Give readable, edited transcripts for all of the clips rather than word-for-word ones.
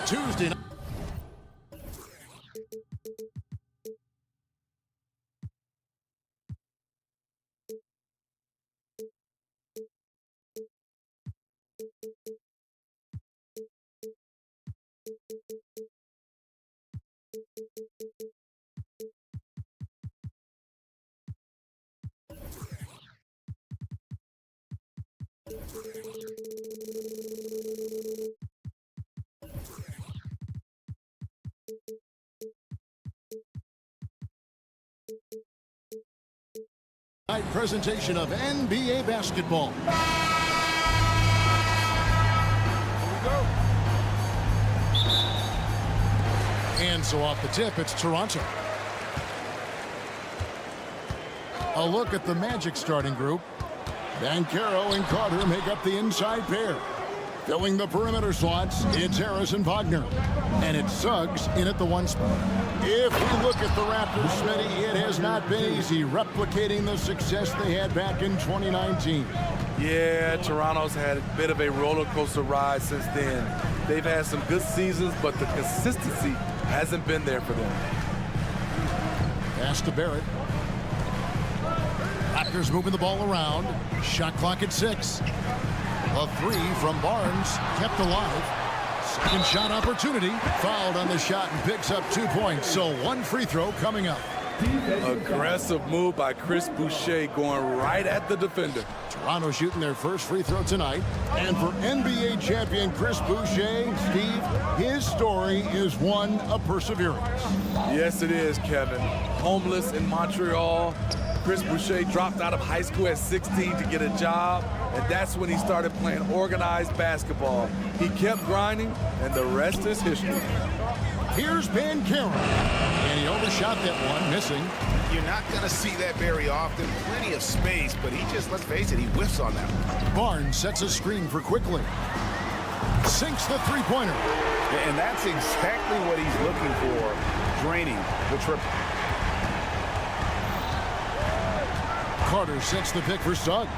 Tuesday night. Presentation of NBA basketball. And so off the tip, it's Toronto. A look at the Magic starting group. Banchero and Carter make up the inside pair. Filling the perimeter slots, it's Harris and Wagner. And it's Suggs in at the 1 spot. If we look at the Raptors, Smitty, it has not been easy replicating the success they had back in 2019. Yeah, Toronto's had a bit of a roller coaster ride since then. They've had some good seasons, but the consistency hasn't been there for them. Pass to Barrett. Raptors moving the ball around. Shot clock at 6. A 3 from Barnes, kept alive. Second shot opportunity. Fouled on the shot and picks up 2 points. So 1 free throw coming up. Aggressive move by Chris Boucher going right at the defender. Toronto shooting their first free throw tonight. And for NBA champion Chris Boucher, Steve, his story is one of perseverance. Yes, it is, Kevin. Homeless in Montreal. Chris Boucher dropped out of high school at 16 to get a job, and that's when he started playing organized basketball. He kept grinding, and the rest is history. Here's Banchero, and he overshot that one, missing. You're not going to see that very often. Plenty of space, but he just, let's face it, he whiffs on that one. Barnes sets a screen for Quickly. Sinks the three-pointer. And that's exactly what he's looking for, draining the triple. Carter sets the pick for Suggs.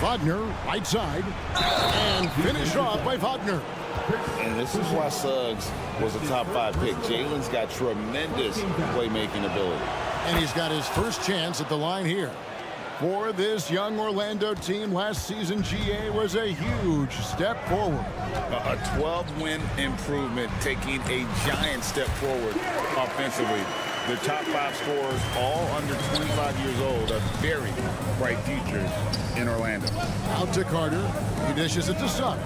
Wagner, right side, and finished off by Wagner. And this is why Suggs was a top 5 pick. Jalen's got tremendous playmaking ability. And he's got his first chance at the line here. For this young Orlando team, last season GA was a huge step forward. A 12-win improvement, taking a giant step forward offensively. Their top 5 scorers, all under 25 years old, a very bright future in Orlando. Out to Carter. He dishes it to Suggs.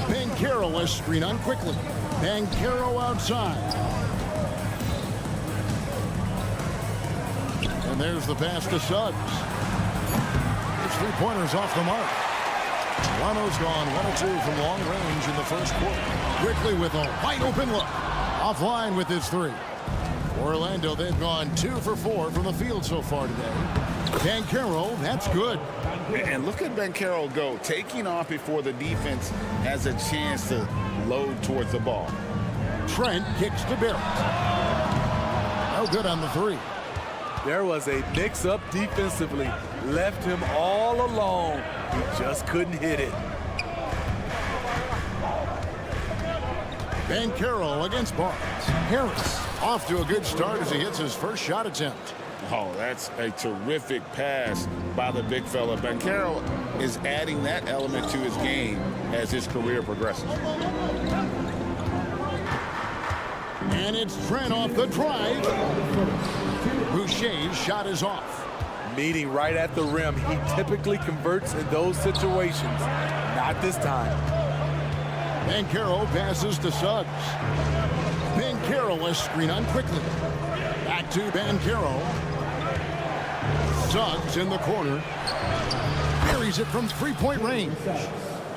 Banchero is screen on Quickly. Banchero outside. And there's the pass to Suggs. His three-pointer's off the mark. Toronto's gone 1 of 2 from long range in the first quarter. Quickly with a wide-open look. Offline with his 3. Orlando, they've gone 2 for 4 from the field so far today. Banchero, that's good. And look at Banchero go, taking off before the defense has a chance to load towards the ball. Trent kicks to Barrett. No good on the 3. There was a mix-up defensively. Left him all alone. He just couldn't hit it. Banchero against Barnes. Harris off to a good start as he hits his first shot attempt. Oh, that's a terrific pass by the big fella. Banchero is adding that element to his game as his career progresses. And it's Trent off the drive. Boucher's shot is off. Meeting right at the rim. He typically converts in those situations. Not this time. Banchero passes to Suggs. Banchero is screen on Quickly. Back to Banchero. Suggs in the corner. Buries it from three-point range.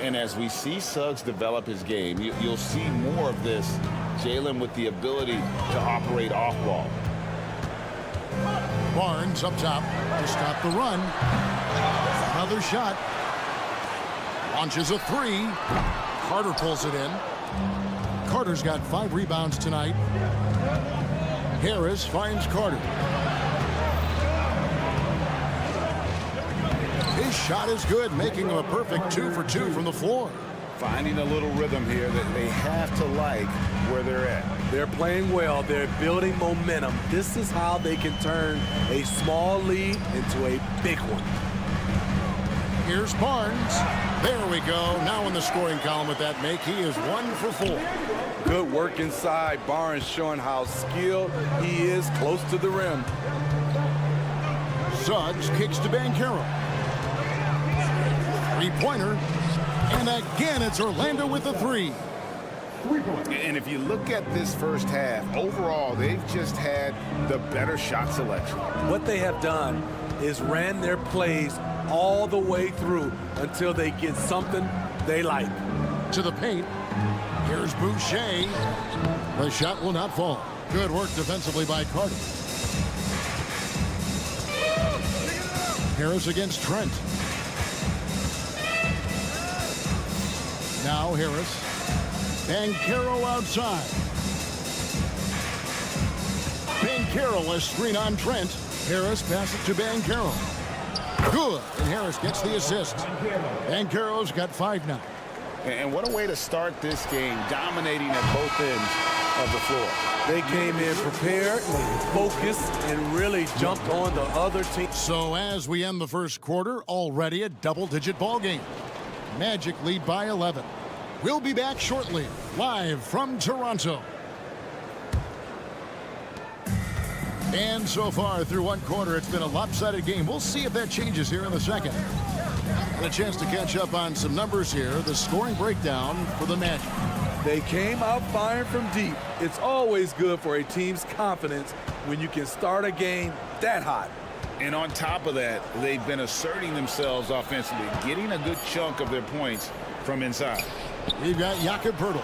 And as we see Suggs develop his game, you'll see more of this. Jalen with the ability to operate off ball. Barnes up top to stop the run. Another shot. Launches a 3. Carter pulls it in. Carter's got 5 rebounds tonight. Harris finds Carter. His shot is good, making him a perfect 2 for 2 from the floor. Finding a little rhythm here that they have to like where they're at. They're playing well. They're building momentum. This is how they can turn a small lead into a big one. Here's Barnes. There we go. Now in the scoring column with that make, he is 1 for 4. Good work inside. Barnes showing how skilled he is close to the rim. Suggs kicks to Banchero. Three-pointer. And again, it's Orlando with the 3. And if you look at this first half, overall, they've just had the better shot selection. What they have done is ran their plays all the way through until they get something they like. To the paint. Here's Boucher. The shot will not fall. Good work defensively by Carter. Harris against Trent. Now Harris. Banchero outside. Banchero, a screen on Trent. Harris passes to Banchero. Good. And Harris gets the assist. Banchero's got 5 now. And what a way to start this game, dominating at both ends of the floor. They came in prepared, focused, and really jumped on the other team. So as we end the first quarter, already a double-digit ball game. Magic lead by 11. We'll be back shortly, live from Toronto. And so far through one quarter, it's been a lopsided game. We'll see if that changes here in the second. And a chance to catch up on some numbers here. The scoring breakdown for the Magic. They came out firing from deep. It's always good for a team's confidence when you can start a game that hot. And on top of that, they've been asserting themselves offensively, getting a good chunk of their points from inside. We've got Jakob Poeltl.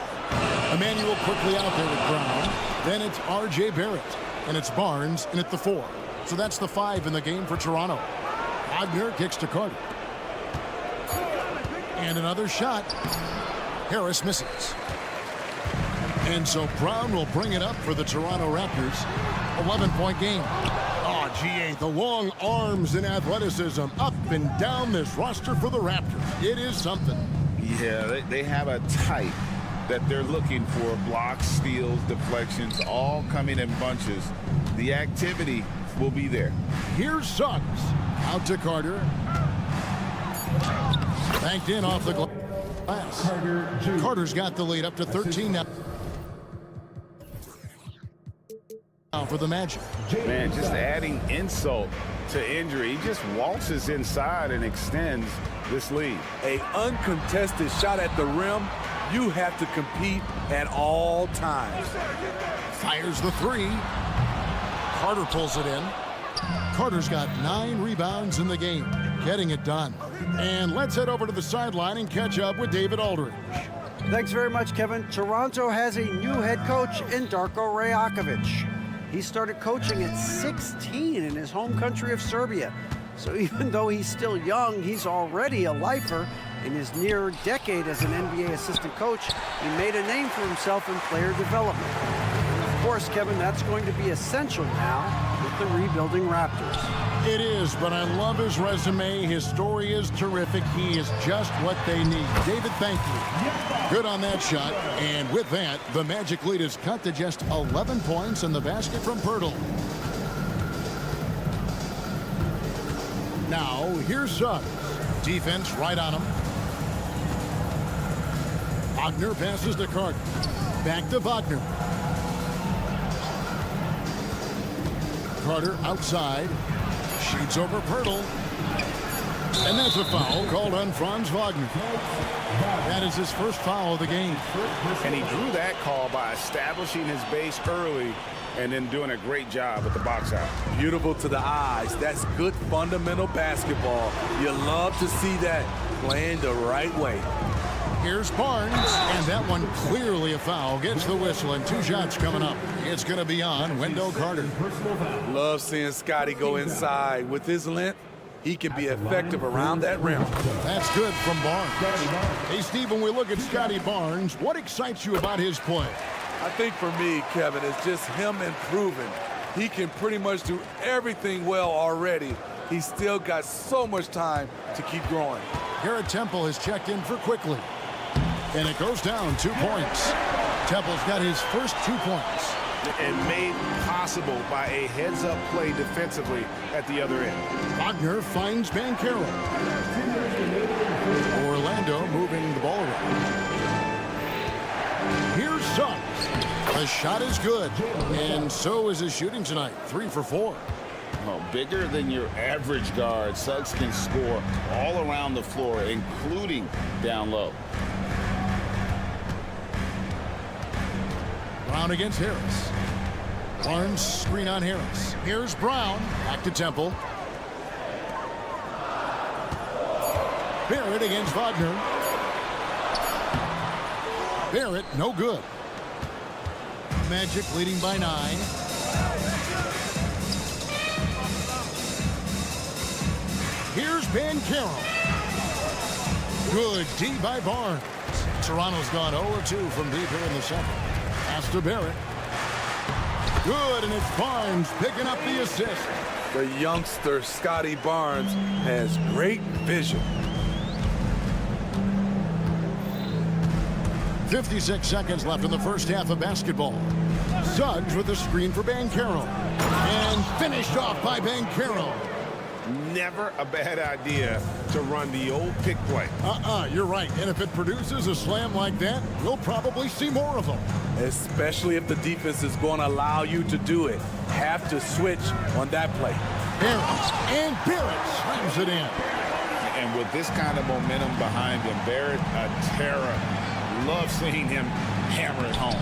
Emmanuel quickly out there with Brown. Then it's R.J. Barrett. And it's Barnes in at the 4. So that's the 5 in the game for Toronto. Wagner kicks to Carter. And another shot. Harris misses. And so Brown will bring it up for the Toronto Raptors. 11-point game. Oh, GA, the long arms and athleticism up and down this roster for the Raptors. It is something. Yeah, they have a type that they're looking for. Blocks, steals, deflections, all coming in bunches. The activity will be there. Here's Suggs. Out to Carter. Banked in off the glass. Carter's got the lead up to 13 now. Now for the Magic. Man, just adding insult to injury. He just waltzes inside and extends this lead. An uncontested shot at the rim. You have to compete at all times. Fires the 3. Carter pulls it in. Carter's got 9 rebounds in the game, getting it done. And let's head over to the sideline and catch up with David Aldridge. Thanks very much, Kevin. Toronto has a new head coach in Darko Rajakovic. He started coaching at 16 in his home country of Serbia. So even though he's still young, he's already a lifer. In his near decade as an NBA assistant coach, he made a name for himself in player development. And of course, Kevin, that's going to be essential now with the rebuilding Raptors. It is, but I love his resume. His story is terrific. He is just what they need. David, thank you. Good on that shot. And with that, the Magic lead is cut to just 11 points in the basket from Poeltl. Now, here's Suggs. Defense right on him. Wagner passes to Carter. Back to Wagner. Carter outside. Shoots over Poeltl. And that's a foul called on Franz Wagner. That is his first foul of the game. And he drew that call by establishing his base early and then doing a great job with the box out. Beautiful to the eyes. That's good fundamental basketball. You love to see that playing the right way. Here's Barnes, and that one clearly a foul. Gets the whistle, and 2 shots coming up. It's going to be on Wendell Carter. Love seeing Scotty go inside. With his length, he can be effective around that rim. That's good from Barnes. Hey, Steve, when we look at Scotty Barnes, what excites you about his play? I think for me, Kevin, it's just him improving. He can pretty much do everything well already. He's still got so much time to keep growing. Garrett Temple has checked in for quickly. And it goes down 2 points. Temple's got his first 2 points. And made possible by a heads-up play defensively at the other end. Wagner finds Banchero. Orlando moving the ball around. Here's Suggs. The shot is good, and so is his shooting tonight. 3 for 4. Well, bigger than your average guard, Suggs can score all around the floor, including down low. Brown against Harris. Barnes screen on Harris. Here's Brown. Back to Temple. Barrett against Wagner. Barrett, no good. Magic leading by 9. Here's Banchero. Good D by Barnes. Toronto's gone 0-2 from deep here in the second. Pass to Barrett. Good, and it's Barnes picking up the assist. The youngster, Scotty Barnes, has great vision. 56 seconds left in the first half of basketball. Suggs with a screen for Banchero. And finished off by Banchero. Never a bad idea to run the old pick play. You're right. And if it produces a slam like that, we'll probably see more of them. Especially if the defense is going to allow you to do it. Have to switch on that play. And Barrett slams it in. And with this kind of momentum behind him, Barrett, a terror. Love seeing him hammer it home.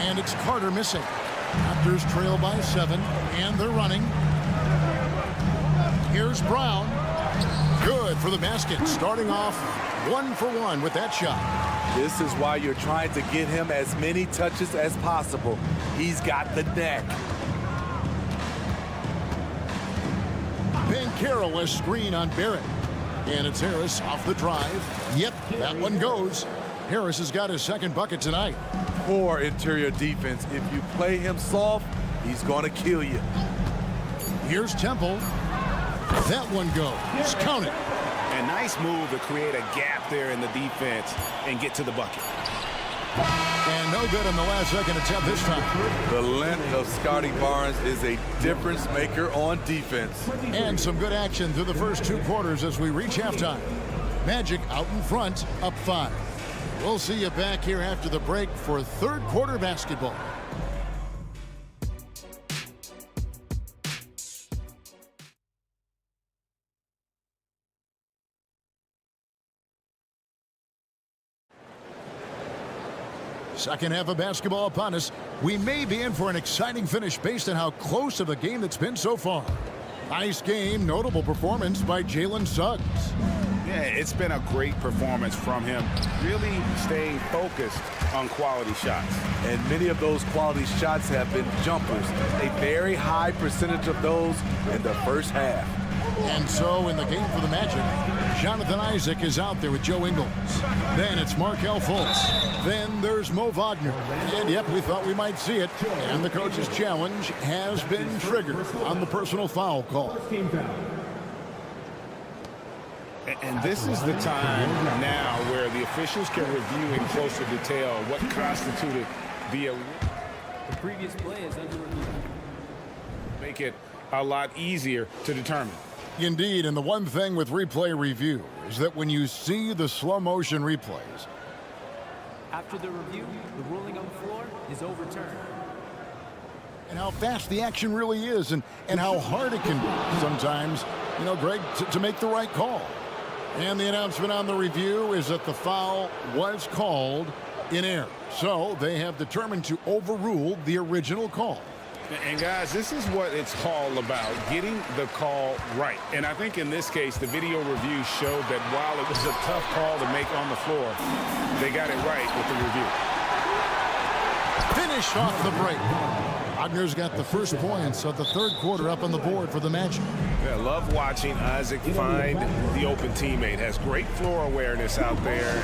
And it's Carter missing. Raptors trail by 7, and they're running. Here's Brown. Good for the basket. Starting off 1 for 1 with that shot. This is why you're trying to get him as many touches as possible. He's got the neck. Banchero a screen on Barrett. And it's Harris off the drive. Yep, that one goes. Harris has got his second bucket tonight. Poor interior defense. If you play him soft, he's going to kill you. Here's Temple. That one goes. Count it. A nice move to create a gap there in the defense and get to the bucket. And no good on the last second attempt this time. The length of Scotty Barnes is a difference maker on defense. And some good action through the first 2 quarters as we reach halftime. Magic out in front, up 5. We'll see you back here after the break for third quarter basketball. Second half of basketball upon us. We may be in for an exciting finish based on how close of a game that's been so far. Nice game, notable performance by Jalen Suggs. Yeah, it's been a great performance from him. Really staying focused on quality shots. And many of those quality shots have been jumpers. A very high percentage of those in the first half. And so in the game for the Magic, Jonathan Isaac is out there with Joe Ingles. Then it's Markelle Fultz. Then there's Mo Wagner. And yep, we thought we might see it. And the coach's challenge has been triggered on the personal foul call. And this is the time now where the officials can review in closer detail what constituted the previous play is under review. Make it a lot easier to determine. Indeed, and the one thing with replay review is that when you see the slow motion replays, after the review, the ruling on the floor is overturned. And how fast the action really is and how hard it can be sometimes, you know, Greg, to make the right call. And the announcement on the review is that the foul was called in error. So they have determined to overrule the original call. And guys, this is what it's all about, getting the call right. And I think in this case, the video review showed that while it was a tough call to make on the floor, they got it right with the review. Finished off the break. Wagner's got the first points of the third quarter up on the board for the Magic. Yeah, love watching Isaac find the open teammate. Has great floor awareness out there.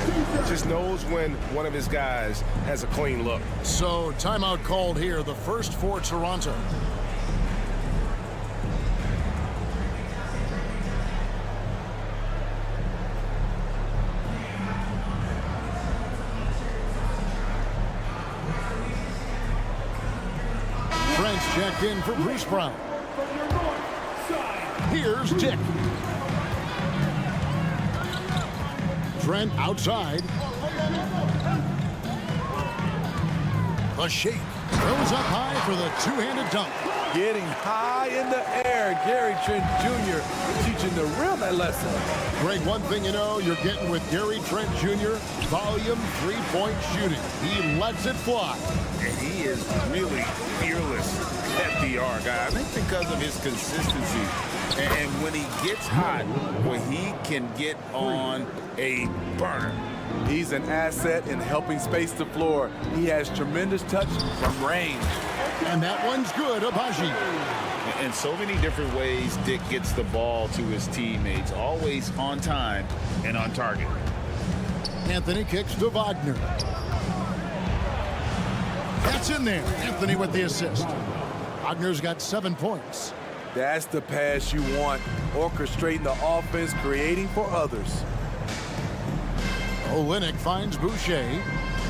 Just knows when one of his guys has a clean look. So timeout called here, the first for Toronto. Trent's checked in for Bruce Brown. Here's Dick. Trent outside. A shake. Throws up high for the two-handed dunk. Getting high in the air. Gary Trent Jr. teaching the rim that lesson. Greg, one thing you know you're getting with Gary Trent Jr., volume three-point shooting. He lets it fly. And he is really fearless at the arc. I think because of his consistency. And when he gets hot, well, he can get on a burner. He's an asset in helping space the floor. He has tremendous touch from range. And that one's good, Abaji. In so many different ways, Dick gets the ball to his teammates, always on time and on target. Anthony kicks to Wagner. That's in there. Anthony with the assist. Wagner's got 7 points. That's the pass you want. Orchestrating the offense, creating for others. Olynyk finds Boucher.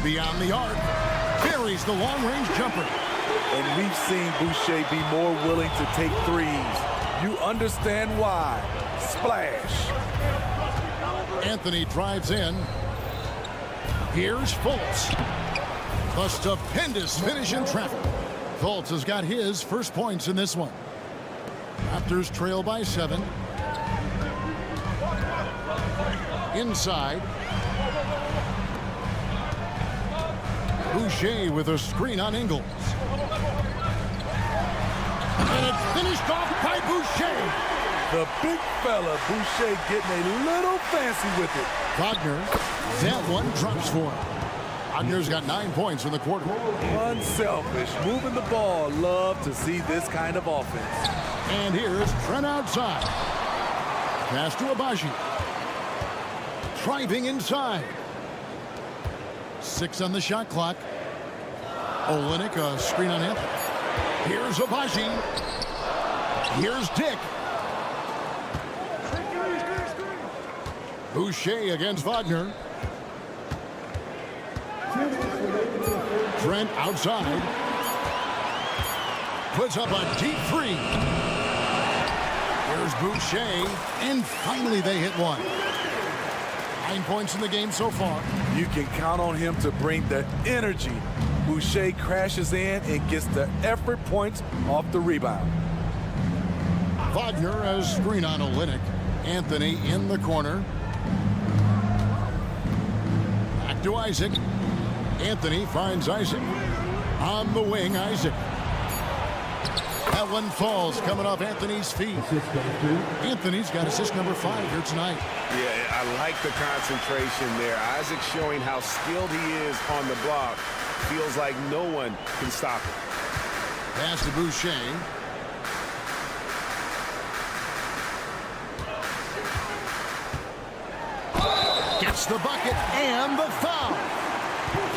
Beyond the arc. Buries the long-range jumper. And we've seen Boucher be more willing to take threes. You understand why. Splash. Anthony drives in. Here's Fultz. A stupendous finish in traffic. Fultz has got his first points in this one. Raptors trail by 7. Inside. Boucher with a screen on Ingles. And it's finished off by Boucher. The big fella, Boucher, getting a little fancy with it. Wagner, that one drops for him. Wagner's got 9 points in the quarter. Unselfish, moving the ball. Love to see this kind of offense. And here's Trent outside. Pass to Abaji. Driving inside. 6 on the shot clock. Olynyk, a screen on Anthony. Here's Abaji. Here's Dick. Boucher against Wagner. Trent outside. Puts up a deep three. Here's Boucher. And finally they hit one. 9 points in the game so far. You can count on him to bring the energy. Boucher crashes in and gets the effort points off the rebound. Wagner has screen on Olynyk. Anthony in the corner. Back to Isaac. Anthony finds Isaac. On the wing, Isaac. That one falls, coming off Anthony's feet. Anthony's got assist number 5 here tonight. Yeah, I like the concentration there. Isaac showing how skilled he is on the block. Feels like no one can stop him. Pass to Boucher. Gets the bucket and the foul.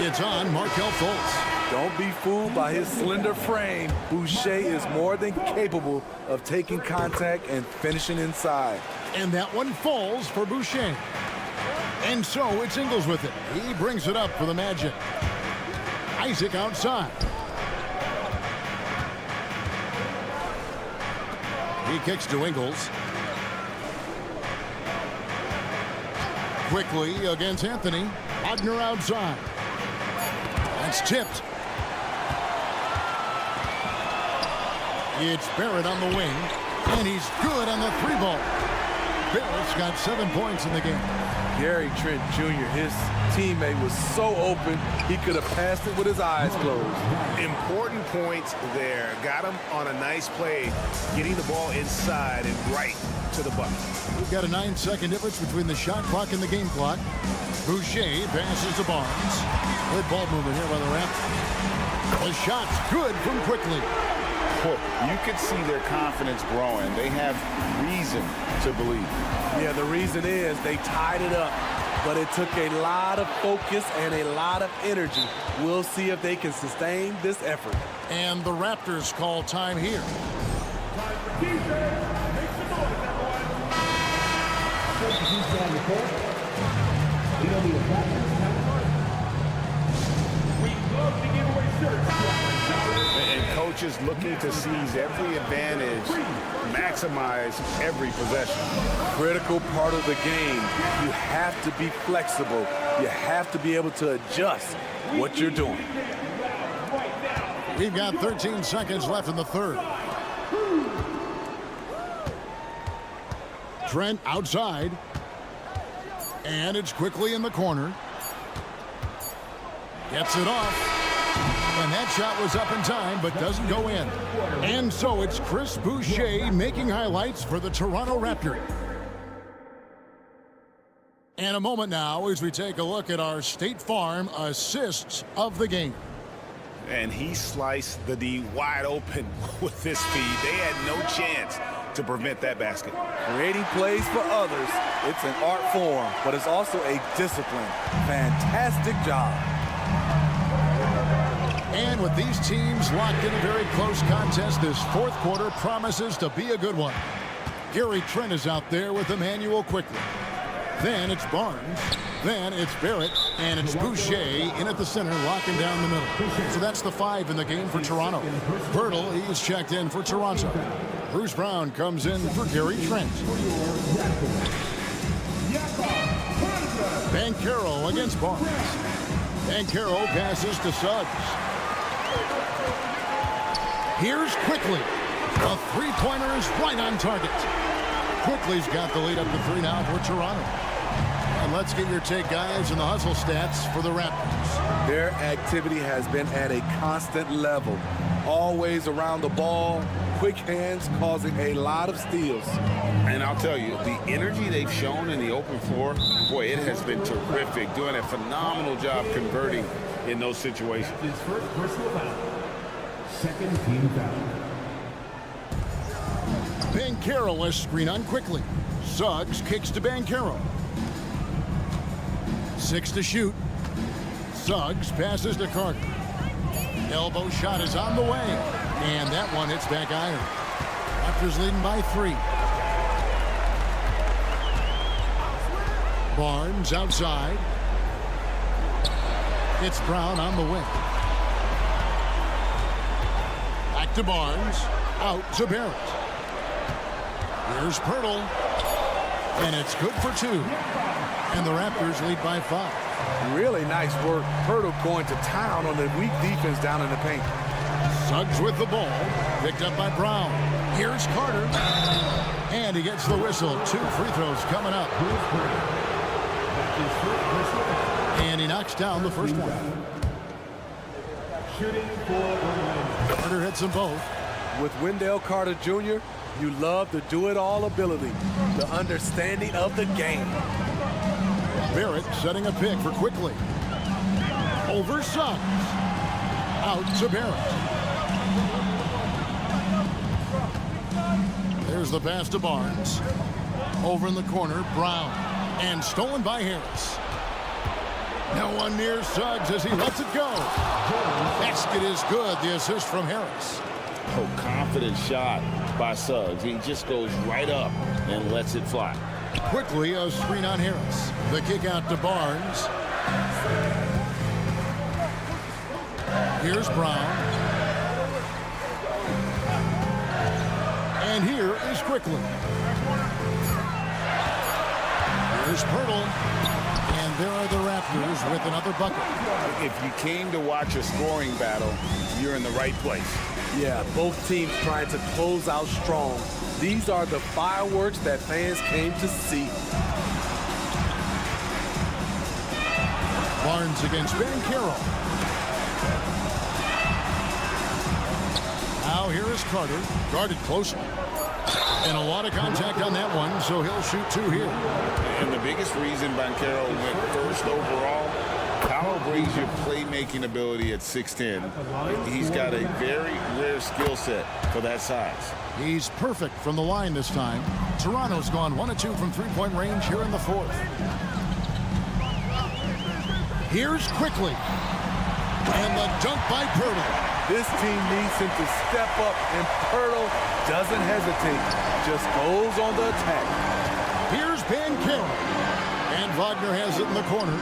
It's on Markelle Fultz. Don't be fooled by his slender frame. Boucher is more than capable of taking contact and finishing inside. And that one falls for Boucher. And so it's Ingles with it. He brings it up for the Magic. Isaac outside. He kicks to Ingles. Quickly against Anthony. Wagner outside. That's tipped. It's Barrett on the wing. And he's good on the 3-ball. Barrett's got 7 points in the game. Gary Trent Jr., his teammate was so open, he could have passed it with his eyes closed. Important points there. Got him on a nice play, getting the ball inside and right to the bucket. We've got a 9-second difference between the shot clock and the game clock. Boucher passes to Barnes. Good ball movement here by the Raptors. The shot's good from Quickly. Well, you could see their confidence growing. They have reason to believe. Yeah, the reason is they tied it up, but it took a lot of focus and a lot of energy. We'll see if they can sustain this effort. And the Raptors call time here. We love to give away shirts. And coaches looking to seize every advantage, maximize every possession. Critical part of the game. You have to be flexible. You have to be able to adjust what you're doing. We've got 13 seconds left in the third. Trent outside. And it's quickly in the corner. Gets it off. And that shot was up in time, but doesn't go in. And so it's Chris Boucher making highlights for the Toronto Raptors. And a moment now as we take a look at our State Farm assists of the game. And he sliced the D wide open with his speed. They had no chance to prevent that basket. Creating plays for others, it's an art form, but it's also a discipline. Fantastic job. And with these teams locked in a very close contest, this fourth quarter promises to be a good one. Gary Trent is out there with Emmanuel quickly. Then it's Barnes. Then it's Barrett. And it's Boucher in at the center, locking down the middle. So that's the 5 in the game for Toronto. Pirtle, he's checked in for Toronto. Bruce Brown comes in for Gary Trent. Banchero against Barnes. Banchero passes to Suggs. Here's Quickly. The three-pointer is right on target. Quickly's got the lead up to 3 now for Toronto. And let's get your take, guys, on the hustle stats for the Raptors. Their activity has been at a constant level. Always around the ball, quick hands causing a lot of steals. And I'll tell you, the energy they've shown in the open floor, boy, it has been terrific. Doing a phenomenal job converting in those situations. His first personal foul. Second team foul. Banchero is screen on Quickly. Suggs kicks to Banchero. 6 to shoot. Suggs passes to Carter. Elbow shot is on the way. And that one hits back iron. Raptors leading by 3. Barnes outside. It's Brown on the wing. Back to Barnes. Out to Barrett. Here's Pirtle. And it's good for 2. And the Raptors lead by 5. Really nice work. Pirtle going to town on the weak defense down in the paint. Suggs with the ball. Picked up by Brown. Here's Carter. And he gets the whistle. 2 free throws coming up. And he knocks down the first one. Shooting for Carter hits them both. With Wendell Carter Jr., you love the do-it-all ability, the understanding of the game. Barrett setting a pick for Quickly. Over Suggs. Out to Barrett. There's the pass to Barnes. Over in the corner, Brown. And stolen by Harris. No one near Suggs as he lets it go. Basket is good. The assist from Harris. Oh, confident shot by Suggs. He just goes right up and lets it fly. Quickly a screen on Harris. The kick out to Barnes. Here's Brown. And here is Quickly. Here's Pirtle. And there are the Raptors with another bucket. If you came to watch a scoring battle, you're in the right place. Yeah, both teams trying to close out strong. These are the fireworks that fans came to see. Barnes against Banchero. Now here is Carter, guarded closely. And a lot of contact on that one, so he'll shoot 2 here. And the biggest reason Banchero went first overall, Kyle brings your playmaking ability at 6'10". He's got a very rare skill set for that size. He's perfect from the line this time. Toronto's gone 1 of 2 from three-point range here in the fourth. Here's Quickly. And the dunk by Pirtle. This team needs him to step up, and Pirtle doesn't hesitate. Just goes on the attack. Here's Banchero. And Wagner has it in the corner.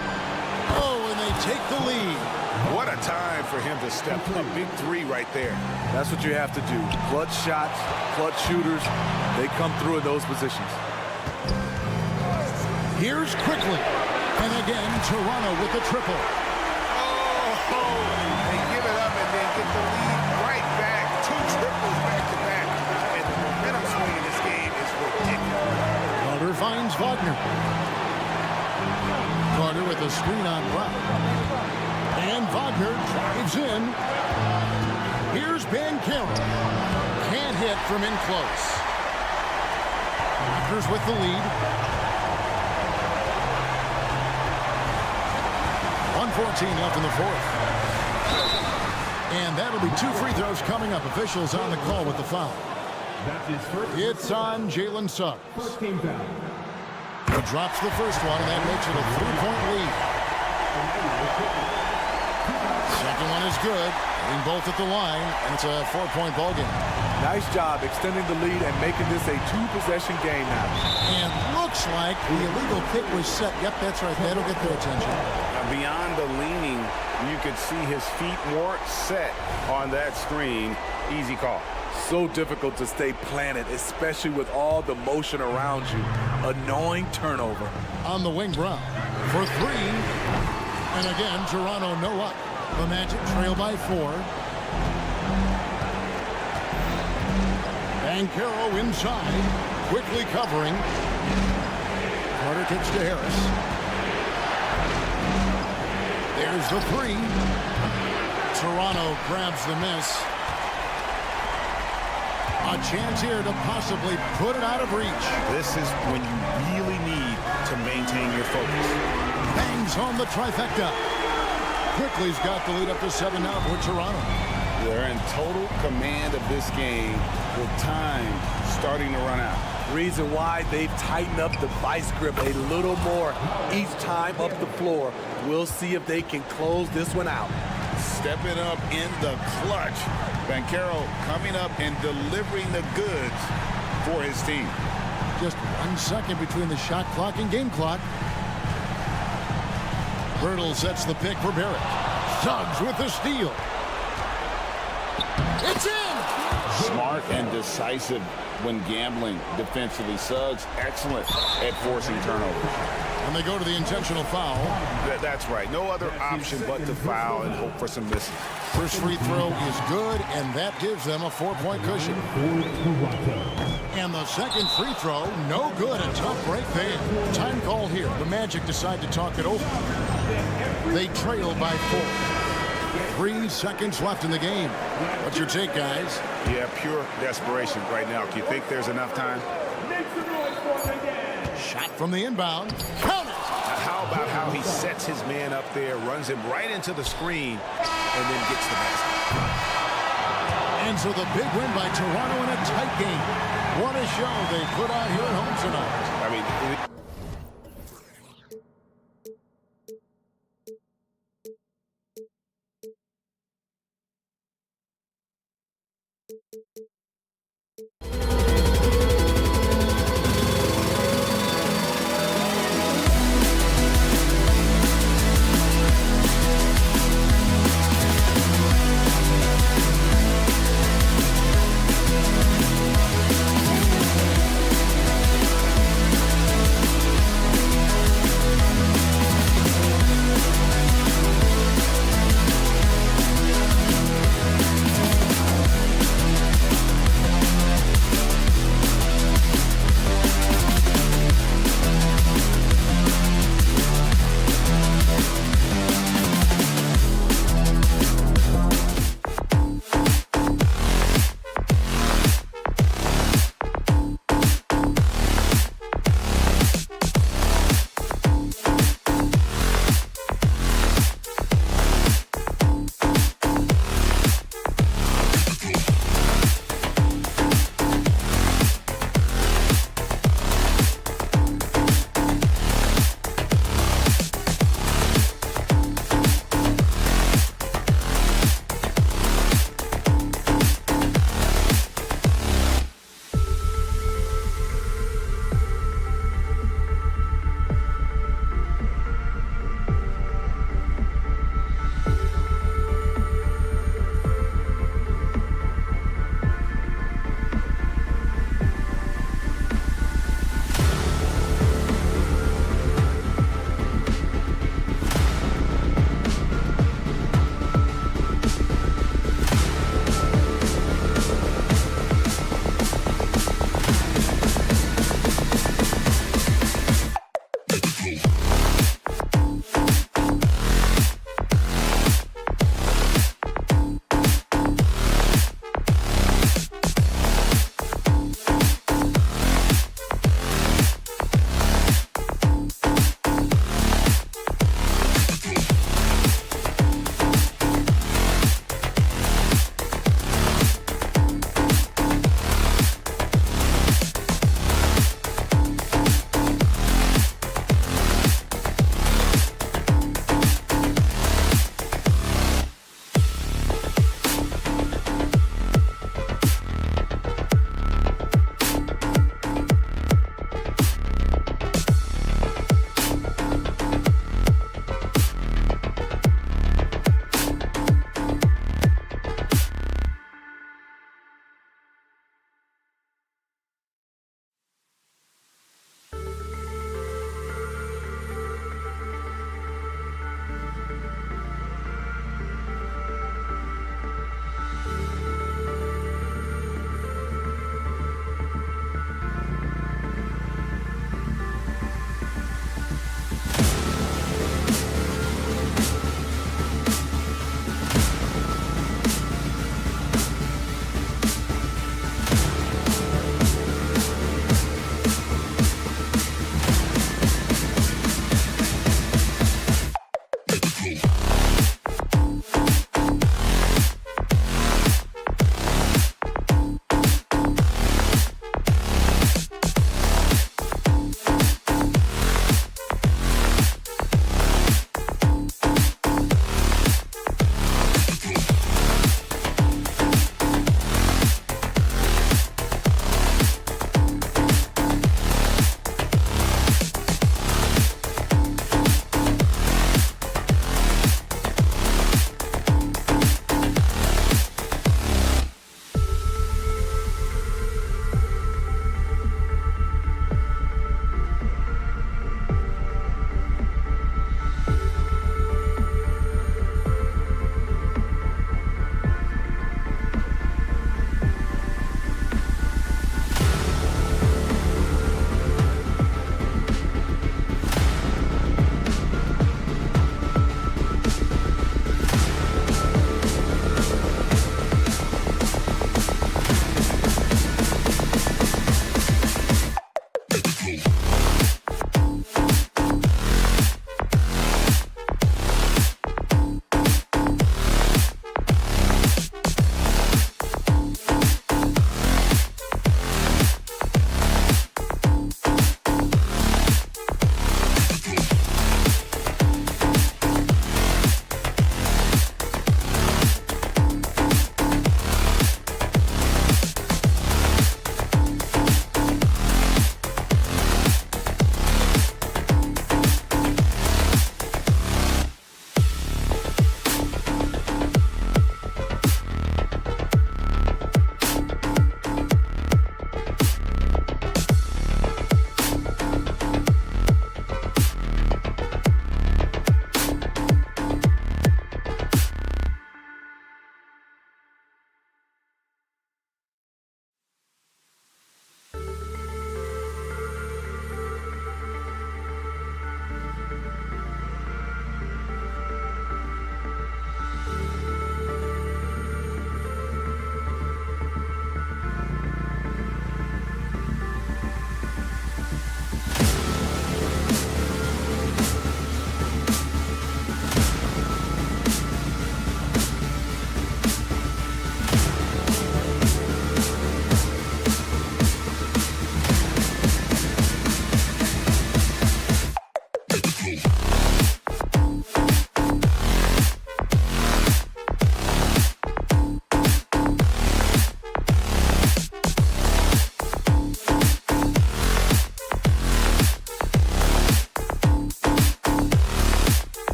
Oh, and they take the lead. What a time for him to step up. Big three right there. That's what you have to do. Clutch shots, clutch shooters, they come through in those positions. Here's quickly. And again, Toronto with the triple. Oh, they give it up and then get the lead right back. 2 triples back to back. And the momentum swing in this game is ridiculous. Carter finds Wagner. Carter with a screen on Brown. And Wagner drives in. Here's Bankero. Can't hit from in close. Raptors with the lead. 1:14 left in the fourth. And that'll be 2 free throws coming up. Officials on the call with the foul. That's his first. It's on Jalen Suggs. First team foul. He drops the first one, and that makes it a 3-point lead. Second one is good. Hitting both at the line, and it's a 4-point ball game. Nice job extending the lead and making this a 2-possession game now. And looks like the illegal kick was set. Yep, that's right. That'll get their attention. Beyond the leaning, you could see his feet weren't set on that screen. Easy call. So difficult to stay planted, especially with all the motion around you. Annoying turnover. On the wing, Brown for 3. And again, Toronto no luck. The Magic trail by 4. Bankero inside, quickly covering. Carter kicks to Harris. There's the 3. Toronto grabs the miss. A chance here to possibly put it out of reach. This is when you really need to maintain your focus. Bangs home the trifecta. Quickly's got the lead up to 7 now for Toronto. They're in total command of this game with time starting to run out. Reason why they've tightened up the vice grip a little more each time up the floor. We'll see if they can close this one out. Stepping up in the clutch. Bankero coming up and delivering the goods for his team. Just 1 second between the shot clock and game clock. Birtle sets the pick for Barrett. Suggs with the steal. It's in! Smart and decisive when gambling defensively. Suggs excellent at forcing turnovers. And they go to the intentional foul. That's right. No other option but to foul and hope for some misses. First free throw is good, and that gives them a 4-point cushion. And the second free throw, no good. A tough break there. Time call here. The Magic decide to talk it over. They trail by 4. 3 seconds left in the game. What's your take, guys? Yeah, pure desperation right now. Do you think there's enough time? Shot from the inbound. Count it! How about how he sets his man up there, runs him right into the screen, and then gets the basket. And so the big win by Toronto in a tight game. What a show they put on here at home tonight. I mean,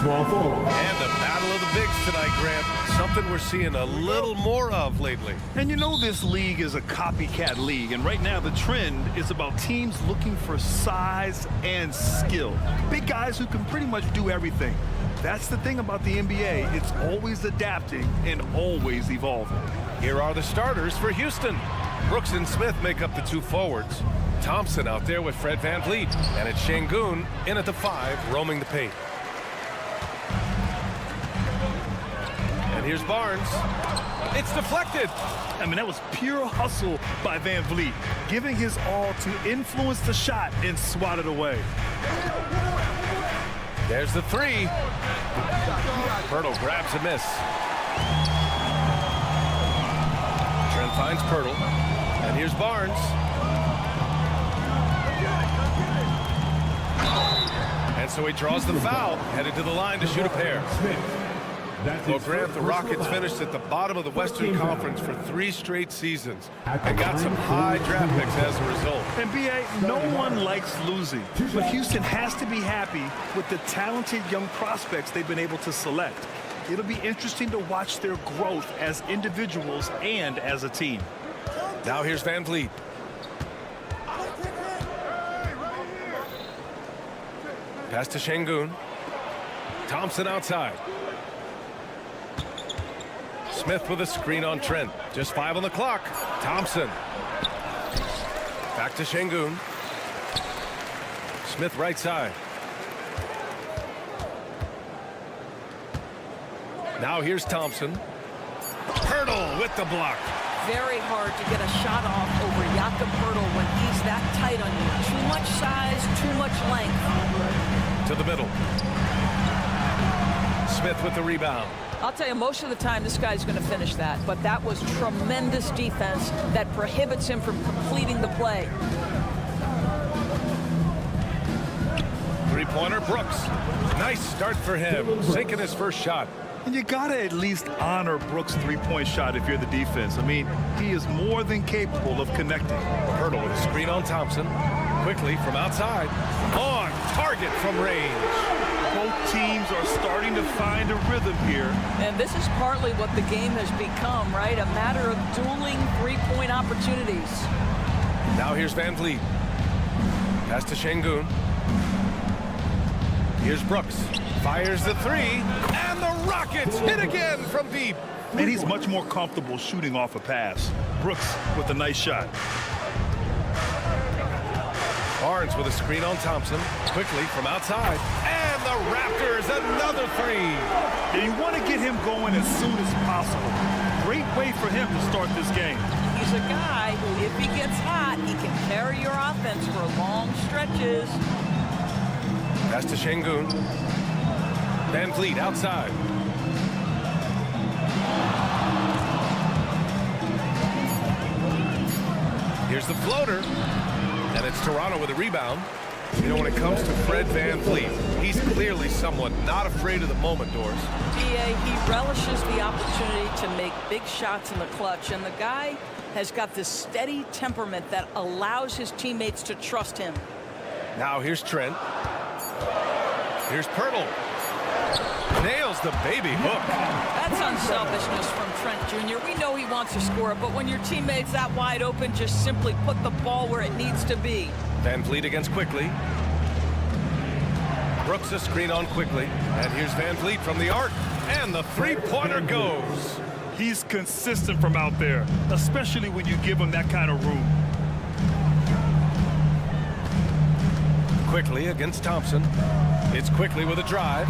Small forward. And the battle of the bigs tonight, Grant. Something we're seeing a little more of lately. And you know this league is a copycat league, and right now the trend is about teams looking for size and skill. Big guys who can pretty much do everything. That's the thing about the NBA. It's always adapting and always evolving. Here are the starters for Houston. Brooks and Smith make up the two forwards. Thompson out there with Fred VanVleet. And it's Şengün in at the 5, roaming the paint. And here's Barnes. It's deflected. I mean, that was pure hustle by VanVleet, giving his all to influence the shot and swat it away. There's the 3. Pirtle grabs a miss. Trent finds Pirtle. And here's Barnes. And so he draws the foul, headed to the line to shoot a pair. Well, Grant, the Rockets finished at the bottom of the Western Conference for 3 straight seasons and got some high draft picks as a result. And B.A., no one likes losing, but Houston has to be happy with the talented young prospects they've been able to select. It'll be interesting to watch their growth as individuals and as a team. Now here's VanVleet. Pass to Şengün. Thompson outside. Smith with a screen on Trent. Just 5 on the clock. Thompson. Back to Şengün. Smith right side. Now here's Thompson. Pirtle with the block. Very hard to get a shot off over Jakob Pirtle when he's that tight on you. Too much size, too much length. To the middle. Smith with the rebound. I'll tell you, most of the time this guy's going to finish that, but that was tremendous defense that prohibits him from completing the play. Three-pointer, Brooks. Nice start for him, sinking his first shot. And you got to at least honor Brooks' three-point shot if you're the defense. I mean, he is more than capable of connecting. Pirtle with a screen on Thompson. Quickly from outside. On target from range. Both teams are starting to find a rhythm here. And this is partly what the game has become, right? A matter of dueling three-point opportunities. Now here's Van Vliet. Pass to Şengün. Here's Brooks. Fires the three. And the Rockets hit again from deep. And he's much more comfortable shooting off a pass. Brooks with a nice shot. Barnes with a screen on Thompson. Quickly from outside. And the Raptors, another three. And you want to get him going as soon as possible. Great way for him to start this game. He's a guy who, if he gets hot, he can carry your offense for long stretches. Pass to Şengün. Van Vliet outside. Here's the floater. And it's Toronto with a rebound. You know, when it comes to Fred Van Vliet, he's clearly someone not afraid of the moment, Doris. He relishes the opportunity to make big shots in the clutch, and the guy has got this steady temperament that allows his teammates to trust him. Now here's Trent. Here's Pirtle. Nails the baby hook. That's unselfishness from Trent Jr. We know he wants to score, but when your teammate's that wide open, just simply put the ball where it needs to be. Van Vliet against Quickly. Brooks a screen on Quickly. And here's Van Vliet from the arc. And the three-pointer goes. He's consistent from out there, especially when you give him that kind of room. Quickly against Thompson. It's Quickly with a drive.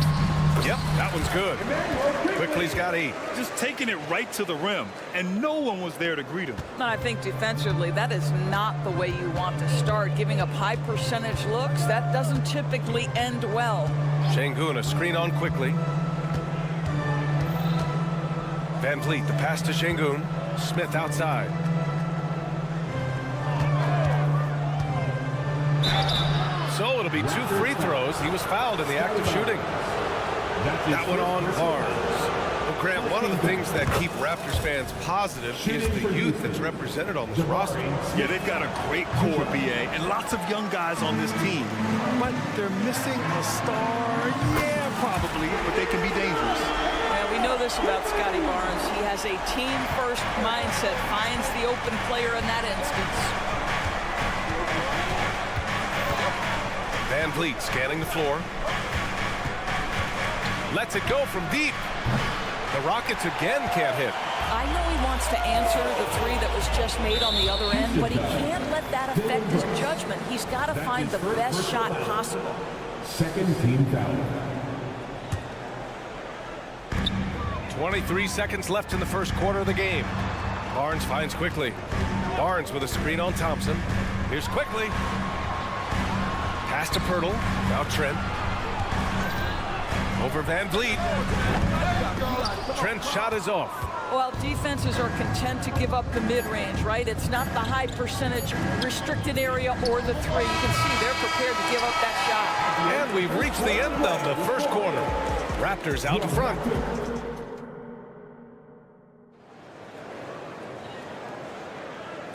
Yep, that one's good. Quickly's got 8. Just taking it right to the rim, and no one was there to greet him. And I think defensively, that is not the way you want to start. Giving up high percentage looks, that doesn't typically end well. Şengün a screen on Quickly. Van Vliet, the pass to Şengün. Smith outside. So it'll be 2 free throws. He was fouled in the act of shooting. That one on Barnes. Well, Grant, one of the things that keep Raptors fans positive is the youth that's represented on this roster. Yeah, they've got a great core, BA, and lots of young guys on this team. But they're missing a star. Yeah, probably, but they can be dangerous. Yeah, we know this about Scotty Barnes. He has a team-first mindset, finds the open player in that instance. Van Vliet scanning the floor. Lets it go from deep. The Rockets again can't hit. I know he wants to answer the three that was just made on the other end, but he can't let that affect his judgment. He's got to find the best shot possible. Second team foul. 23 seconds left in the first quarter of the game. Barnes finds Quickly. Barnes with a screen on Thompson. Here's Quickly. Pass to Pirtle. Now Trent. Over Van Vliet. Trent's shot is off. Well, defenses are content to give up the mid-range, right? It's not the high percentage restricted area or the three. You can see they're prepared to give up that shot. And we've reached the end of the first quarter. Raptors out in front.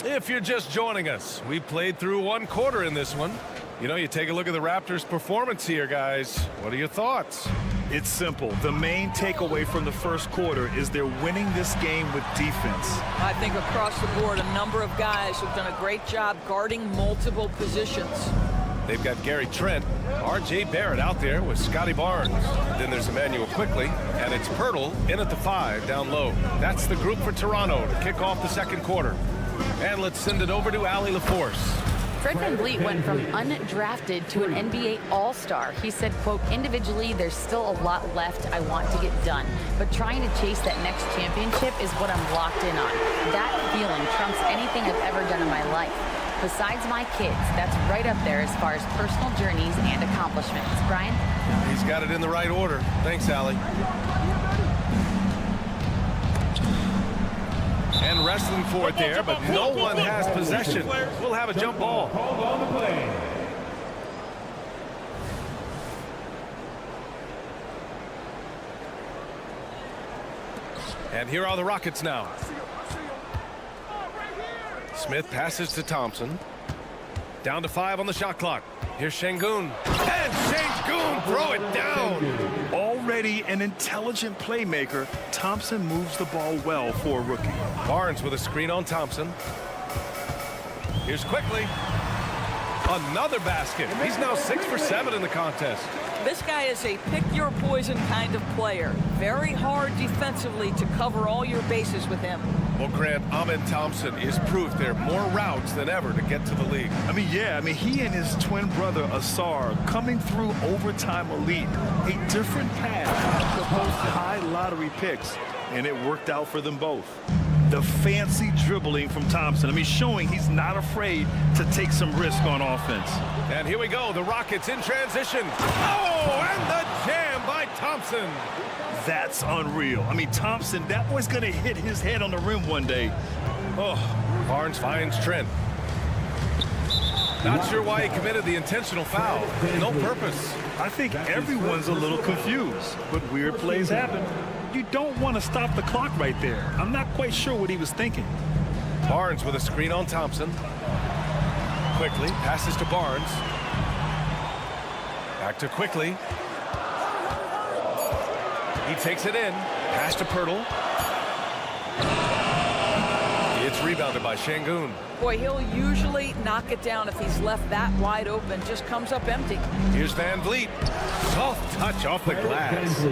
If you're just joining us, we played through 1 quarter in this one. You know, you take a look at the Raptors' performance here, guys. What are your thoughts? It's simple. The main takeaway from the first quarter is they're winning this game with defense. I think across the board, a number of guys have done a great job guarding multiple positions. They've got Gary Trent, R.J. Barrett out there with Scotty Barnes. Then there's Emmanuel Quickly, and it's Pirtle in at the 5 down low. That's the group for Toronto to kick off the second quarter. And let's send it over to Allie LaForce. Fred Van Vliet went from undrafted to an NBA All-Star. He said, quote, individually, there's still a lot left I want to get done, but trying to chase that next championship is what I'm locked in on. That feeling trumps anything I've ever done in my life. Besides my kids, that's right up there as far as personal journeys and accomplishments. Brian? He's got it in the right order. Thanks, Allie. And wrestling for it there, but no one has possession. We'll have a jump ball. And here are the Rockets now. Smith passes to Thompson. Down to 5 on the shot clock. Here's Şengün. And Şengün throw it down. Already an intelligent playmaker, Thompson moves the ball well for a rookie. Barnes with a screen on Thompson. Here's Quickly. Another basket. He's now 6 for 7 in the contest. This guy is a pick-your-poison kind of player. Very hard defensively to cover all your bases with him. Well, Grant, Amen Thompson is proof there are more routes than ever to get to the league. He and his twin brother, Asar, coming through overtime elite. A different path to both high lottery picks, and it worked out for them both. The fancy dribbling from Thompson. Showing he's not afraid to take some risk on offense. And here we go, the Rockets in transition. Oh, and the jam by Thompson. That's unreal. Thompson, that boy's gonna hit his head on the rim one day. Oh. Barnes finds Trent. Not sure why he committed the intentional foul. No purpose. I think everyone's a little confused, but weird plays happen. You don't want to stop the clock right there. I'm not quite sure what he was thinking. Barnes with a screen on Thompson. Quickly passes to Barnes. Back to Quickly. He takes it in. Pass to Pirtle. It's rebounded by Şengün. Boy, he'll usually knock it down if he's left that wide open. Just comes up empty. Here's Van Vliet. Soft touch off the glass.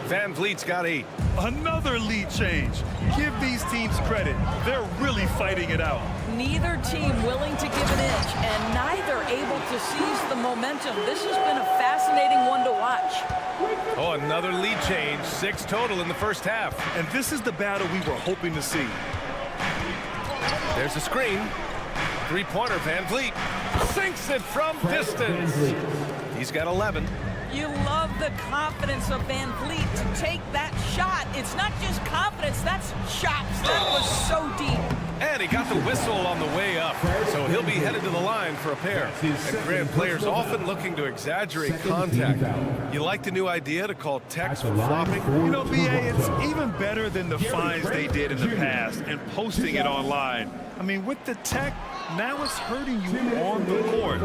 Van Vliet's got 8. Another lead change. Give these teams credit. They're really fighting it out. Neither team willing to give an inch, and neither able to seize the momentum. This has been a fascinating one to watch. Oh, another lead change. 6 total in the first half. And this is the battle we were hoping to see. There's a screen. 3-pointer, Van Vliet. Sinks it from distance. He's got 11. You love the confidence of Van Vliet to take that shot. It's not just confidence, that's shots. That was so deep. And he got the whistle on the way up, so he'll be headed to the line for a pair. And Grant, players often looking to exaggerate contact. You like the new idea to call techs for flopping? BA, it's even better than the fines they did in the past and posting it online. With the tech, now it's hurting you on the court.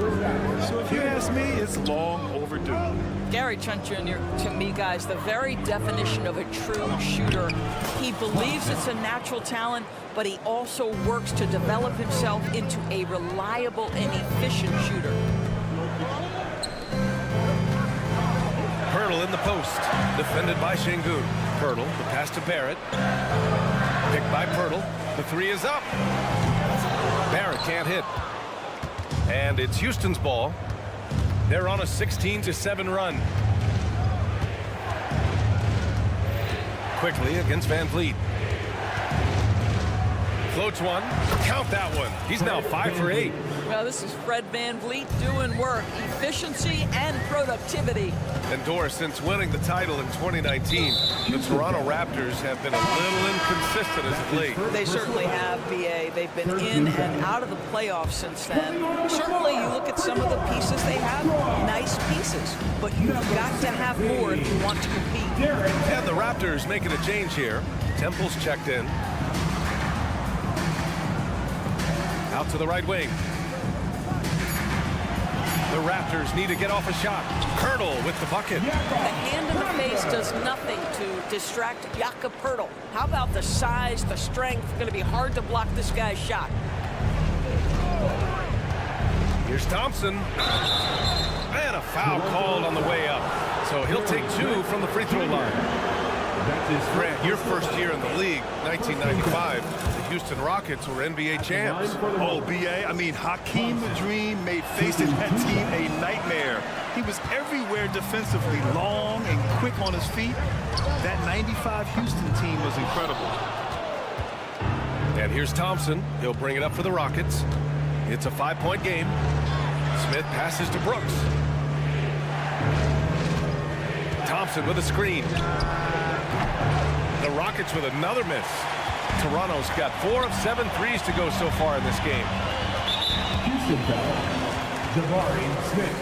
So if you ask me, it's long overdue. Gary Trent Jr., to me, guys, the very definition of a true shooter. He believes it's a natural talent, but he also works to develop himself into a reliable and efficient shooter. Pirtle in the post, defended by Şengün. Pirtle, the pass to Barrett. Picked by Pirtle. The 3 is up. Barrett can't hit. And it's Houston's ball. They're on a 16-7 run. Quickly against Van Vliet. Floats one. Count that one. He's now 5 for 8. Well, this is Fred Van Vliet doing work. Efficiency and productivity. And Doris, since winning the title in 2019, the Toronto Raptors have been a little inconsistent as of late. They certainly have, BA. They've been in and out of the playoffs since then. Certainly, you look at some of the pieces they have, nice pieces, but you've got to have more if you want to compete. And the Raptors making a change here. Temple's checked in. Out to the right wing. The Raptors need to get off a shot. Pirtle with the bucket. The hand in the face does nothing to distract Jakob Pirtle. How about the size, the strength? Going to be hard to block this guy's shot. Here's Thompson. And a foul called on the way up. So he'll take 2 from the free throw line. Grant, your first year in the league, 1995, the Houston Rockets were NBA champs. Oh, BA, Hakeem the Dream made facing that team a nightmare. He was everywhere defensively, long and quick on his feet. That 95 Houston team was incredible. And here's Thompson. He'll bring it up for the Rockets. It's a 5-point game. Smith passes to Brooks. Thompson with a screen. The Rockets with another miss. Toronto's got 4 of 7 threes to go so far in this game. Houston foul. Jabari Smith.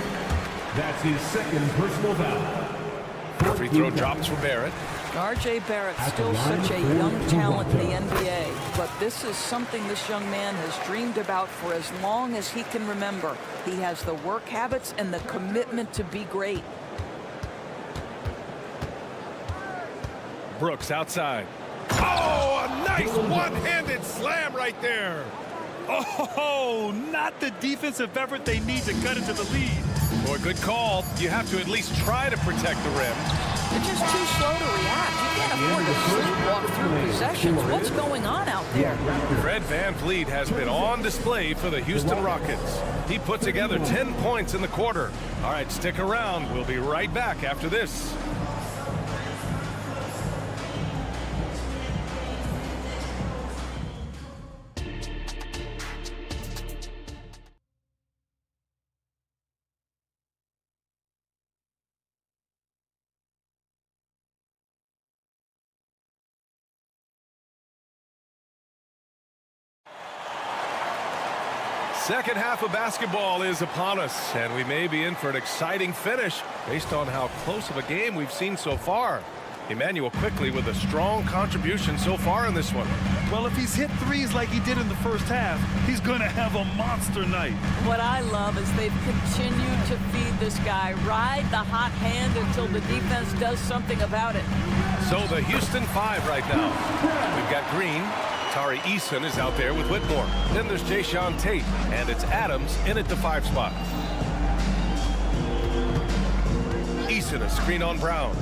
That's his second personal foul. Free throw drops for Barrett. R.J. Barrett's still such a young talent in the NBA, but this is something this young man has dreamed about for as long as he can remember. He has the work habits and the commitment to be great. Brooks outside. Oh, a nice one-handed slam right there. Oh, not the defensive effort they need to cut into the lead. Boy, good call. You have to at least try to protect the rim. They're just too slow to react. You can't afford to sleepwalk through possessions. What's going on out there? Fred VanVleet has been on display for the Houston Rockets. He put together 10 points in the quarter. All right, stick around. We'll be right back after this. Second half of basketball is upon us, and we may be in for an exciting finish based on how close of a game we've seen so far. Emmanuel quickly with a strong contribution so far in this one. Well, if he's hit threes like he did in the first half, he's going to have a monster night. What I love is they've continued to feed this guy. Ride the hot hand until the defense does something about it. So the Houston 5 right now. We've got Green. Tari Eason is out there with Whitmore. Then there's Jayshawn Tate, and it's Adams in at the 5 spot. Eason a screen on Brown.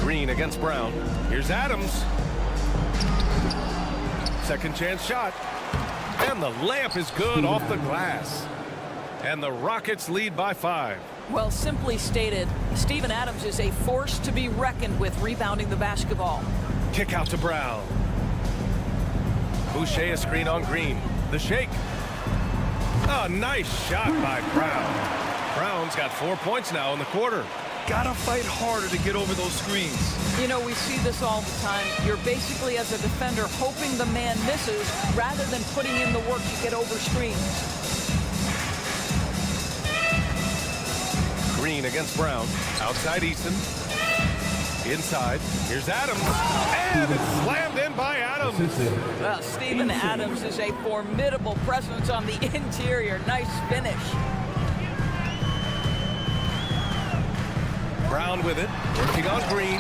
Green against Brown. Here's Adams. Second chance shot. And the layup is good off the glass. And the Rockets lead by 5. Well, simply stated, Steven Adams is a force to be reckoned with rebounding the basketball. Kick out to Brown. Boucher a screen on Green. The shake. A nice shot by Brown. Brown's got 4 points now in the quarter. Gotta fight harder to get over those screens. You know, we see this all the time. You're basically, as a defender, hoping the man misses rather than putting in the work to get over screens. Green against Brown. Outside Eason. Inside. Here's Adams. And it's slammed in by Adams. Well, Steven Adams is a formidable presence on the interior. Nice finish. Brown with it. Working on Green.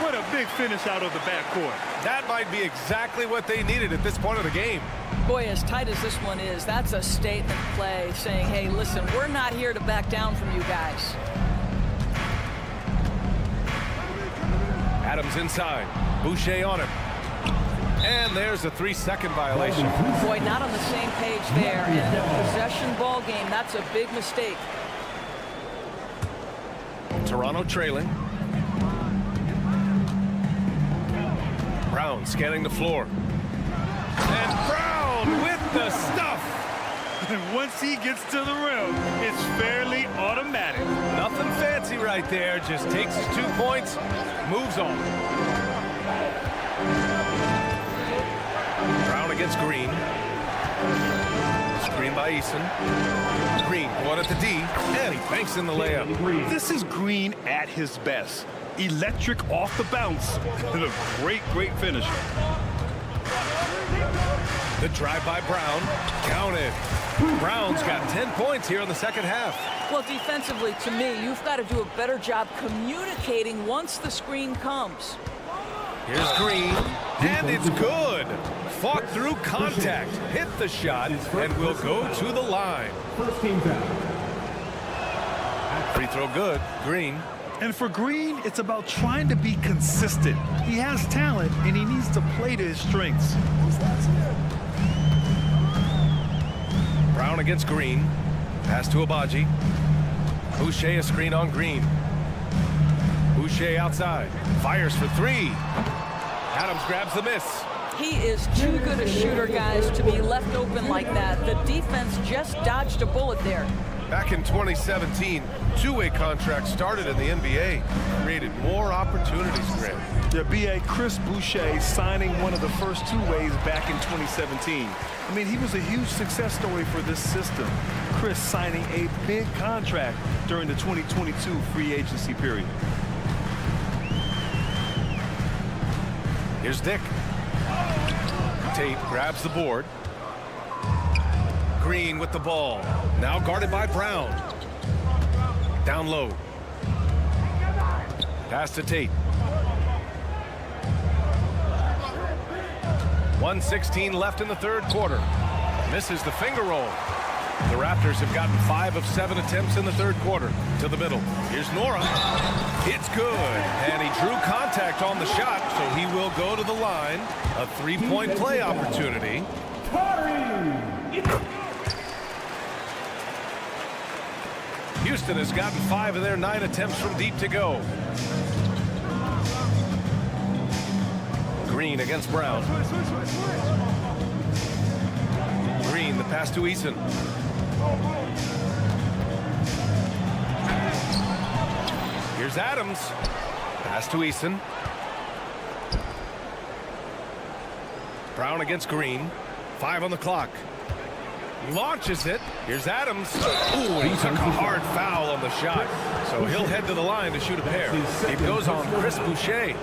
What a big finish out of the backcourt. That might be exactly what they needed at this point of the game. Boy, as tight as this one is, that's a statement play saying, hey, listen, we're not here to back down from you guys. Adams inside. Boucher on him. And there's a 3-second violation. Boy, not on the same page there. And a possession ball game, that's a big mistake. Toronto trailing. Brown scanning the floor. And Brown with the stuff. And once he gets to the rim, it's fairly automatic. Nothing fancy right there. Just takes his 2 points, moves on. Brown against Green. Screen by Eason. Green, one at the D, and he banks in the layup. This is Green at his best. Electric off the bounce. And a great, great finisher. The drive by Brown. Counted. Brown's got 10 points here in the second half. Well, defensively, to me, you've got to do a better job communicating once the screen comes. Here's Green, and it's good. Fought through contact, hit the shot, and will go to the line. First team foul. Free throw good. Green. And for Green, it's about trying to be consistent. He has talent, and he needs to play to his strengths. Brown against Green. Pass to Abaji. Boucher a screen on Green. Boucher outside. Fires for 3. Adams grabs the miss. He is too good a shooter, guys, to be left open like that. The defense just dodged a bullet there. Back in 2017, two-way contracts started in the NBA. Created more opportunities, Grant. Yeah, B.A. Chris Boucher signing one of the first two-ways back in 2017. I mean, he was a huge success story for this system. Chris signing a big contract during the 2022 free agency period. Here's Dick. Tate grabs the board. Green with the ball. Now guarded by Brown. Down low. Pass to Tate. 1:16 left in the third quarter. Misses the finger roll. The Raptors have gotten 5 of 7 attempts in the third quarter. To the middle. Here's Nora. It's good. And he drew contact on the shot, so he will go to the line. A 3-point play opportunity. Houston has gotten 5 of their 9 attempts from deep to go. Green against Brown. Green, the pass to Eason. Here's Adams. Pass to Eason. Brown against Green. 5 on the clock. Launches it. Here's Adams. Ooh, he took a hard foul on the shot. So he'll head to the line to shoot a pair. It goes on Chris Boucher.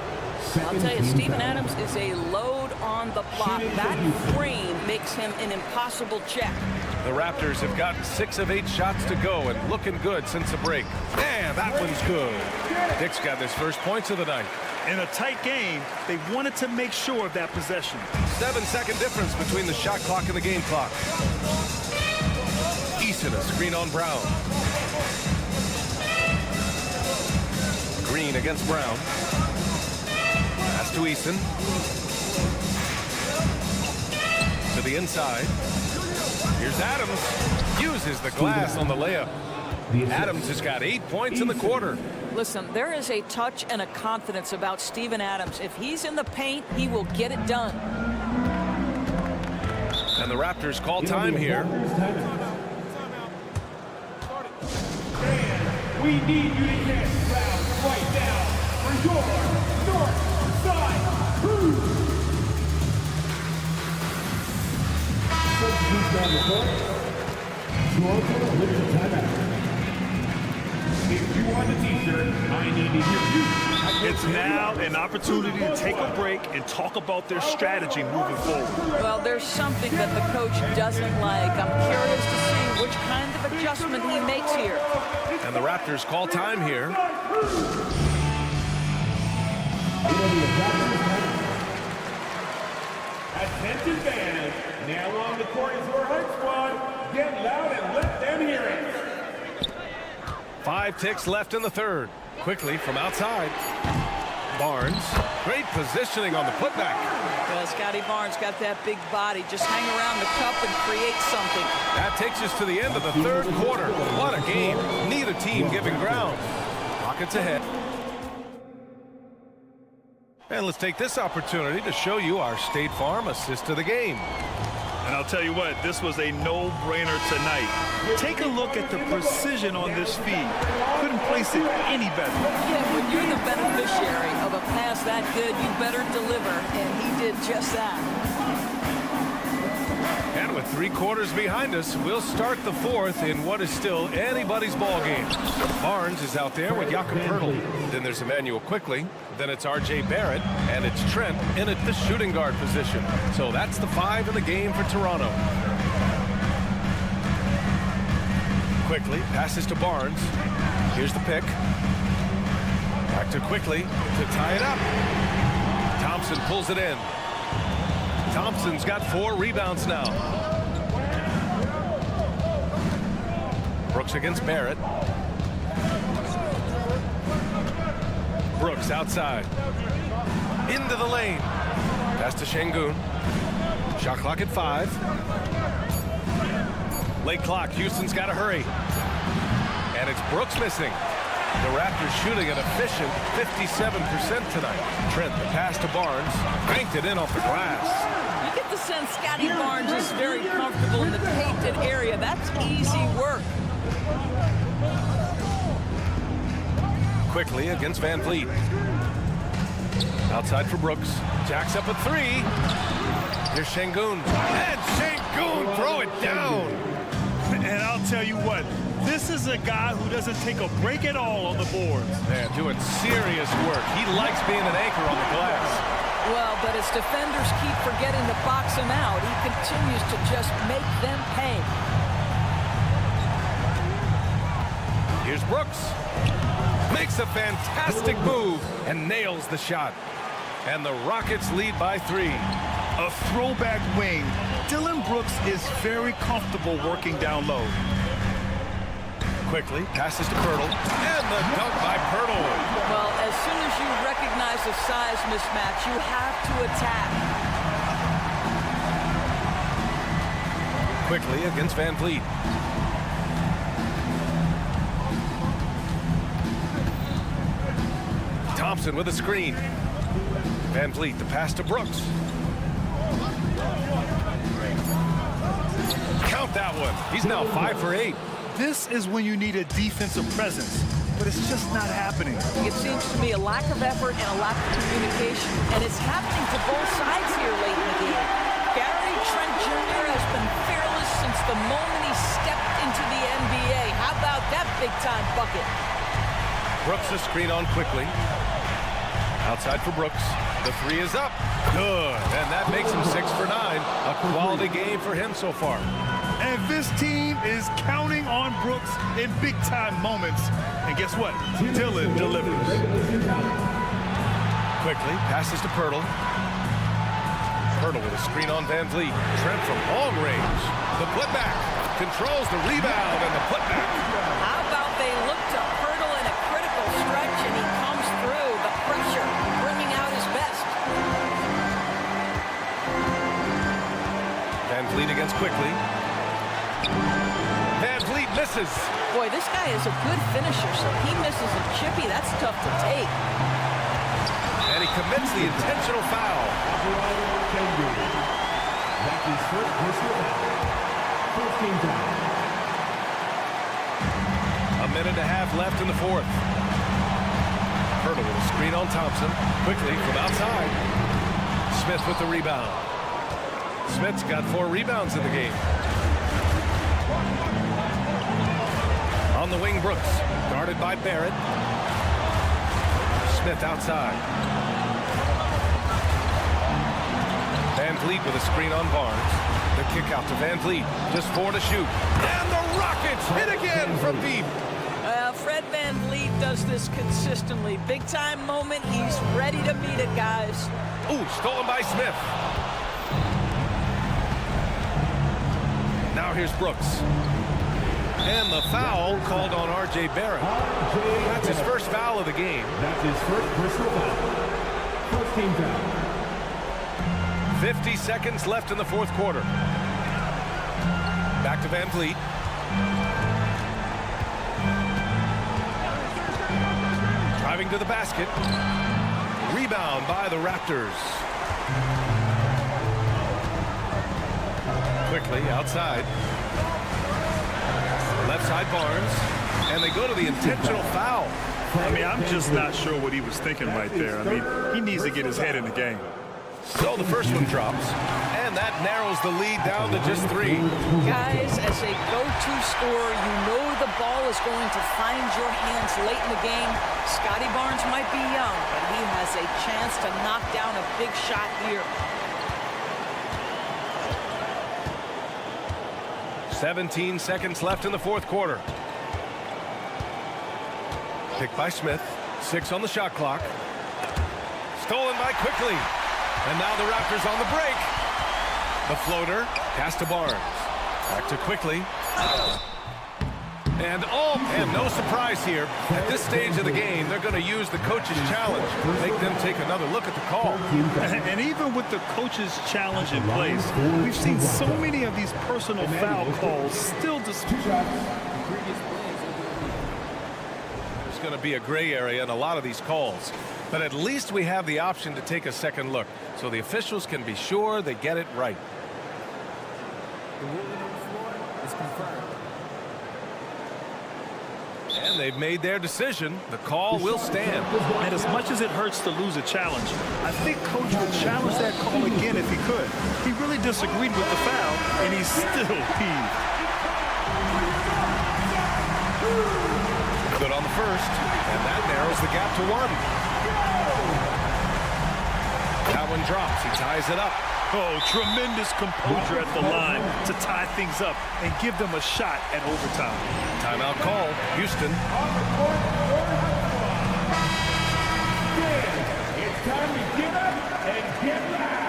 I'll tell you, Steven Adams is a load on the block. That frame makes him an impossible check. The Raptors have gotten 6 of 8 shots to go and looking good since the break. Man, that one's good. Dick's got his first points of the night. In a tight game, they wanted to make sure of that possession. 7-second difference between the shot clock and the game clock. Eason, a screen on Brown. Green against Brown. Pass to Eason. To the inside. Here's Adams. Uses the glass on the layup. Adams has got 8 points in the quarter. Listen, there is a touch and a confidence about Steven Adams. If he's in the paint, he will get it done. And the Raptors call time here. We need you to get round right now for your North Side Crew. Substitutes on the court. Toronto with the timeout. If you want a t-shirt, I need to hear you. It's now an opportunity to take a break and talk about their strategy moving forward. Well, there's something that the coach doesn't like. I'm curious to see which kind of adjustment he makes here. And the Raptors call time here. Attention fans, now on the court is your Hype Squad. Get loud and let them hear it. 5 ticks left in the third. Quickly from outside. Barnes. Great positioning on the putback. Well, Scotty Barnes got that big body. Just hang around the cup and create something. That takes us to the end of the third quarter. What a game. Neither team giving ground. Rockets ahead. And let's take this opportunity to show you our State Farm assist to the game. And I'll tell you what, this was a no-brainer tonight. Take a look at the precision on this feed. Couldn't place it any better. Yeah, when you're the beneficiary of a pass that good, you better deliver, and he did just that. And with 3 quarters behind us, we'll start the fourth in what is still anybody's ball game. Barnes is out there with Jakob Poeltl. Then there's Emmanuel Quickly. Then it's R.J. Barrett. And it's Trent in at the shooting guard position. So that's the 5 in the game for Toronto. Quickly passes to Barnes. Here's the pick. Back to Quickly to tie it up. Thompson pulls it in. Thompson's got 4 rebounds now. Brooks against Barrett. Brooks outside. Into the lane. Pass to Şengün. Shot clock at 5. Late clock. Houston's got to hurry. And it's Brooks missing. The Raptors shooting an efficient 57% tonight. Trent, the pass to Barnes. Banked it in off the glass. You get the sense Scotty Barnes is very comfortable in the painted area. That's easy work. Quickly against Van Vliet. Outside for Brooks. Jacks up a 3. Here's Şengün. And Şengün throw it down. And I'll tell you what, this is a guy who doesn't take a break at all on the boards. Man, doing serious work. He likes being an anchor on the glass. Well, but as defenders keep forgetting to box him out, he continues to just make them pay. Here's Brooks. Makes a fantastic move and nails the shot. And the Rockets lead by 3. A throwback wing. Dylan Brooks is very comfortable working down low. Quickly passes to Pirtle. And the dunk by Pirtle. Well, as soon as you recognize the size mismatch, you have to attack. Quickly against Van Vliet. Thompson with a screen. Van Vliet, the pass to Brooks. Count that one. He's now 5 for 8. This is when you need a defensive presence, but it's just not happening. It seems to me a lack of effort and a lack of communication, and it's happening to both sides here late in the game. Gary Trent Jr. has been fearless since the moment he stepped into the NBA. How about that big-time bucket? Brooks a screen on quickly. Outside for Brooks. The 3 is up. Good. And that makes him 6 for 9. A quality game for him so far. And this team is counting on Brooks in big-time moments. And guess what? Dylan delivers. Quickly passes to Pirtle. Pirtle with a screen on Van Vliet. Trent from long range. The putback. Controls the rebound and the putback. How about they look to Pirtle in a critical stretch and he comes through the pressure, bringing out his best. Van Vliet against Quickly. Van Vliet misses. Boy, this guy is a good finisher, so he misses a chippy. That's tough to take. And he commits the intentional foul. That's his first personal foul. First team foul. A minute and a half left in the 4th. Pirtle with a screen on Thompson. Quickly from outside. Smith with the rebound. Smith's got 4 rebounds in the game. On the wing, Brooks. Guarded by Barrett. Smith outside. Van Vliet with a screen on Barnes. The kick out to Van Vliet. Just 4 to shoot. And the Rockets hit again from deep. Fred Van Vliet does this consistently. Big time moment, he's ready to meet it, guys. Ooh, stolen by Smith. Now here's Brooks. And the foul called on R.J. Barrett. That's his first foul of the game. That's his first personal foul. First team foul. 50 seconds left in the 4th quarter. Back to Van Vliet. Driving to the basket. Rebound by the Raptors. Quickly outside. Left side Barnes. And they go to the intentional foul. I mean, I'm just not sure what he was thinking right there. I mean, he needs to get his head in the game. So the first one drops. And that narrows the lead down to just 3. Guys, as a go-to scorer, you know the ball is going to find your hands late in the game. Scotty Barnes might be young, but he has a chance to knock down a big shot here. 17 seconds left in the 4th quarter. Picked by Smith. 6 on the shot clock. Stolen by Quickly. And now the Raptors on the break. The floater. Pass to Barnes. Back to Quickly. And no surprise here. At this stage of the game, they're going to use the coach's challenge. Make them take another look at the call. And even with the coach's challenge in place, we've seen so many of these personal foul calls still disputed. There's going to be a gray area in a lot of these calls. But at least we have the option to take a second look, so the officials can be sure they get it right. The ruling on the floor is confirmed. And they've made their decision. The call will stand. And as much as it hurts to lose a challenge, I think Coach would challenge that call again if he could. He really disagreed with the foul, and he's still peeved. first, and that narrows the gap to 1. That one drops. He ties it up. Oh, tremendous composure at the line to tie things up and give them a shot at overtime. Timeout call, Houston. It's time to get up and get loud.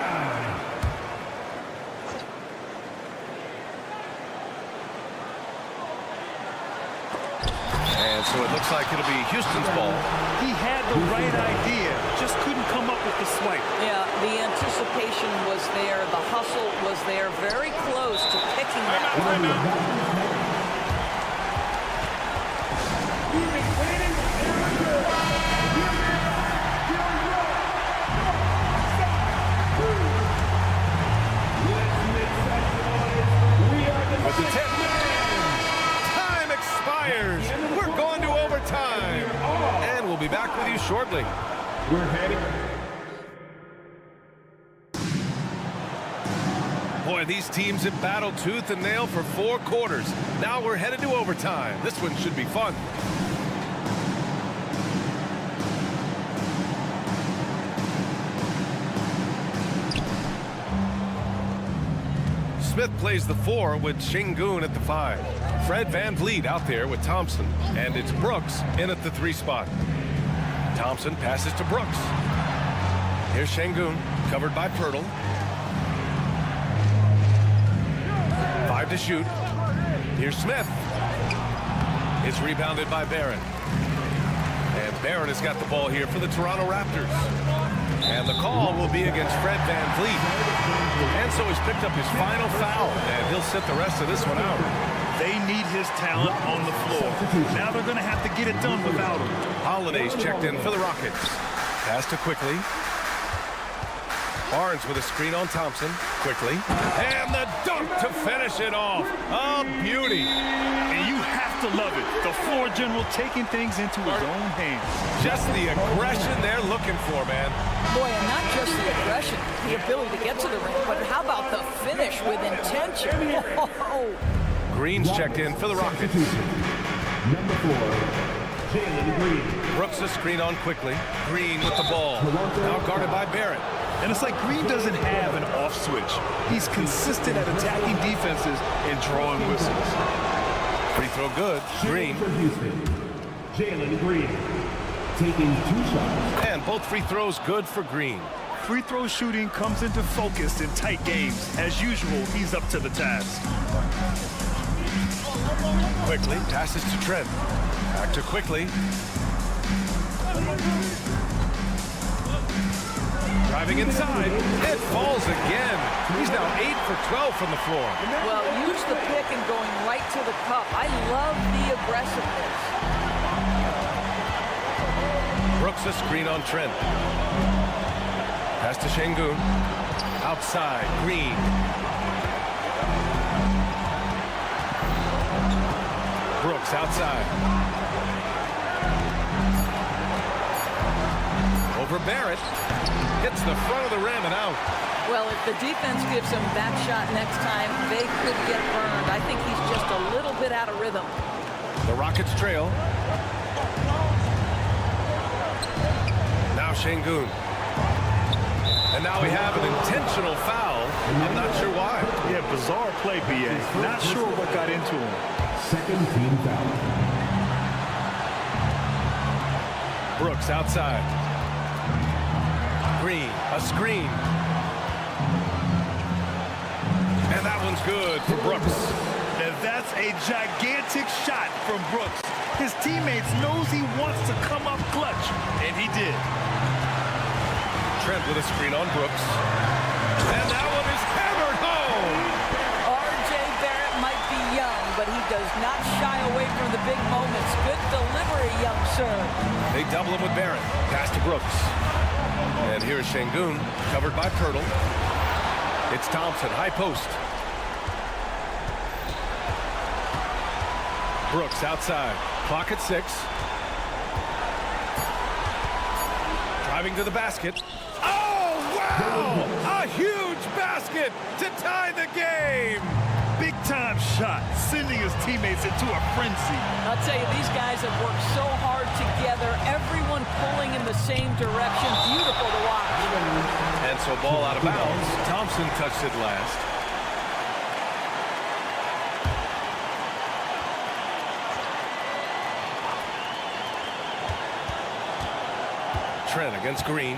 And so it looks like it'll be Houston's ball. He had the right idea, just couldn't come up with the swipe. Yeah, the anticipation was there. The hustle was there. Very close to picking that one. With the tip. Time expires. We're going to overtime. And we'll be back with you shortly. We're heading. Boy, these teams have battled tooth and nail for 4 quarters. Now we're headed to overtime. This one should be fun. Smith plays the 4 with Şengün at the 5. Fred VanVleet out there with Thompson. And it's Brooks in at the 3 spot. Thompson passes to Brooks. Here's Şengün, covered by Pirtle. 5 to shoot. Here's Smith. It's rebounded by Barron. And Barron has got the ball here for the Toronto Raptors. And the call will be against Fred VanVleet. And so he's picked up his final foul, and he'll sit the rest of this one out. They need his talent on the floor. Now they're going to have to get it done without him. Holiday's checked in for the Rockets. Pass to Quickly. Barnes with a screen on Thompson. Quickly. And the dunk to finish it off. A beauty. And you have to love it. The floor general taking things into his own hands. Just the aggression they're looking for, man. Boy, and not just the aggression, the ability to get to the ring, but how about the finish with intention? Green's checked in for the Rockets. Number 4, Jalen Green. Brooks a screen on Quickly. Green with the ball. Now guarded by Barrett. And it's like Green doesn't have an off switch. He's consistent at attacking defenses and drawing whistles. Free throw good. Green. For Houston, Jalen Green taking 2 shots. And both free throws good for Green. Free throw shooting comes into focus in tight games. As usual, he's up to the task. Quickly passes to Trent. Back to Quickly. Driving inside. It falls again. He's now 8 for 12 from the floor. Well, use the pick and going right to the cup. I love the aggressiveness. Brooks a screen on Trent. Pass to Şengün. Outside, Green. Brooks outside. Over Barrett. Hits the front of the rim and out. Well, if the defense gives him that shot next time, they could get burned. I think he's just a little bit out of rhythm. The Rockets trail. Now Şengün. And now we have an intentional foul. I'm not sure why. Yeah, bizarre play, B.A. Not sure what got into him. Second team foul. Brooks outside. Green, a screen. And that one's good for Brooks. And that's a gigantic shot from Brooks. His teammates knows he wants to come up clutch, and he did. Trent with a screen on Brooks. And that one is hammered home. R.J. Barrett might be young, but he does not shy away from the big moments. Good delivery, young sir. They double him with Barrett. Pass to Brooks. And here's Şengün, covered by Pirtle. It's Thompson, high post. Brooks outside. Clock at 6. Driving to the basket. Oh, wow! A huge basket to tie the game! Big time shot, sending his teammates into a frenzy. I'll tell you, these guys have worked so hard together, everyone pulling in the same direction. Beautiful to watch. And so ball out of bounds. Thompson touched it last. Trent against Green.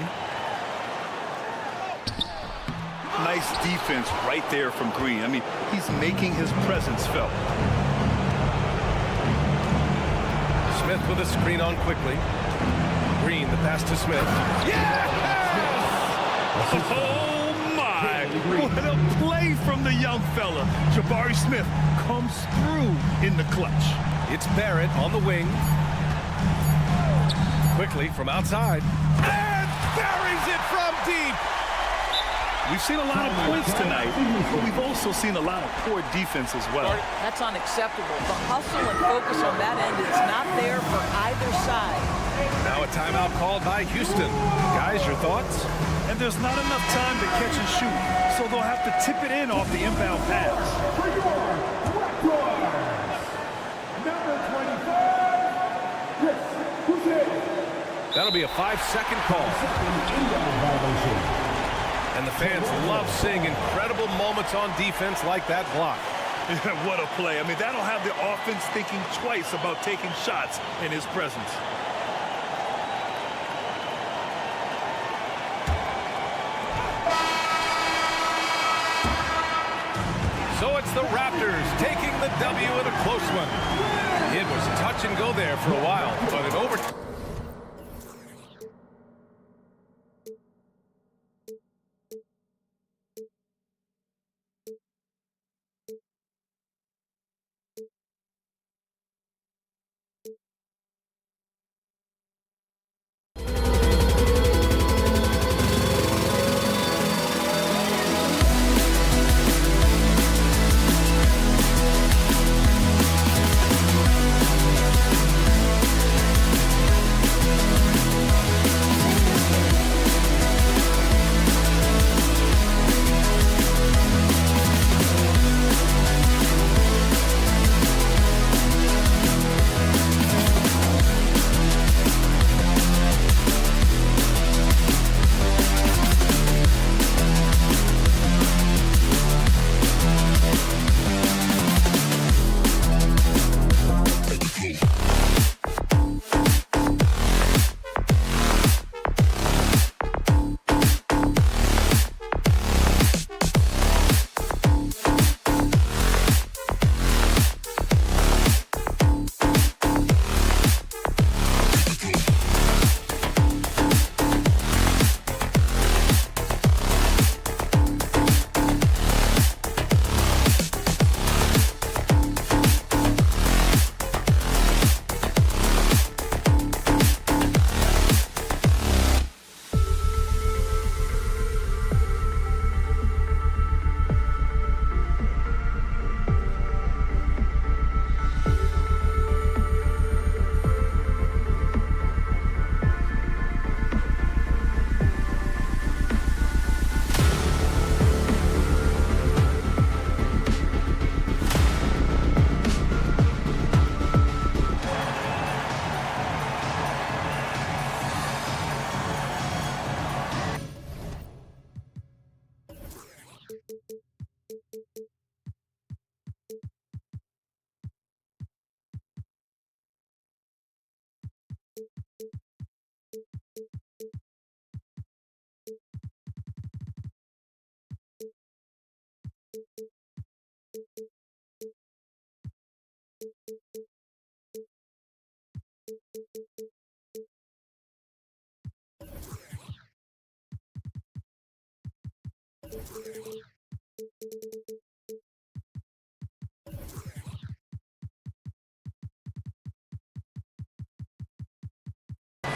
Nice defense right there from Green. I mean, he's making his presence felt. Smith with a screen on quickly. Green, the pass to Smith. Yes! Oh, my. What a play from the young fella. Jabari Smith comes through in the clutch. It's Barrett on the wing. Quickly from outside. And buries it from deep. We've seen a lot of points tonight, but we've also seen a lot of poor defense as well. That's unacceptable. The hustle and focus on that end is not there for either side. Now a timeout called by Houston. Guys, your thoughts? And there's not enough time to catch and shoot, so they'll have to tip it in off the inbound pass. That'll be a 5-second call. And the fans love seeing incredible moments on defense like that block. What a play. I mean, that'll have the offense thinking twice about taking shots in his presence. So it's the Raptors taking the W in a close one. It was touch and go there for a while, but in overtime.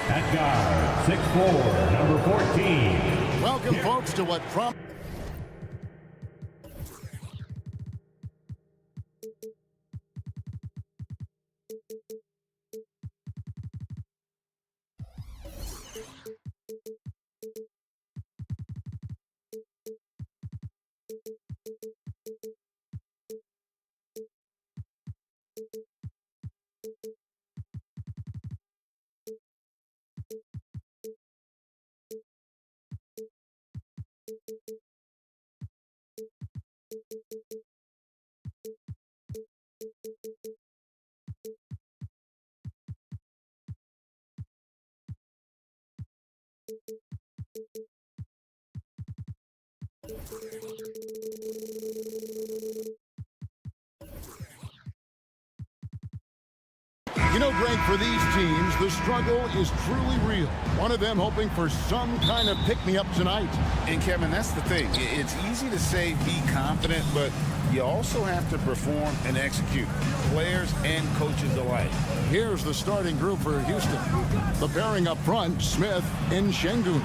That guy, 6'4", number 14. Welcome, folks, to what prom... You know, Greg, for these teams, the struggle is truly real. One of them hoping for some kind of pick-me-up tonight. And, Kevin, that's the thing. It's easy to say be confident, but you also have to perform and execute, players and coaches alike. Here's the starting group for Houston. The pairing up front, Smith and Şengün.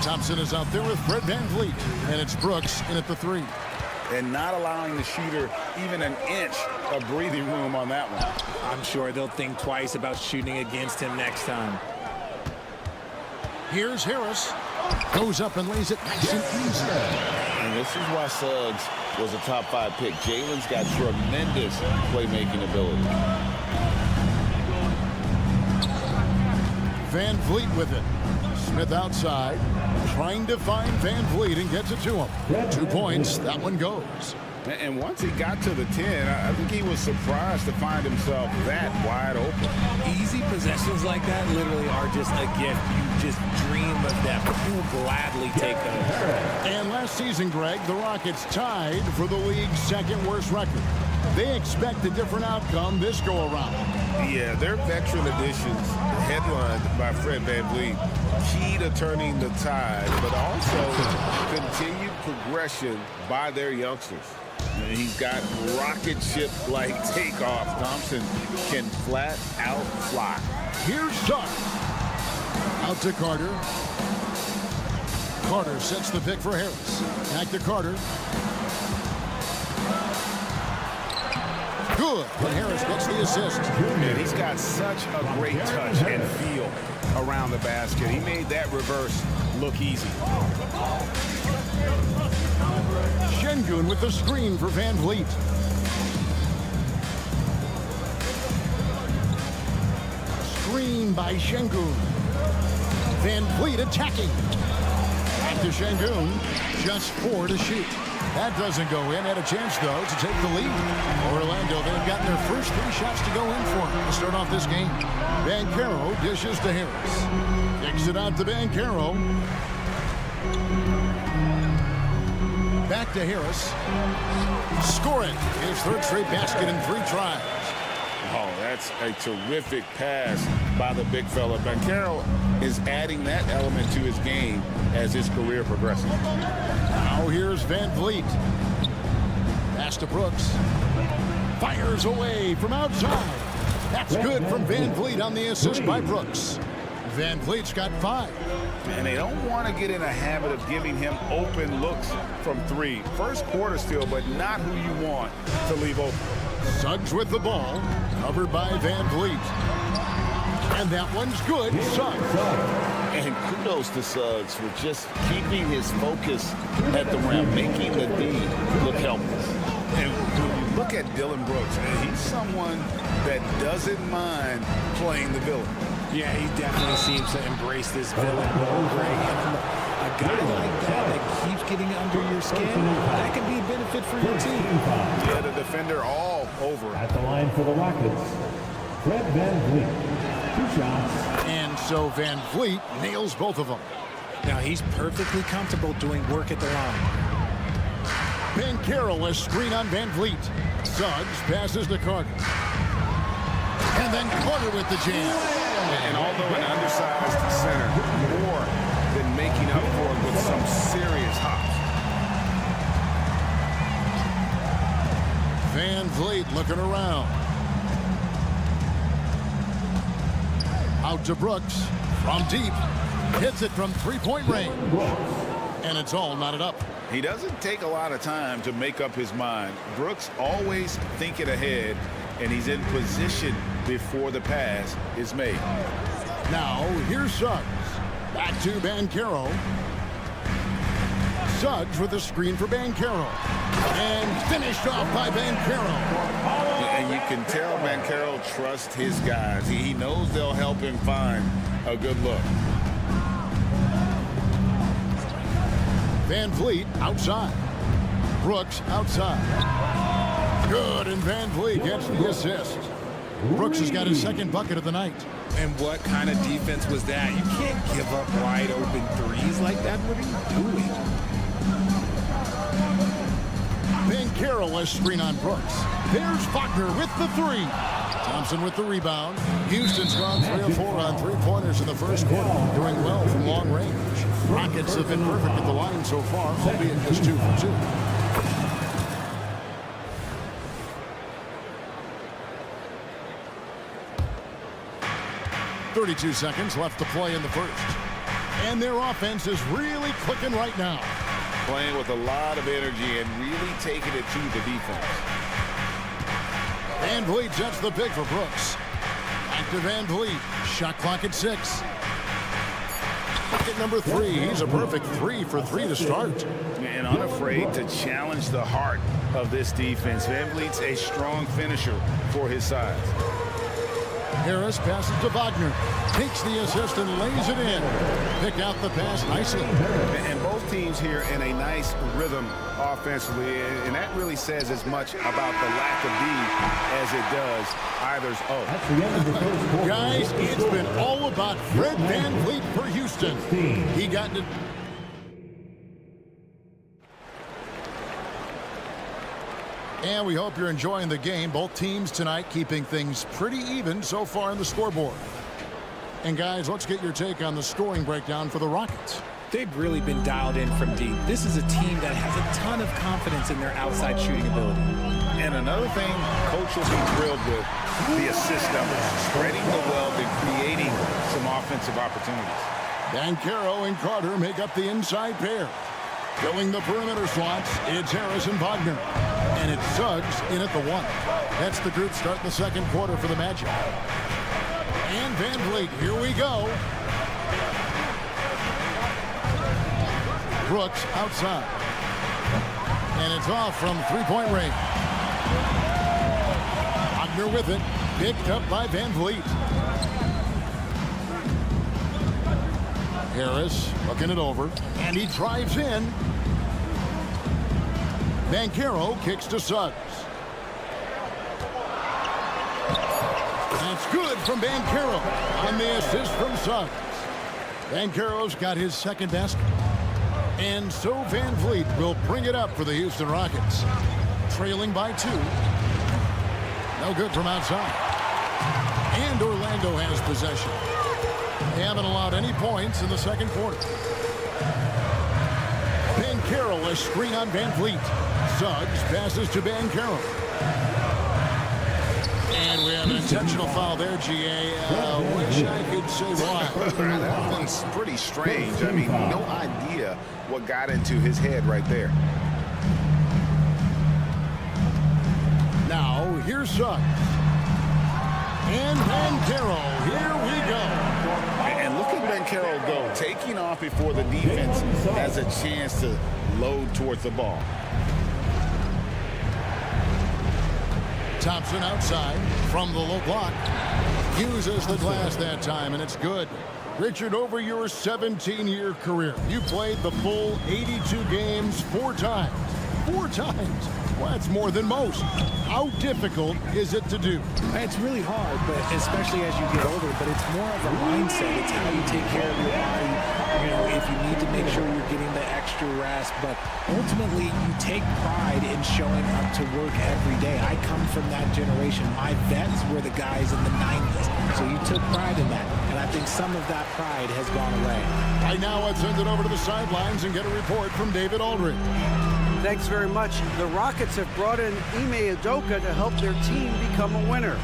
Thompson is out there with Fred VanVleet, and it's Brooks in at the 3. And not allowing the shooter even an inch of breathing room on that one. I'm sure they'll think twice about shooting against him next time. Here's Harris. Goes up and lays it nice and easy. And this is why Suggs was a top 5 pick. Jalen's got tremendous playmaking ability. VanVleet with it. Smith outside, trying to find VanVleet and gets it to him. 2 points, that one goes. And once he got to the 10, I think he was surprised to find himself that wide open. Easy possessions like that literally are just a gift. You just dream of them. You will gladly take those. And last season, Greg, the Rockets tied for the league's 2nd worst record. They expect a different outcome this go-around. Yeah, their veteran additions, headlined by Fred VanVleet, key to turning the tide, but also continued progression by their youngsters. And he's got rocket ship-like takeoff. Thompson can flat out fly. Here's Suggs. Out to Carter. Carter sets the pick for Harris. Back to Carter. Good. And Harris gets the assist. And he's got such a great touch and feel around the basket. He made that reverse look easy. Şengün with the screen for VanVleet. Screen by Şengün. VanVleet attacking. Back to Şengün. Just 4 to shoot. That doesn't go in. Had a chance, though, to take the lead. Orlando, they've gotten their first 3 shots to go in for him to start off this game. Banchero dishes to Harris. Kicks it out to Banchero. Back to Harris. Scoring his 3rd straight basket in 3 tries. Oh, that's a terrific pass by the big fella. Banchero is adding that element to his game as his career progresses. Now here's VanVleet. Pass to Brooks. Fires away from outside. That's good from VanVleet on the assist by Brooks. VanVleet's got 5. And they don't want to get in a habit of giving him open looks from 3. First quarter still, but not who you want to leave open. Suggs with the ball, covered by VanVleet. And that one's good. Suggs. And kudos to Suggs for just keeping his focus at the rim, making the D look helpless. And when you look at Dylan Brooks, he's someone that doesn't mind playing the villain. Yeah, he definitely seems to embrace this villain role, Greg. And a guy like that keeps getting under your skin, that can be a benefit for your team. Yeah, the defender all over. At the line for the Rockets, Fred VanVleet. 2 shots. And so VanVleet nails both of them. Now he's perfectly comfortable doing work at the line. Banchero, a screen on VanVleet. Suggs passes to Carter. And then Carter with the jam. And although an undersized center, more than making up for it with some serious hops. VanVleet looking around. Out to Brooks from deep. Hits it from 3-point range. And it's all knotted up. He doesn't take a lot of time to make up his mind. Brooks always thinking ahead, and he's in position before the pass is made. Now, here's Suggs. Back to Banchero. Suggs with the screen for Banchero. And finished off by Banchero. And you can tell Banchero trusts his guys. He knows they'll help him find a good look. VanVleet outside. Brooks outside. Good, and VanVleet gets the assist. Brooks has got his second bucket of the night. And what kind of defense was that? You can't give up wide open threes like that. What are you doing? Banchero has screen on Brooks. There's Faulkner with the three. Thompson with the rebound. Houston's gone 3 of 4 on three-pointers in the first quarter, doing well from long range. Rockets have been perfect at the line so far, albeit just 2 for 2. .32 seconds left to play in the first. And their offense is really clicking right now. Playing with a lot of energy and really taking it to the defense. Van Vliet sets the pick for Brooks. Back to Van Vliet. Shot clock at 6. Bucket number 3. He's a perfect 3 for 3 to start. And unafraid to challenge the heart of this defense. Van Vliet's a strong finisher for his size. Harris passes to Wagner. Takes the assist and lays it in. Pick out the pass nicely. And both teams here in a nice rhythm offensively. And that really says as much about the lack of D as it does either's O. That's the end of the first quarter. Guys, it's been all about Fred Van Vliet for Houston. He got to... And we hope you're enjoying the game. Both teams tonight keeping things pretty even so far in the scoreboard. And guys, let's get your take on the scoring breakdown for the Rockets. They've really been dialed in from deep. This is a team that has a ton of confidence in their outside shooting ability. And another thing Coach will be thrilled with, the assist numbers, spreading the wealth and creating some offensive opportunities. Banchero and Carter make up the inside pair. Filling the perimeter slots, it's Harris and Wagner. And it's Suggs in at the 1. That's the group start the second quarter for the Magic. And Van Vliet, here we go. Brooks outside. And it's off from three-point range. Wagner with it. Picked up by Van Vliet. Harris looking it over. And he drives in. Banchero kicks to Suggs. That's good from Banchero on the assist from Suggs. Banchero's got his second basket. And so Van Vliet will bring it up for the Houston Rockets. Trailing by 2. No good from outside. And Orlando has possession. They haven't allowed any points in the second quarter. Banchero a screen on Van Vliet. Suggs passes to Banchero. And we have an intentional foul there, GA. Wish I could say why. That one's pretty strange. I mean, no idea what got into his head right there. Now, here's Suggs. And Banchero, here we go. And look at Banchero go, taking off before the defense has a chance to load towards the ball. Thompson outside from the low block. Uses the glass that time, and it's good. Richard, over your 17-year career, you played the full 82 games 4 times. 4 times. Well, that's more than most. How difficult is it to do? It's really hard, but especially as you get older, but it's more of a mindset. It's how you take care of your body. You know, if you need to make sure you're getting the extra rest, but ultimately you take pride in showing up to work every day. I come from that generation. My vets were the guys in the 90s, so you took pride in that, and I think some of that pride has gone away. Right now, let's send it over to the sidelines and get a report from David Aldridge. Thanks very much. The Rockets have brought in Ime Udoka to help their team become a winner.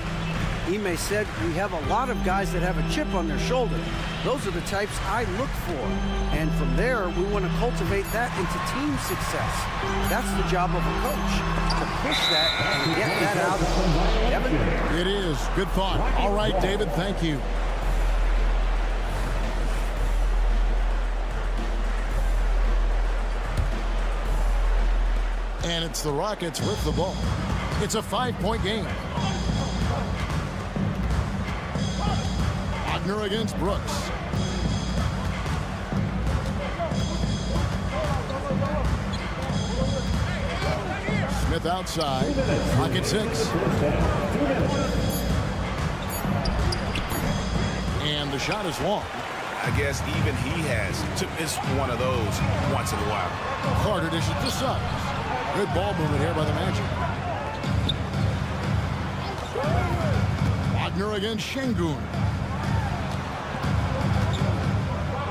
Ime said, "We have a lot of guys that have a chip on their shoulder. Those are the types I look for. And from there, we want to cultivate that into team success. That's the job of a coach, to push that and get that out of them." Evan? It is. Good thought. All right, David, thank you. And it's the Rockets with the ball. It's a 5-point game. Wagner against Brooks. Smith outside. Clock at 6. the shot is long. I guess even he has to miss one of those once in a while. Carter dishes to Suggs. Good ball movement here by the Magic. Wagner against Şengün.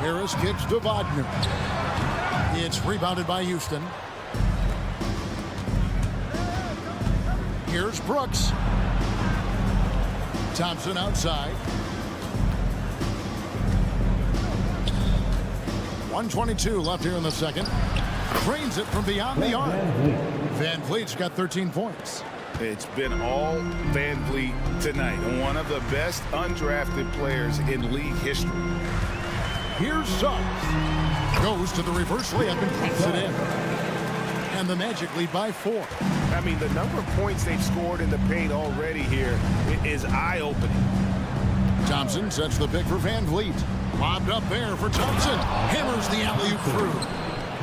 Harris kicks to Wagner. It's rebounded by Houston. Here's Brooks. Thompson outside. 1:22 left here in the second. Drains it from beyond the arc. Van Vliet's got 13 points. It's been all Van Vliet tonight. One of the best undrafted players in league history. Here's Suggs. Goes to the reverse layup and puts it in. And the Magic lead by 4. I mean, the number of points they've scored in the paint already here is eye-opening. Thompson sets the pick for Van Vliet. Lobbed up there for Thompson. Hammers the alley-oop through.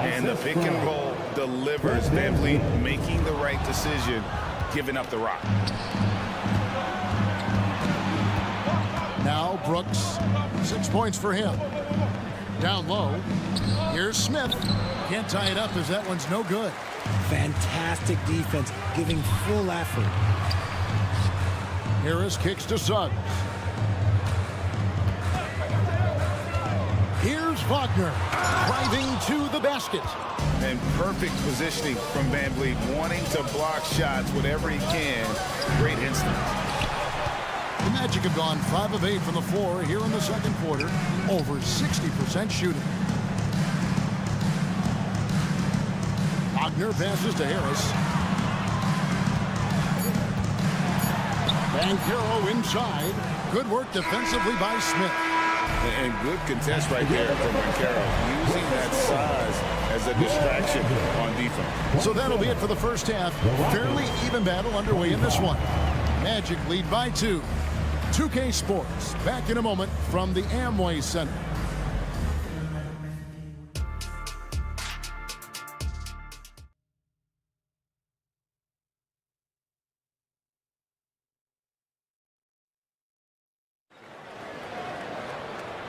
And the pick and roll delivers. Van Vliet making the right decision, giving up the rock. Now Brooks, 6 points for him. Down low. Here's Smith. Can't tie it up as that one's no good. Fantastic defense, giving full effort. Harris kicks to Suggs. Here's Wagner, driving to the basket. And perfect positioning from Van Vliet, wanting to block shots whatever he can. Great instinct. The Magic have gone 5 of 8 from the floor here in the second quarter, over 60% shooting. Wagner passes to Harris. Banchero inside. Good work defensively by Smith. And good contest right there from Banchero, using that size as a distraction on defense. So that'll be it for the first half. Fairly even battle underway in this one. Magic lead by 2. 2K Sports, back in a moment from the Amway Center.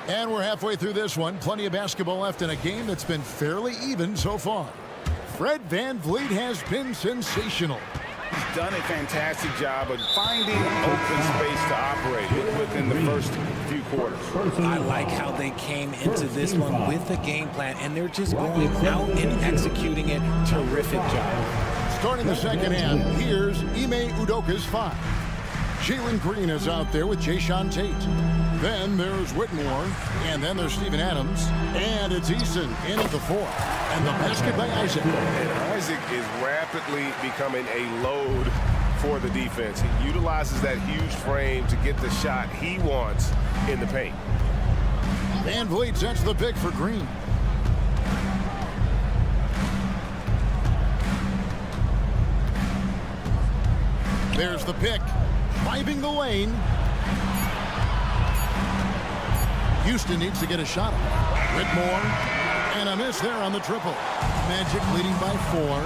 And we're halfway through this one. Plenty of basketball left in a game that's been fairly even so far. Fred Van Vliet has been sensational. He's done a fantastic job of finding open space to operate within the first few quarters. I like how they came into this one with a game plan, and they're just going out and executing it. Terrific job. Starting the second half, here's Ime Udoka's 5. Jalen Green is out there with Jayshawn Tate. Then there's Whitmore, and then there's Steven Adams, and it's Eason in at the 4. And the basket by Isaac. And Isaac is rapidly becoming a load for the defense. He utilizes that huge frame to get the shot he wants in the paint. Van Vliet sets the pick for Green. There's the pick. Driving the lane. Houston needs to get a shot up. Whitmore. And a miss there on the triple. Magic leading by 4.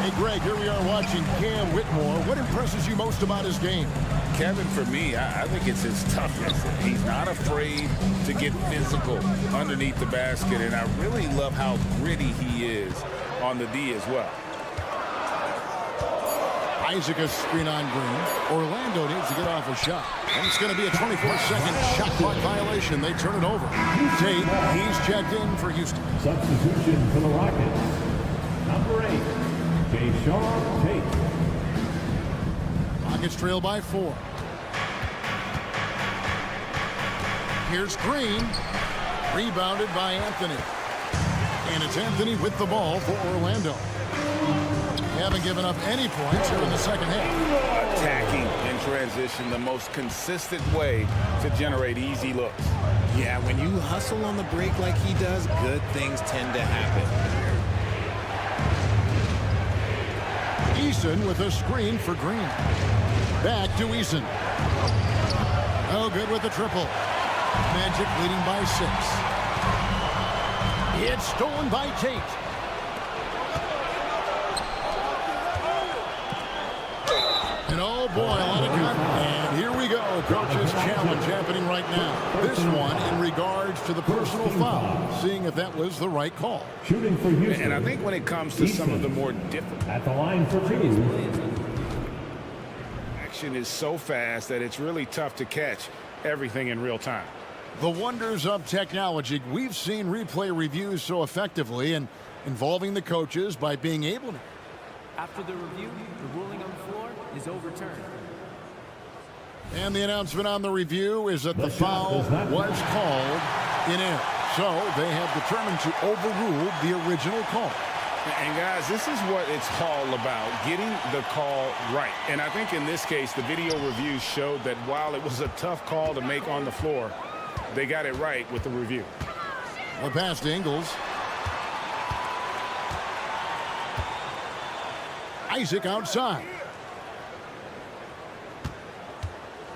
Hey, Greg, here we are watching Cam Whitmore. What impresses you most about his game? Kevin, for me, I think it's his toughness. He's not afraid to get physical underneath the basket, and I really love how gritty he is on the D as well. Isaac a screen on Green. Orlando needs to get off a shot. And it's going to be a 24-second shot clock violation. They turn it over. Tate, he's checked in for Houston. Substitution for the Rockets. Number 8, Jayshawn Tate. Rockets trail by 4. Here's Green. Rebounded by Anthony. And it's Anthony with the ball for Orlando. They haven't given up any points here in the second half. Attacking in transition, the most consistent way to generate easy looks. Yeah, when you hustle on the break like he does, good things tend to happen. Eason with a screen for Green. Back to Eason. Oh, good with the triple. Magic leading by 6. It's stolen by Tate. And oh boy, a lot of cut. And here we go. coach's challenge happening right now. This one in regards to the personal foul, seeing if that was the right call. Shooting for Houston. And I think when it comes to some of the more difficult At the line for two. action is so fast that it's really tough to catch everything in real time. The wonders of technology. We've seen replay reviews so effectively and involving the coaches by being able to. After the review, the ruling on the floor is overturned. And the announcement on the review is that the foul was called in error. So they have determined to overrule the original call. And guys, this is what it's all about, getting the call right. And I think in this case, the video review showed that while it was a tough call to make on the floor, they got it right with the review. The pass to Ingles. Isaac outside.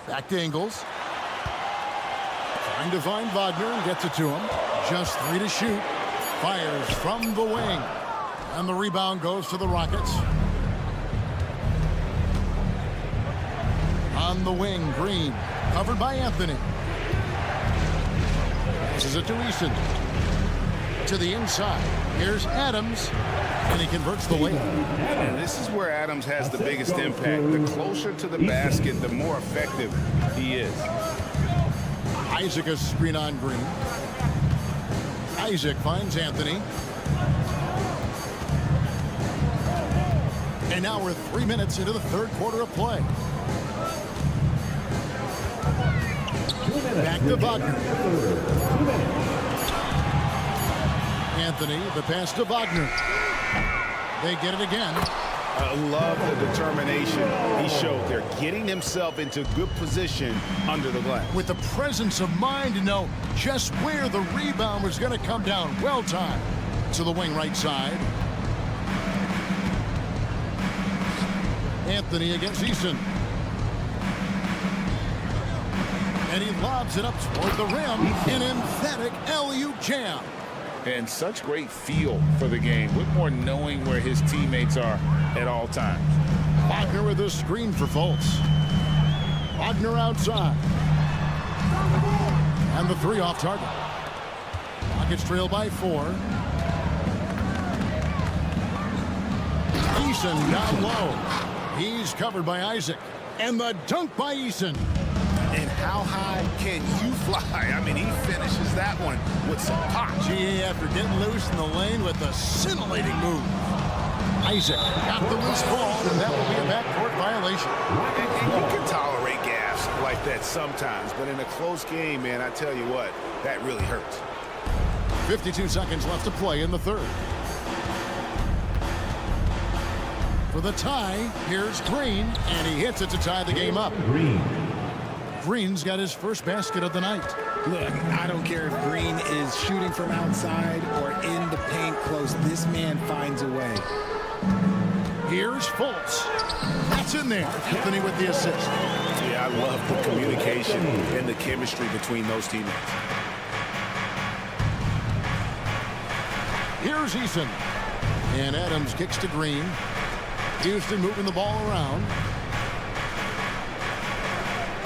Back to Ingles. Trying to find Wagner and gets it to him. Just 3 to shoot. Fires from the wing. And the rebound goes to the Rockets. On the wing, Green. Covered by Anthony. Passes it to Eason. To the inside. Here's Adams. And he converts the layup. And this is where Adams has the biggest impact. The closer to the basket, the more effective he is. Isaac a screen on Green. Isaac finds Anthony. And now we're 3 minutes into the third quarter of play. Back to Wagner. Anthony, the pass to Wagner. They get it again. I love the determination he showed there, getting himself into good position under the glass. With the presence of mind to know just where the rebound was going to come down. Well timed. To the wing right side. Anthony against Eason. And he lobs it up toward the rim. An emphatic alley-oop jam. And such great feel for the game. Whitmore knowing where his teammates are at all times. Wagner with a screen for Fultz. Wagner outside. And the 3 off target. Rockets trail by 4. Eason down low. He's covered by Isaac. And the dunk by Eason. And how high can you fly? I mean, he finishes that one with some pop. GA after getting loose in the lane with a scintillating move. Isaac got the loose ball, and that will be a backcourt violation. And you can tolerate gaffes like that sometimes, but in a close game, man, I tell you what, that really hurts. 52 seconds left to play in the third. For the tie, here's Green, and he hits it to tie the game up. Green's got his first basket of the night. Look, I don't care if Green is shooting from outside or in the paint close. This man finds a way. Here's Fultz. That's in there. Anthony with the assist. Yeah, I love the communication and the chemistry between those teammates. Here's Eason. And Adams kicks to Green. Houston moving the ball around.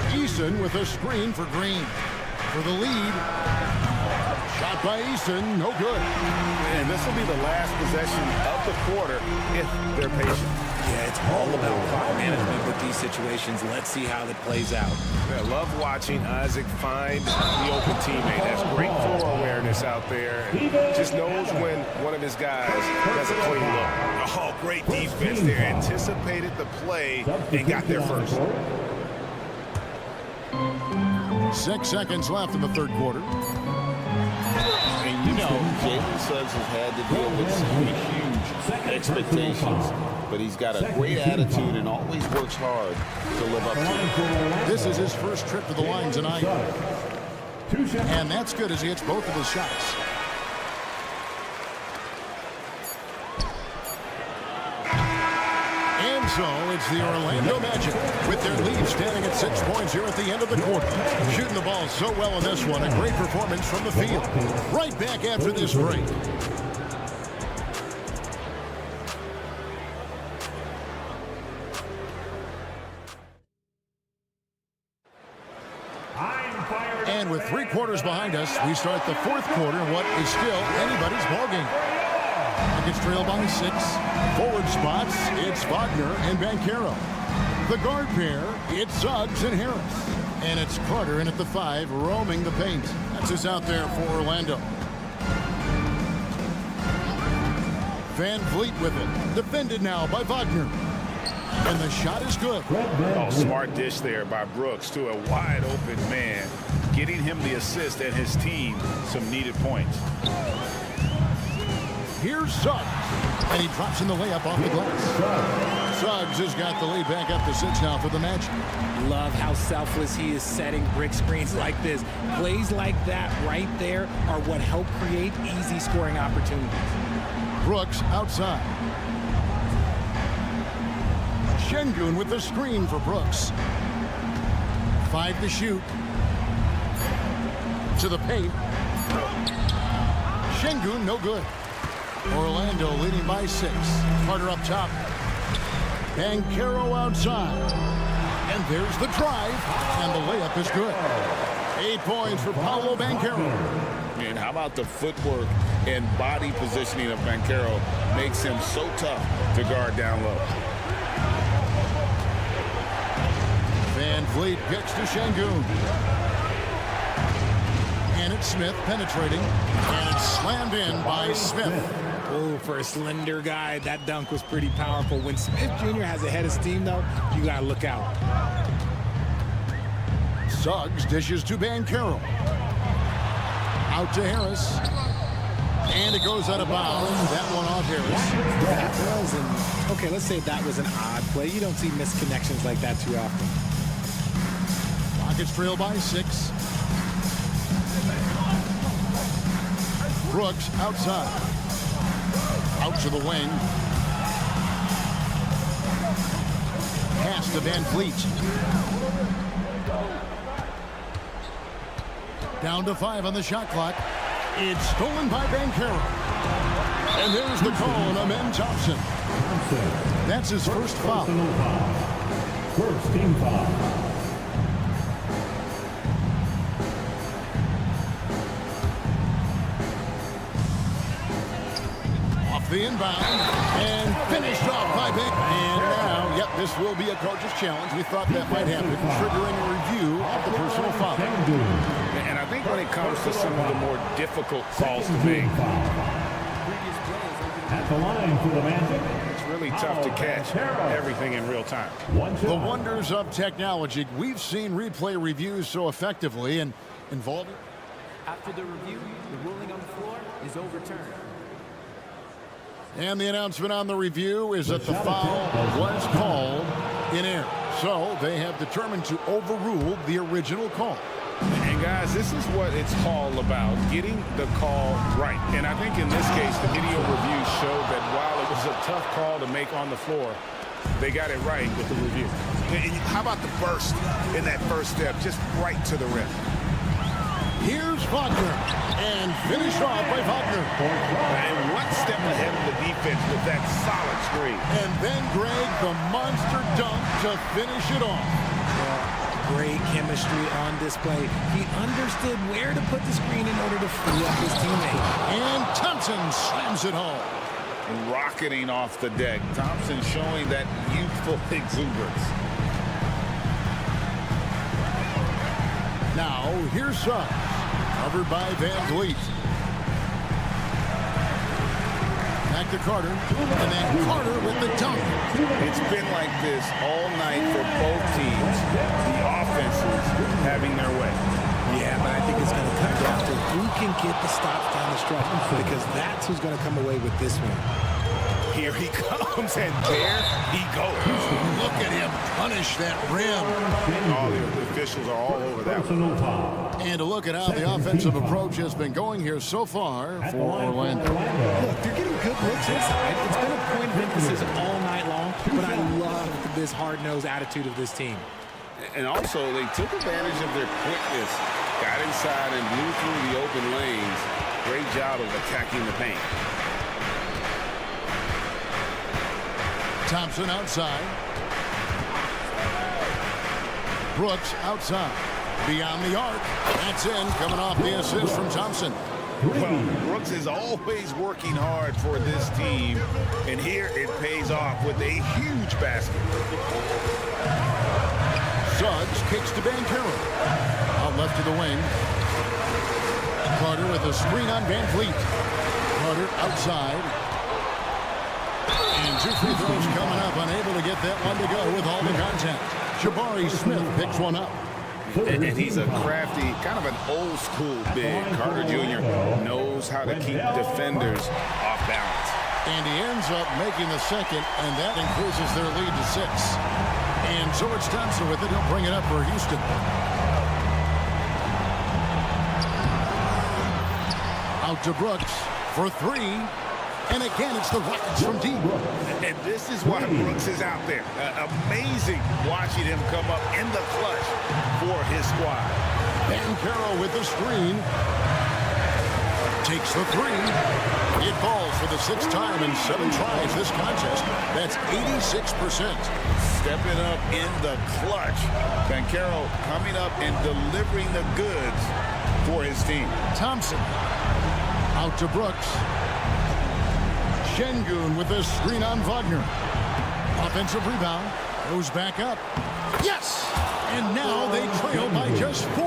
Eason with a screen for Green. For the lead. Shot by Eason, no good. And this will be the last possession of the quarter if they're patient. Yeah, it's all about clock management with these situations. Let's see how it plays out. I love watching Isaac find the open teammate. Has great floor awareness out there. Just knows when one of his guys does a clean look. Oh, great defense there. Anticipated the play and got there first. 6 seconds left in the third quarter. And you know, Jalen Suggs has had to deal with some huge expectations, but he's got a great attitude and always works hard to live up to it. This is his first trip to the line tonight. And that's good as he hits both of his shots. And so it's the Orlando Magic with their lead standing at 6 points here at the end of the quarter. Shooting the ball so well in this one. A great performance from the field. Right back after this break. quarters behind us. We start the fourth quarter in what is still anybody's ballgame. Rockets trail by 6. Forward spots, it's Wagner and Banchero. The guard pair, it's Suggs and Harris. And it's Carter in at the 5, roaming the paint. That's us out there for Orlando. Van Vliet with it. Defended now by Wagner. And the shot is good. Oh, smart dish there by Brooks to a wide open man, getting him the assist and his team some needed points. Here's Suggs, and he drops in the layup off the glass. Suggs has got the lead back up to 6 now for the Magic. Love how selfless he is setting brick screens like this. Plays like that right there are what help create easy scoring opportunities. Brooks outside. Şengün with the screen for Brooks. 5 to shoot. To the paint. Şengün no good. Orlando leading by 6. Carter up top. Banchero outside. And there's the drive. And the layup is good. 8 points for Paolo Banchero. And how about the footwork and body positioning of Banchero makes him so tough to guard down low. Van Vliet gets to Şengün. And it's Smith penetrating. And it's slammed in by Smith. Oh, for a slender guy, that dunk was pretty powerful. When Smith Jr. has a head of steam, though, you got to look out. Suggs dishes to Banchero. Out to Harris. And it goes out of bounds. That one off Harris. That was an, okay, let's say that was an odd play. You don't see misconnections like that too often. Rockets trail by 6. Brooks outside. Out to the wing. Pass to Van Vliet. Down to 5 on the shot clock. It's stolen by Banchero. And there's the call on Amen Thompson. That's his first foul. First team foul. The inbound and finished off by Bank. And now, yep, this will be a coach's challenge. We thought that might happen, triggering a review of the personal foul. And I think when it comes to some of the more difficult calls to make, at the line for the Magic, it's really tough to catch everything in real time. The wonders of technology. We've seen replay reviews so effectively and involving. After the review, the ruling on the floor is overturned. And the announcement on the review is that the foul was called in error. So they have determined to overrule the original call. And guys, this is what it's all about, getting the call right. And I think in this case, the video review showed that while it was a tough call to make on the floor, they got it right with the review. And how about the burst in that first step, just right to the rim? Here's Wagner, and finished off by Wagner. And one step ahead of the defense with that solid screen. And then Greg, the monster dunk to finish it off. Great chemistry on display. He understood where to put the screen in order to free up his teammate. And Thompson slams it home. Rocketing off the deck. Thompson showing that youthful exuberance. Now, here's Suggs, covered by Van Vliet. Back to Carter, and then Carter with the dunk. It's been like this all night for both teams. The offenses having their way. Yeah, but I think it's going to come down to who can get the stops down the stretch, because that's who's going to come away with this one. Here he comes, and there he goes. Look at him punish that rim. All the officials are all over that one. And to look at how the offensive approach has been going here so far for Orlando. Look, they're getting good looks inside. It's been a point of emphasis all night long, but I love this hard-nosed attitude of this team. And also, they took advantage of their quickness, got inside and blew through the open lanes. Great job of attacking the paint. Thompson outside. Brooks outside. Beyond the arc. That's in, coming off the assist from Thompson. Well, Brooks is always working hard for this team, and here it pays off with a huge basket. Suggs kicks to Bankero. Out left to the wing. Carter with a screen on Van Vliet. Carter outside. And 2 free throws coming up, unable to get that one to go with all the contact. Jabari Smith picks one up. And he's a crafty, kind of an old-school big. Carter Jr. knows how to keep defenders off balance. And he ends up making the second, and that increases their lead to 6. And so it's Thompson with it. He'll bring it up for Houston. Out to Brooks for 3. And again, it's the Rockets from deep. And this is why Brooks is out there. Amazing watching him come up in the clutch for his squad. Bankero with the screen. Takes the 3. It falls for the 6th time in 7 tries this contest. That's 86%. Stepping up in the clutch. Bankero coming up and delivering the goods for his team. Thompson out to Brooks. Şengün with a screen on Wagner. Offensive rebound. Goes back up. Yes! And now they trail by just 4.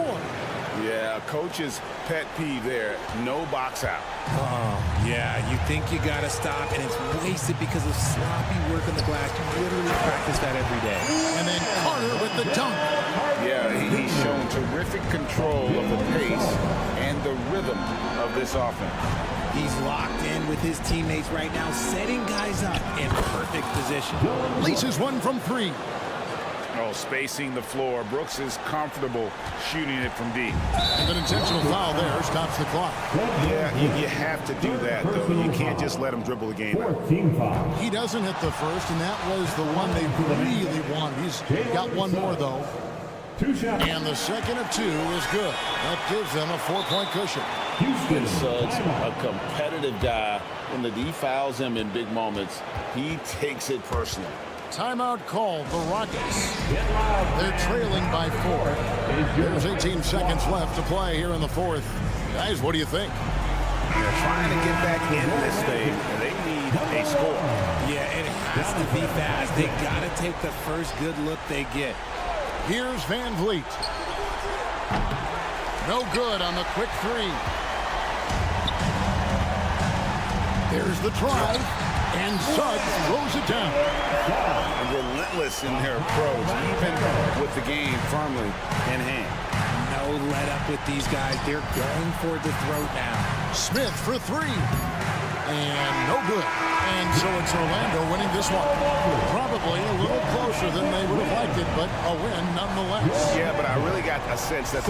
Yeah, coach's pet peeve there. No box out. Oh, yeah. You think you got to stop, and it's wasted because of sloppy work on the glass. You literally practice that every day. And then Carter with the dunk. Yeah, he's shown terrific control of the pace and the rhythm of this offense. He's locked in with his teammates right now, setting guys up in perfect position. Leases one from 3. Oh, spacing the floor. Brooks is comfortable shooting it from deep. And an intentional foul there stops the clock. Yeah, you have to do that, though. You can't just let him dribble the game out. He doesn't hit the first, and that was the one they really want. He's got one more, though. And the second of 2 is good. That gives them a 4-point cushion. Houston Suggs, a competitive guy. When the D fouls him in big moments, he takes it personally. Timeout called, the Rockets. They're trailing by 4. There's 18 seconds left to play here in the 4th. Guys, what do you think? They're trying to get back in this thing, and they need a score. Yeah, it has to be fast. They got to take the first good look they get. Here's Van Vliet. No good on the quick 3. There's the try, and Suggs throws it down. Relentless in their approach, even with the game firmly in hand. No let up with these guys. They're going for the throat now. Smith for 3. And no good. And so it's Orlando winning this one. Probably a little closer than they would have liked it, but a win nonetheless. Yeah, but I really got a sense that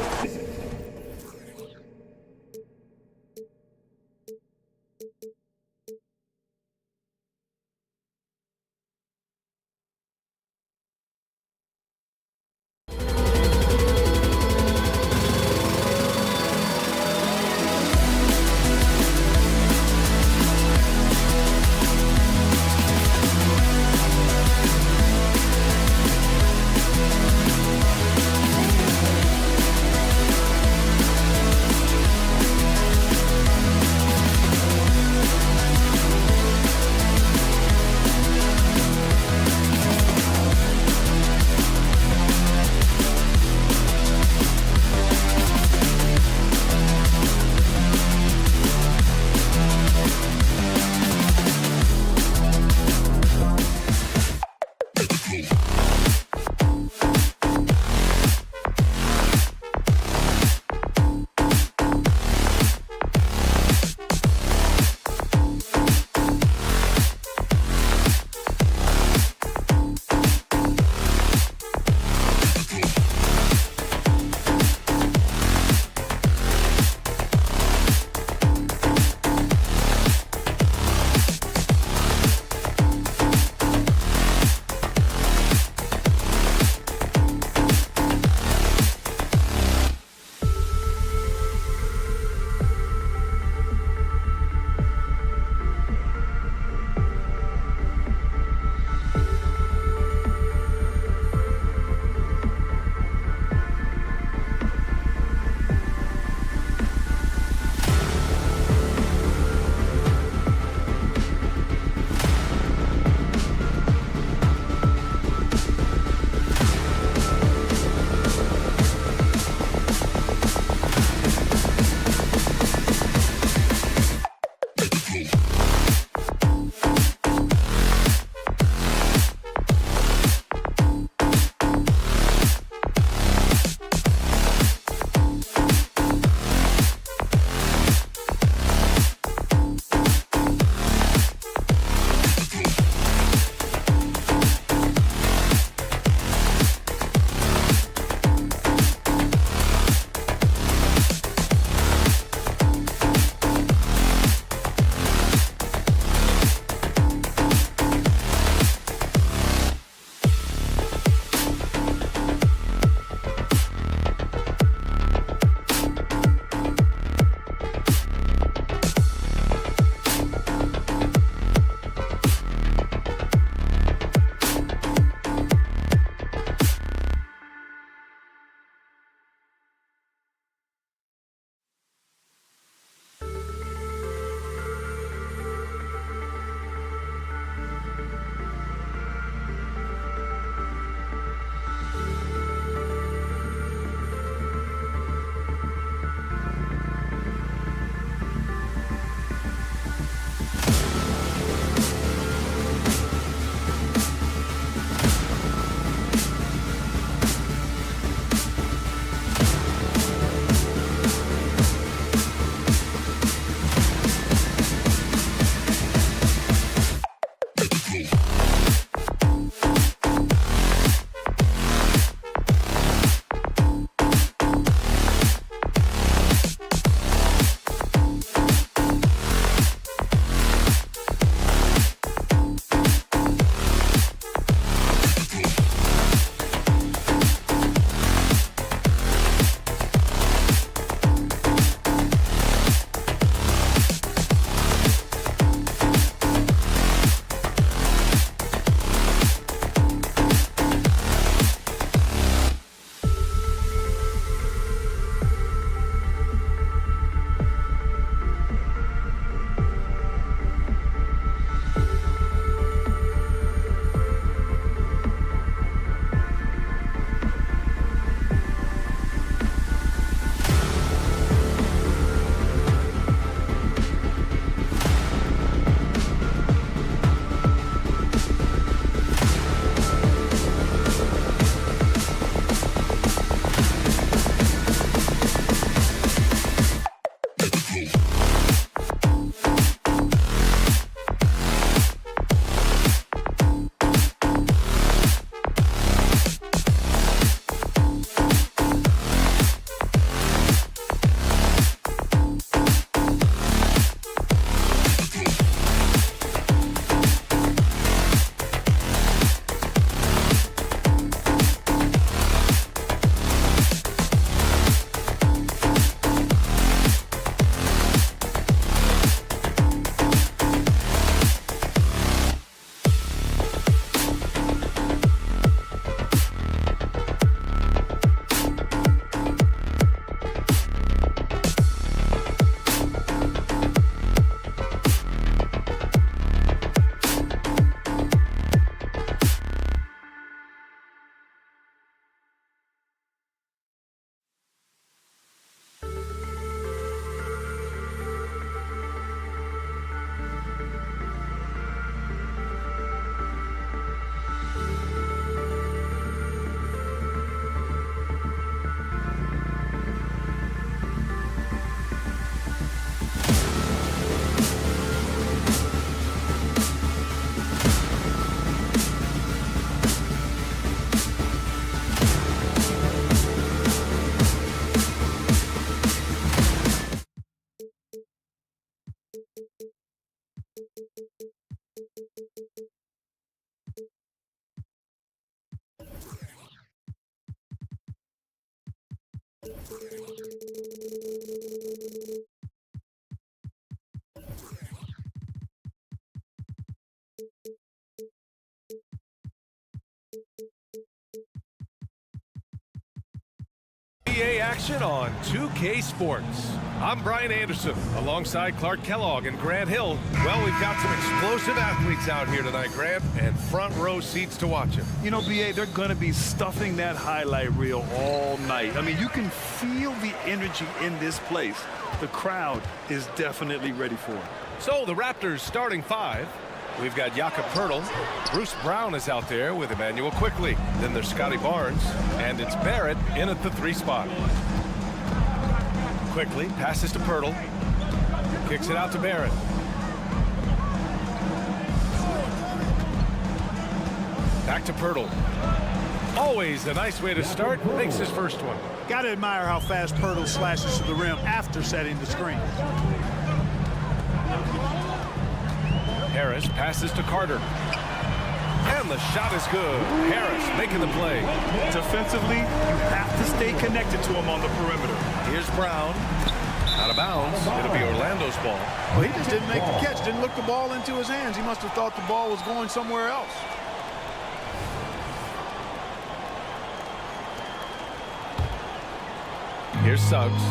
action on 2K Sports. I'm Brian Anderson, alongside Clark Kellogg and Grant Hill. Well, we've got some explosive athletes out here tonight, Grant, and front row seats to watch them. You know, BA, they're going to be stuffing that highlight reel all night. I mean, you can feel the energy in this place. The crowd is definitely ready for it. So the Raptors starting five. We've got Jakob Poeltl. Bruce Brown is out there with Emmanuel Quickly. Then there's Scotty Barnes, and it's Barrett in at the 3 spot. Quickly passes to Poeltl. Kicks it out to Barrett. Back to Poeltl. Always a nice way to start. Makes his first one. Got to admire how fast Poeltl slashes to the rim after setting the screen. Harris passes to Carter. And the shot is good. Harris making the play. Defensively, you have to stay connected to him on the perimeter. Here's Brown. Out of bounds. It'll be Orlando's ball. Well, he just didn't make the catch, didn't look the ball into his hands. He must have thought the ball was going somewhere else. Here's Suggs.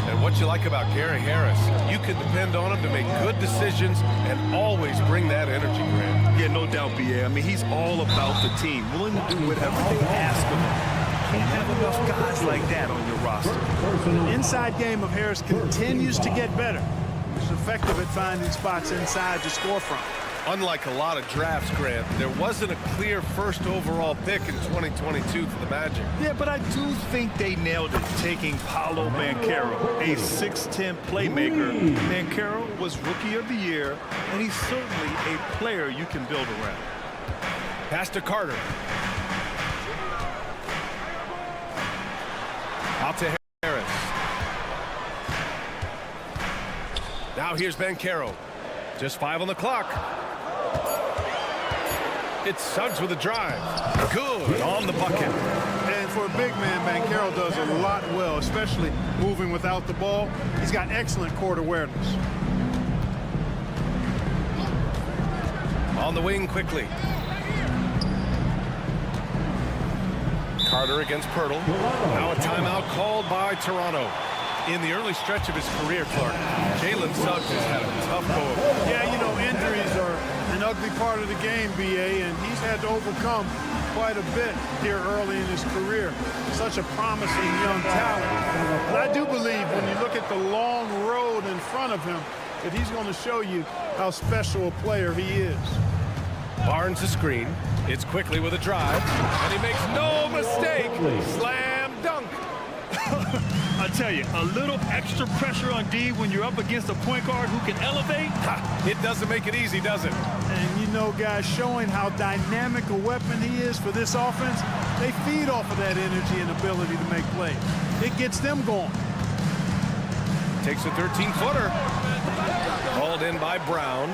And what you like about Gary Harris, you can depend on him to make good decisions and always bring that energy, Grant. Yeah, no doubt, BA. I mean, he's all about the team, willing to do whatever they ask of him. Can't have enough guys like that on your roster. The inside game of Harris continues to get better. He's effective at finding spots inside to score from. Unlike a lot of drafts, Grant, there wasn't a clear first overall pick in 2022 for the Magic. Yeah, but I do think they nailed it, taking Paolo Banchero, a 6'10 playmaker. Banchero was Rookie of the Year, and he's certainly a player you can build around. Pass to Carter. Out to Harris. Now here's Banchero. Just 5 on the clock. It's Suggs with a drive. Good on the bucket. And for a big man, Banchero does a lot well, especially moving without the ball. He's got excellent court awareness. On the wing quickly. Carter against Poeltl. Now a timeout called by Toronto. In the early stretch of his career, Clark, Jalen Suggs has had a tough go of it. Yeah, you know, injuries are an ugly part of the game, BA, and he's had to overcome quite a bit here early in his career. Such a promising young talent. But I do believe when you look at the long road in front of him that he's going to show you how special a player he is. Barnes the screen. It's Quickly with a drive, and he makes no mistake. Slam dunk. I tell you, a little extra pressure on D when you're up against a point guard who can elevate. It doesn't make it easy, does it? And you know, guys, showing how dynamic a weapon he is for this offense, they feed off of that energy and ability to make plays. It gets them going. Takes a 13-footer. Hauled in by Brown.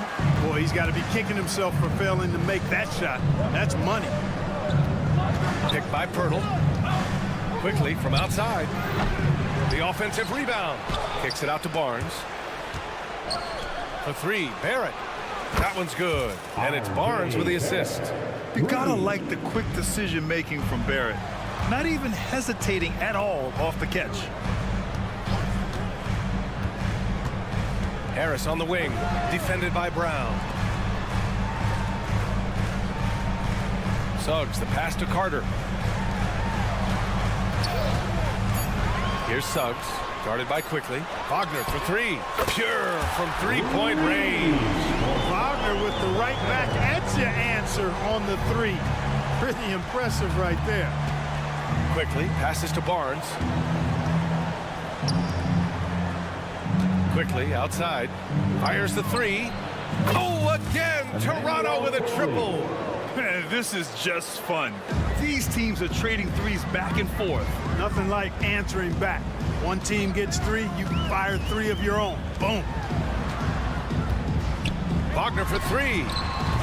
Boy, he's got to be kicking himself for failing to make that shot. That's money. Picked by Poeltl. Quickly from outside. The offensive rebound. Kicks it out to Barnes. For 3, Barrett. That one's good. And it's Barnes with the assist. You gotta like the quick decision making from Barrett. Not even hesitating at all off the catch. Harris on the wing. Defended by Brown. Suggs, the pass to Carter. Here's Suggs, guarded by Quickly. Wagner for 3. Pure from 3-point range. Wagner with the right back at your answer on the 3. Pretty impressive right there. Quickly passes to Barnes. Quickly outside. Fires the 3. Oh, again! Toronto with a triple. This is just fun. These teams are trading threes back and forth. Nothing like answering back. One team gets 3, you fire 3 of your own. Boom. Wagner for 3.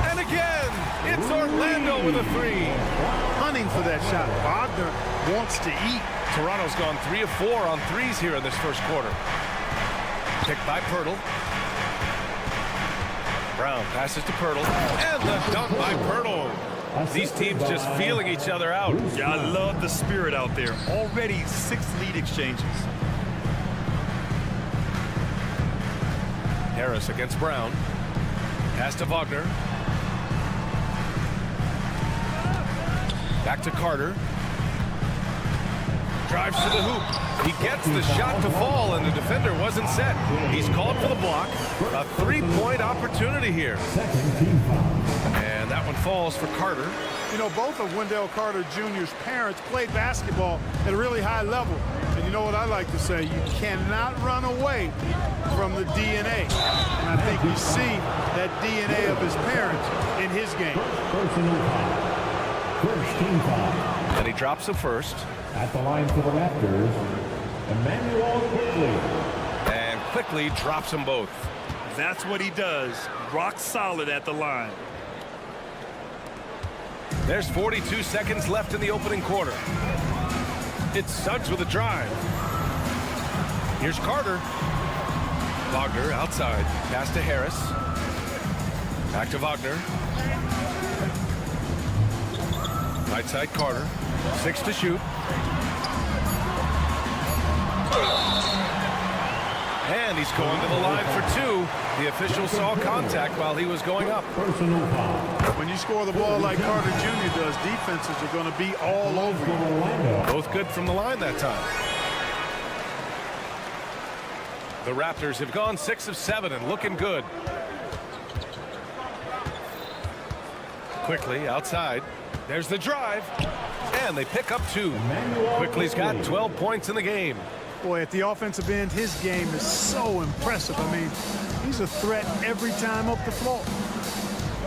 And again, it's Orlando with a 3. Hunting for that shot. Wagner wants to eat. Toronto's gone 3 of 4 on 3s here in this first quarter. Picked by Poeltl. Brown passes to Poeltl. And the dunk by Poeltl. These teams just feeling each other out. Yeah, I love the spirit out there. Already 6 lead exchanges. Harris against Brown. Pass to Wagner. Back to Carter. Drives to the hoop. He gets the shot to fall, and the defender wasn't set. He's called for the block. A 3-point opportunity here. And that one falls for Carter. You know, both of Wendell Carter Jr.'s parents played basketball at a really high level. And you know what I like to say? You cannot run away from the DNA. And I think we see that DNA of his parents in his game. First team foul. And he drops the first. At the line for the Raptors, Emmanuel Quickly. And Quickly drops them both. That's what he does. Rock solid at the line. There's 42 seconds left in the opening quarter. It's Suggs with a drive. Here's Carter. Wagner outside. Pass to Harris. Back to Wagner. Right side Carter. 6 to shoot. And he's going to the line for 2. The official saw contact while he was going up. When you score the ball like Carter Jr. does, defenses are going to be all over you. Both good from the line that time. The Raptors have gone 6 of 7 and looking good. Quickly outside. There's the drive. And they pick up 2. Quickly's got 12 points in the game. Boy, at the offensive end, his game is so impressive. I mean, he's a threat every time up the floor.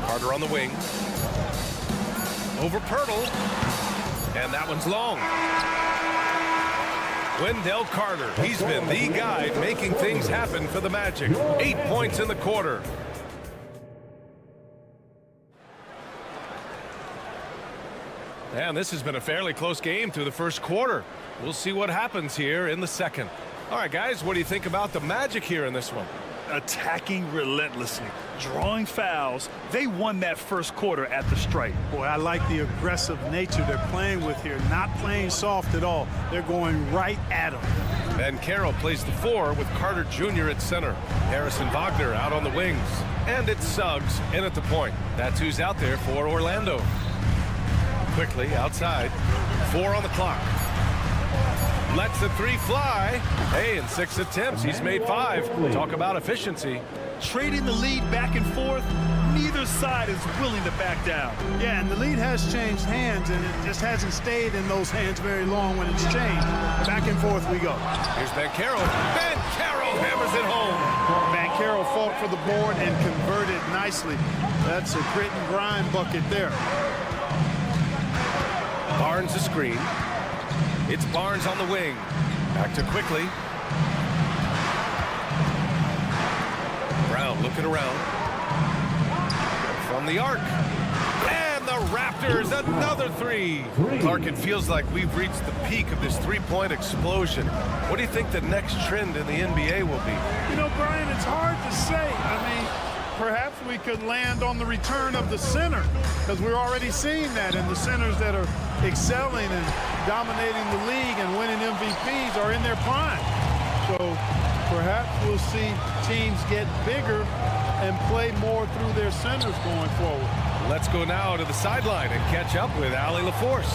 Carter on the wing. Over Pirtle. And that one's long. Wendell Carter, he's been the guy making things happen for the Magic. 8 points in the quarter. And this has been a fairly close game through the first quarter. We'll see what happens here in the second. All right, guys, what do you think about the Magic here in this one? Attacking relentlessly, drawing fouls. They won that first quarter at the stripe. Boy, I like the aggressive nature they're playing with here. Not playing soft at all. They're going right at them. Ben Carroll plays the 4 with Carter Jr. at center. Harrison Wagner out on the wings. And it's Suggs in at the point. That's who's out there for Orlando. Quickly outside. 4 on the clock. Lets the 3 fly. Hey, in 6 attempts, he's made 5. Talk about efficiency. Trading the lead back and forth, neither side is willing to back down. Yeah, and the lead has changed hands, and it just hasn't stayed in those hands very long when it's changed. Back and forth we go. Here's Ben Carroll. Ben Carroll hammers it home. Ben Carroll fought for the board and converted nicely. That's a grit and grind bucket there. Barnes a screen. It's Barnes on the wing. Back to Quickly. Brown looking around. From the arc. And the Raptors, another 3. Clark, it feels like we've reached the peak of this 3-point explosion. What do you think the next trend in the NBA will be? You know, Brian, it's hard to say. I mean, perhaps we could land on the return of the center, because we're already seeing that, and the centers that are excelling and dominating the league and winning MVPs are in their prime. So perhaps we'll see teams get bigger and play more through their centers going forward. Let's go now to the sideline and catch up with Allie LaForce.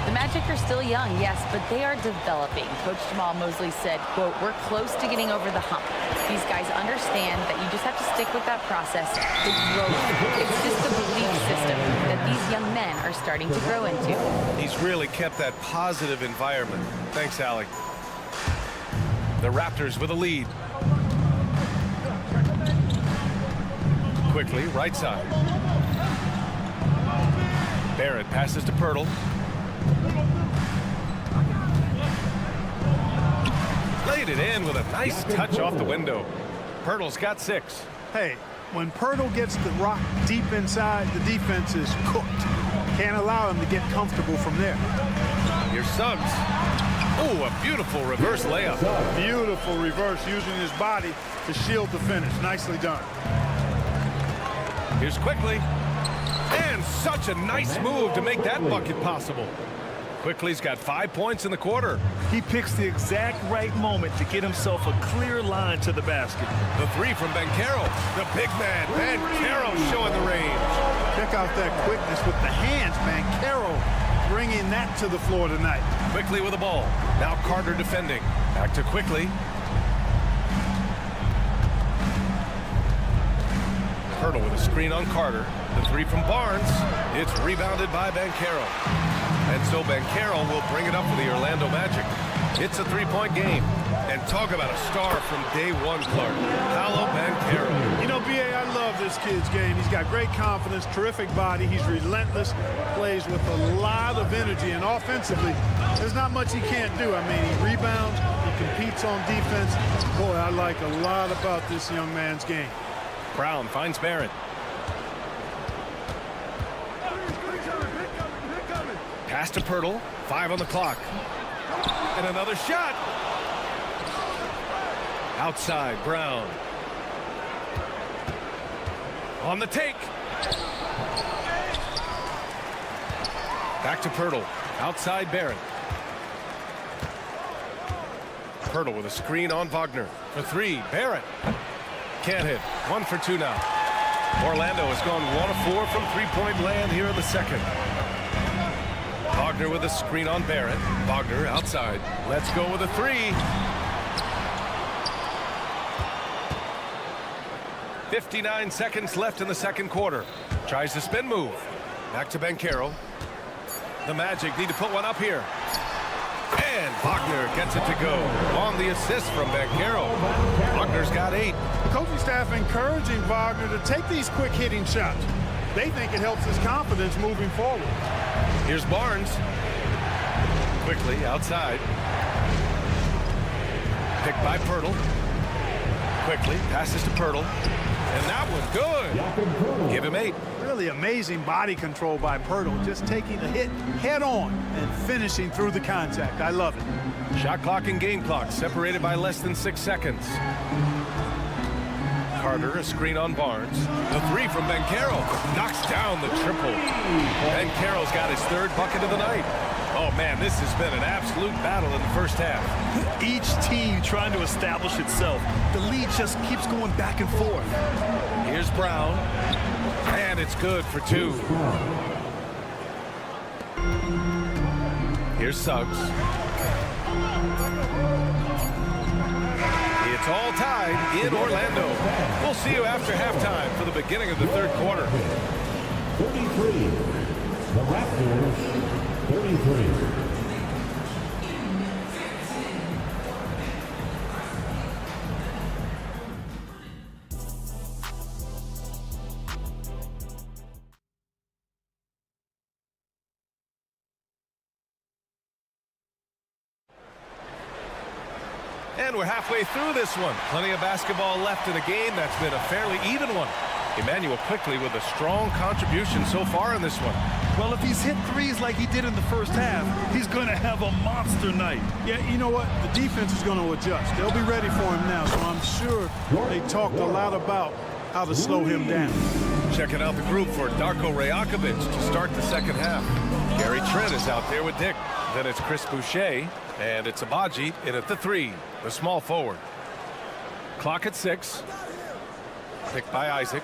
The Magic are still young, yes, but they are developing. Coach Jamal Mosley said, quote, "We're close to getting over the hump. These guys understand that you just have to stick with that process. The growth, it's just the belief system that these young men are starting to grow into." He's really kept that positive environment. Thanks, Allie. The Raptors with a lead. Quickly, right side. Barrett passes to Pirtle. Laid it in with a nice touch off the window. Pirtle's got 6. Hey, when Pirtle gets the rock deep inside, the defense is cooked. Can't allow him to get comfortable from there. Here's Suggs. Oh, a beautiful reverse layup. Beautiful reverse, using his body to shield the finish. Nicely done. Here's Quickly. And such a nice move to make that bucket possible. Quickly's got 5 points in the quarter. He picks the exact right moment to get himself a clear line to the basket. The three from Banchero. The big man, Banchero, showing the range. Check out that quickness with the hands, man. Carroll bringing that to the floor tonight. Quickly with the ball. Now Carter defending. Back to Quickly. Hurdle with a screen on Carter. The three from Barnes. It's rebounded by Banchero. And so Banchero will bring it up for the Orlando Magic. It's a three-point game. And talk about a star from day one, Clark. Paolo Banchero. You know, B.A., I love this kid's game. He's got great confidence, terrific body. He's relentless, plays with a lot of energy. And offensively, there's not much he can't do. I mean, he rebounds, he competes on defense. Boy, I like a lot about this young man's game. Brown finds Barrett. Pass to Pirtle. 5 on the clock. And another shot. Outside, Brown. On the take. Back to Pirtle. Outside, Barrett. Pirtle with a screen on Wagner. For three, Barrett. Can't hit. 1 for 2 now. Orlando has gone 1 of 4 from three-point land here in the second. Wagner with a screen on Barrett. Wagner outside. Let's go with a three. 59 seconds left in the second quarter. Tries the spin move. Back to Banchero. The Magic need to put one up here. And Wagner gets it to go on the assist from Banchero. Wagner's got 8. The coaching staff encouraging Wagner to take these quick hitting shots. They think it helps his confidence moving forward. Here's Barnes. Quickly outside. Picked by Pirtle. Quickly passes to Pirtle. And that was good. Give him 8. Really amazing body control by Pirtle. Just taking the hit head on and finishing through the contact. I love it. Shot clock and game clock separated by less than 6 seconds. Carter, a screen on Barnes. The three from Banchero knocks down the triple. Banchero's got his 3rd bucket of the night. Oh, man, this has been an absolute battle in the first half. Each team trying to establish itself. The lead just keeps going back and forth. Here's Brown. And it's good for 2. Here's Suggs. It's all tied in Orlando. We'll see you after halftime for the beginning of the third quarter. 33. The Raptors, 33. And we're halfway through this one. Plenty of basketball left in a game that's been a fairly even one. Emmanuel Quickly with a strong contribution so far in this one. Well, if he's hit threes like he did in the first half, he's going to have a monster night. Yeah, you know what? The defense is going to adjust. They'll be ready for him now, so I'm sure they talked a lot about how to slow him down. Checking out the group for Darko Rajakovic to start the second half. Gary Trent is out there with Dick. Then it's Chris Boucher, and it's Abaji in at the 3, the small forward. Clock at 6. Picked by Isaac.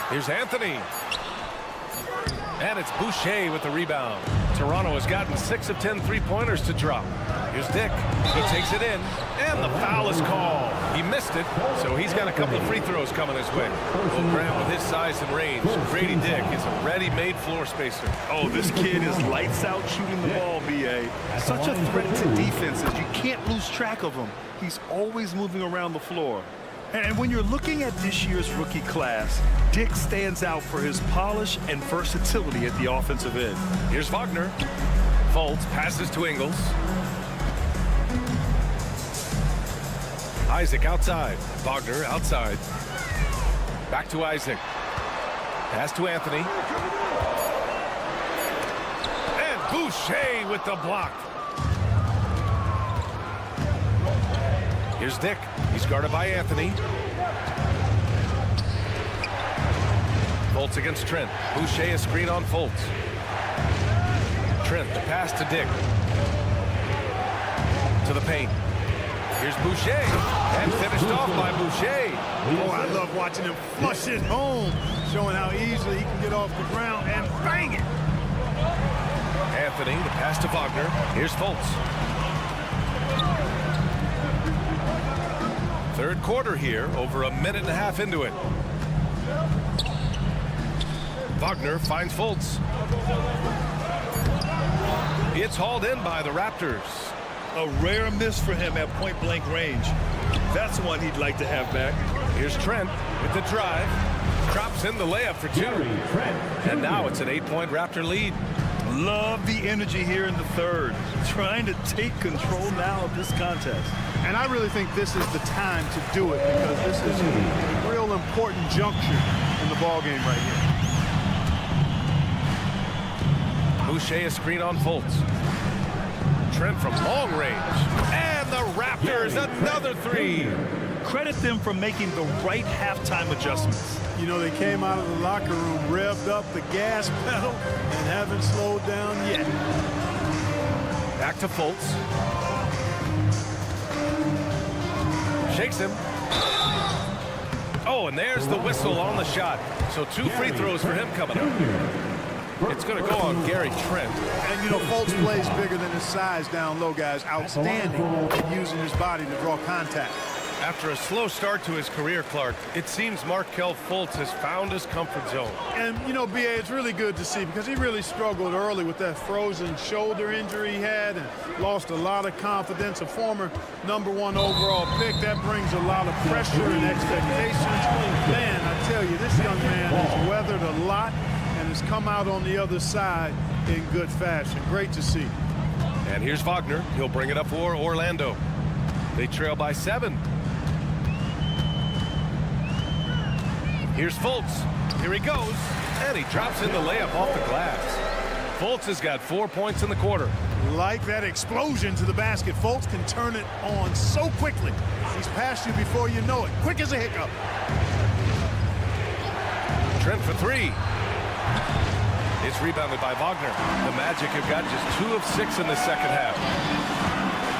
Here's Anthony. And it's Boucher with the rebound. Toronto has gotten 6 of 10 three-pointers to drop. Here's Dick. He takes it in, and the foul is called. He missed it, so he's got a couple of free throws coming his way. Well, Grant, with his size and range, Grady Dick is a ready-made floor spacer. Oh, this kid is lights out shooting the ball, B.A. Such a threat to defenses. You can't lose track of him. He's always moving around the floor. And when you're looking at this year's rookie class, Dick stands out for his polish and versatility at the offensive end. Here's Wagner. Folds, passes to Ingles. Isaac outside. Wagner outside. Back to Isaac. Pass to Anthony. And Boucher with the block. Here's Dick. He's guarded by Anthony. Full Fultz against Trent. Boucher a screen on Fultz. Trent, the pass to Dick. To the paint. Here's Boucher. And finished off by Boucher. Oh, I love watching him flush it home, showing how easily he can get off the ground and bang it. Anthony, the pass to Wagner. Here's Fultz. Third quarter here, over a minute and a half into it. Wagner finds Fultz. It's hauled in by the Raptors. A rare miss for him at point-blank range. That's one he'd like to have back. Here's Trent with the drive. Drops in the layup for two. And now it's an 8-point Raptor lead. Love the energy here in the third. Trying to take control now of this contest. And I really think this is the time to do it because this is a real important juncture in the ballgame right here. Boucher a screen on Fultz. Trent from long range. And the Raptors, another three. Credit them for making the right halftime adjustments. You know, they came out of the locker room, revved up the gas pedal, and haven't slowed down yet. Back to Fultz. Shakes him. Oh, and there's the whistle on the shot. So 2 free throws for him coming up. It's going to go on Gary Trent. And, you know, Fultz plays bigger than his size down low, guys. Outstanding at using his body to draw contact. After a slow start to his career, Clark, it seems Markelle Fultz has found his comfort zone. And, you know, B.A., it's really good to see because he really struggled early with that frozen shoulder injury he had and lost a lot of confidence. A former #1 overall pick, that brings a lot of pressure and expectations. Man, I tell you, this young man has weathered a lot and has come out on the other side in good fashion. Great to see. And here's Wagner. He'll bring it up for Orlando. They trail by 7. Here's Fultz. Here he goes. And he drops in the layup off the glass. Fultz has got 4 points in the quarter. Like that explosion to the basket. Fultz can turn it on so quickly. He's past you before you know it. Quick as a hiccup. Trent for 3. It's rebounded by Wagner. The Magic have got just 2 of 6 in the second half.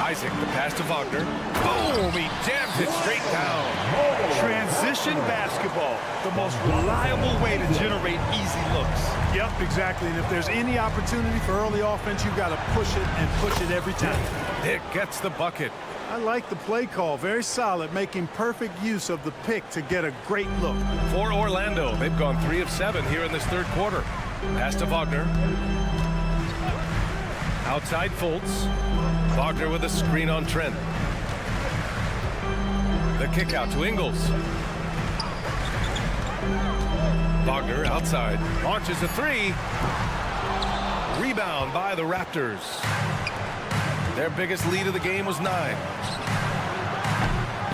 Isaac, the pass to Wagner. Boom! He jams it straight down. Transition basketball, the most reliable way to generate easy looks. Yep, exactly. And if there's any opportunity for early offense, you've got to push it and push it every time. Dick gets the bucket. I like the play call. Very solid, making perfect use of the pick to get a great look. For Orlando, they've gone 3 of 7 here in this third quarter. Pass to Wagner. Outside Fultz. Wagner with a screen on Trent. The kick out to Ingles. Wagner outside. Launches a 3. Rebound by the Raptors. Their biggest lead of the game was 9.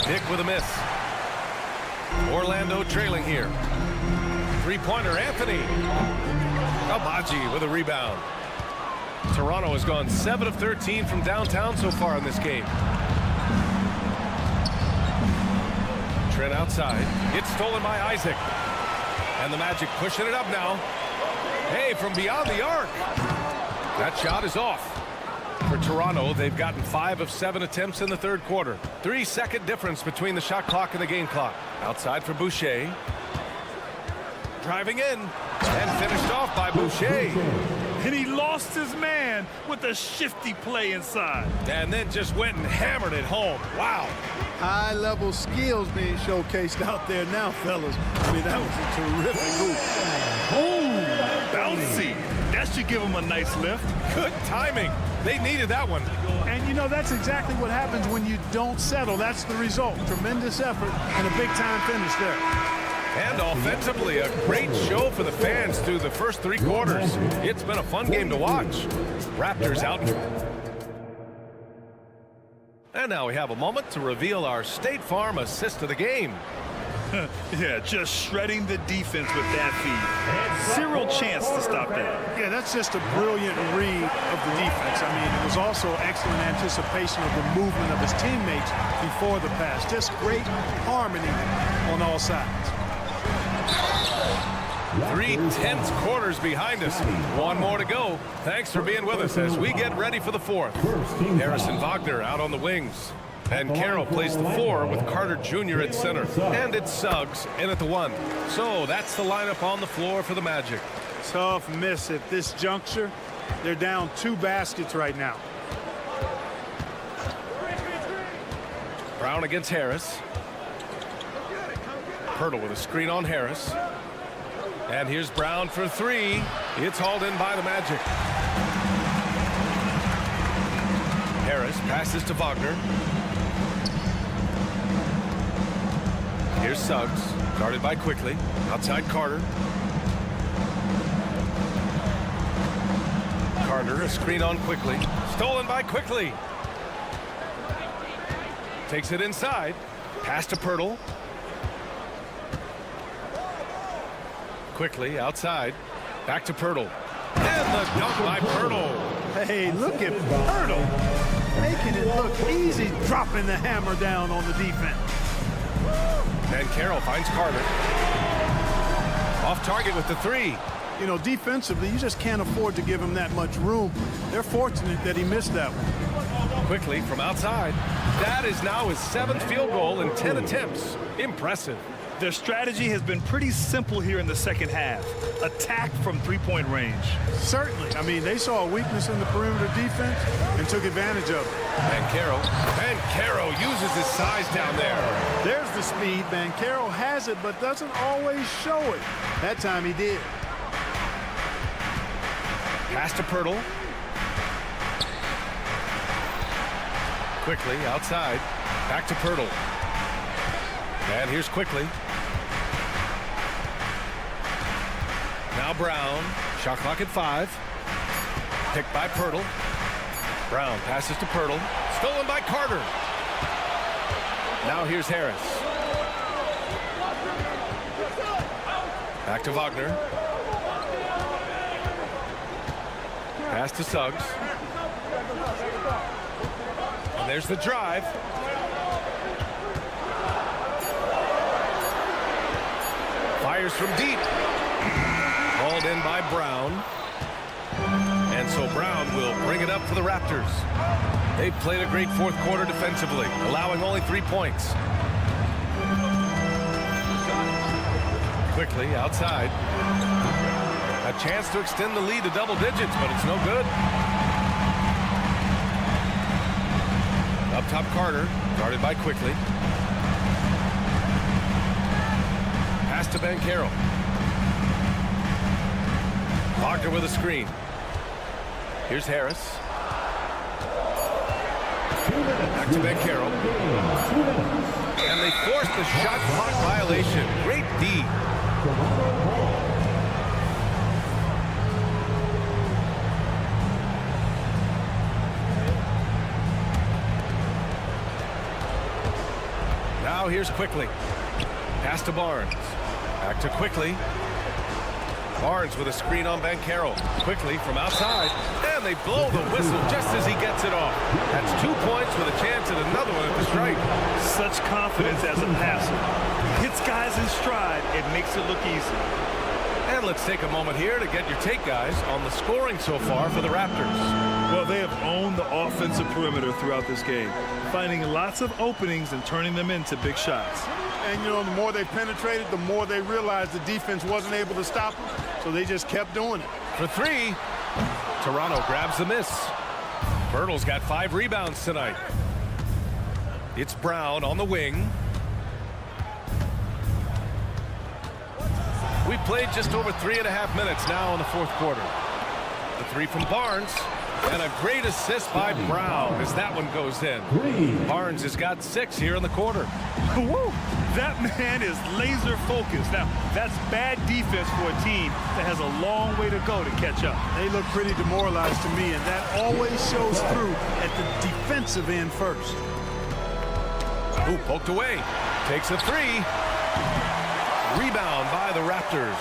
Dick with a miss. Orlando trailing here. 3-pointer, Anthony. Kabaji with a rebound. Toronto has gone 7 of 13 from downtown so far in this game. Trent outside. It's stolen by Isaac. And the Magic pushing it up now. Hey, from beyond the arc. That shot is off. For Toronto, they've gotten 5 of 7 attempts in the third quarter. 3-second difference between the shot clock and the game clock. Outside for Boucher. Driving in. And finished off by Boucher. And he lost his man with a shifty play inside. And then just went and hammered it home. Wow. High-level skills being showcased out there now, fellas. I mean, that was a terrific move. Ooh, bouncy. That should give him a nice lift. Good timing. They needed that one. And, you know, that's exactly what happens when you don't settle. That's the result. Tremendous effort and a big-time finish there. And offensively, a great show for the fans through the first 3 quarters. It's been a fun game to watch. Raptors out. And now we have a moment to reveal our State Farm assist of the game. Yeah, just shredding the defense with that feed. 0 chance to stop that. Yeah, that's just a brilliant read of the defense. I mean, it was also excellent anticipation of the movement of his teammates before the pass. Just great harmony on all sides. 3 tense quarters behind us. One more to go. Thanks for being with us as we get ready for the fourth. Harrison Wagner out on the wings. And Carroll plays the 4 with Carter Jr. at center. And it's Suggs in at the 1. So that's the lineup on the floor for the Magic. Tough miss at this juncture. They're down 2 baskets right now. Brown against Harris. Pirtle with a screen on Harris. And here's Brown for 3. It's hauled in by the Magic. Harris passes to Wagner. Here's Suggs, guarded by Quickly. Outside Carter. Carter, a screen on Quickly. Stolen by Quickly. Takes it inside. Pass to Pirtle. Quickly outside. Back to Pirtle. And the dunk by Pirtle. Hey, look at Pirtle. Making it look easy, dropping the hammer down on the defense. And Carroll finds Carter. Off target with the 3. You know, defensively, you just can't afford to give him that much room. They're fortunate that he missed that one. Quickly from outside. That is now his 7th field goal in 10 attempts. Impressive. Their strategy has been pretty simple here in the second half. Attack from three-point range. Certainly. I mean, they saw a weakness in the perimeter defense and took advantage of it. Banchero uses his size down there. There's the speed. Banchero has it, but doesn't always show it. That time he did. Pass to Pirtle. Quickly outside. Back to Pirtle. And here's Quickly. Now Brown. Shot clock at 5. Picked by Pirtle. Brown passes to Pirtle. Stolen by Carter. Now here's Harris. Back to Wagner. Pass to Suggs. And there's the drive. Fires from deep. Hauled in by Brown. And so Brown will bring it up for the Raptors. They've played a great fourth quarter defensively, allowing only 3 points. Quickly outside. A chance to extend the lead to double digits, but it's no good. Up top Carter, guarded by Quickly. Pass to Banchero. Wagner with a screen. Here's Harris. Back to Banchero. And they force the shot clock violation. Great D. Now here's Quickly. Pass to Barnes. Back to Quickly. Barnes with a screen on Banchero. Quickly from outside. And they blow the whistle just as he gets it off. That's 2 points with a chance at another one at the stripe. Such confidence as a passer. Hits guys in stride. It makes it look easy. And let's take a moment here to get your take, guys, on the scoring so far for the Raptors. Well, they have owned the offensive perimeter throughout this game, finding lots of openings and turning them into big shots. And, you know, the more they penetrated, the more they realized the defense wasn't able to stop them, so they just kept doing it. For 3, Toronto grabs the miss. Pirtle's got 5 rebounds tonight. It's Brown on the wing. We played just over 3.5 minutes now in the fourth quarter. The 3 from Barnes. And a great assist by Brown as that one goes in. Barnes has got 6 here in the quarter. Woo! That man is laser focused. Now, that's bad defense for a team that has a long way to go to catch up. They look pretty demoralized to me, and that always shows through at the defensive end first. Ooh, poked away. Takes a 3. Rebound by the Raptors.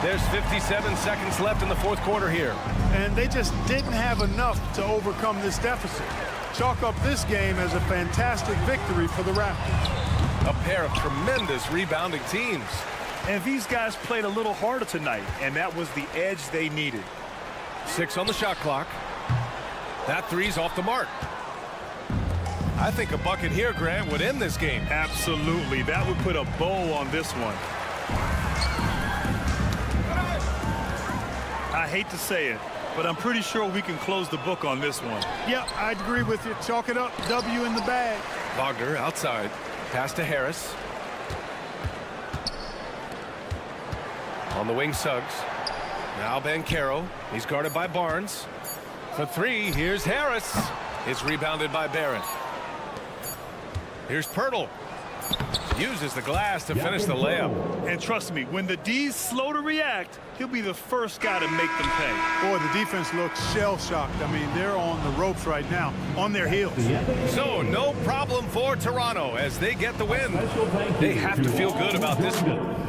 There's 57 seconds left in the fourth quarter here. And they just didn't have enough to overcome this deficit. Chalk up this game as a fantastic victory for the Raptors. A pair of tremendous rebounding teams. And these guys played a little harder tonight, and that was the edge they needed. 6 on the shot clock. That three's off the mark. I think a bucket here, Grant, would end this game. Absolutely. That would put a bow on this one. I hate to say it, but I'm pretty sure we can close the book on this one. Yep, I'd agree with you. Chalk it up. W in the bag. Wagner outside. Pass to Harris. On the wing, Suggs. Now Banchero. He's guarded by Barnes. For three, here's Harris. It's rebounded by Barrett. Here's Pirtle. Uses the glass to finish the layup. And trust me, when the D's slow to react, he'll be the first guy to make them pay. Boy, the defense looks shell-shocked. I mean, they're on the ropes right now, on their heels. So, no problem for Toronto as they get the win. They have to feel good about this one.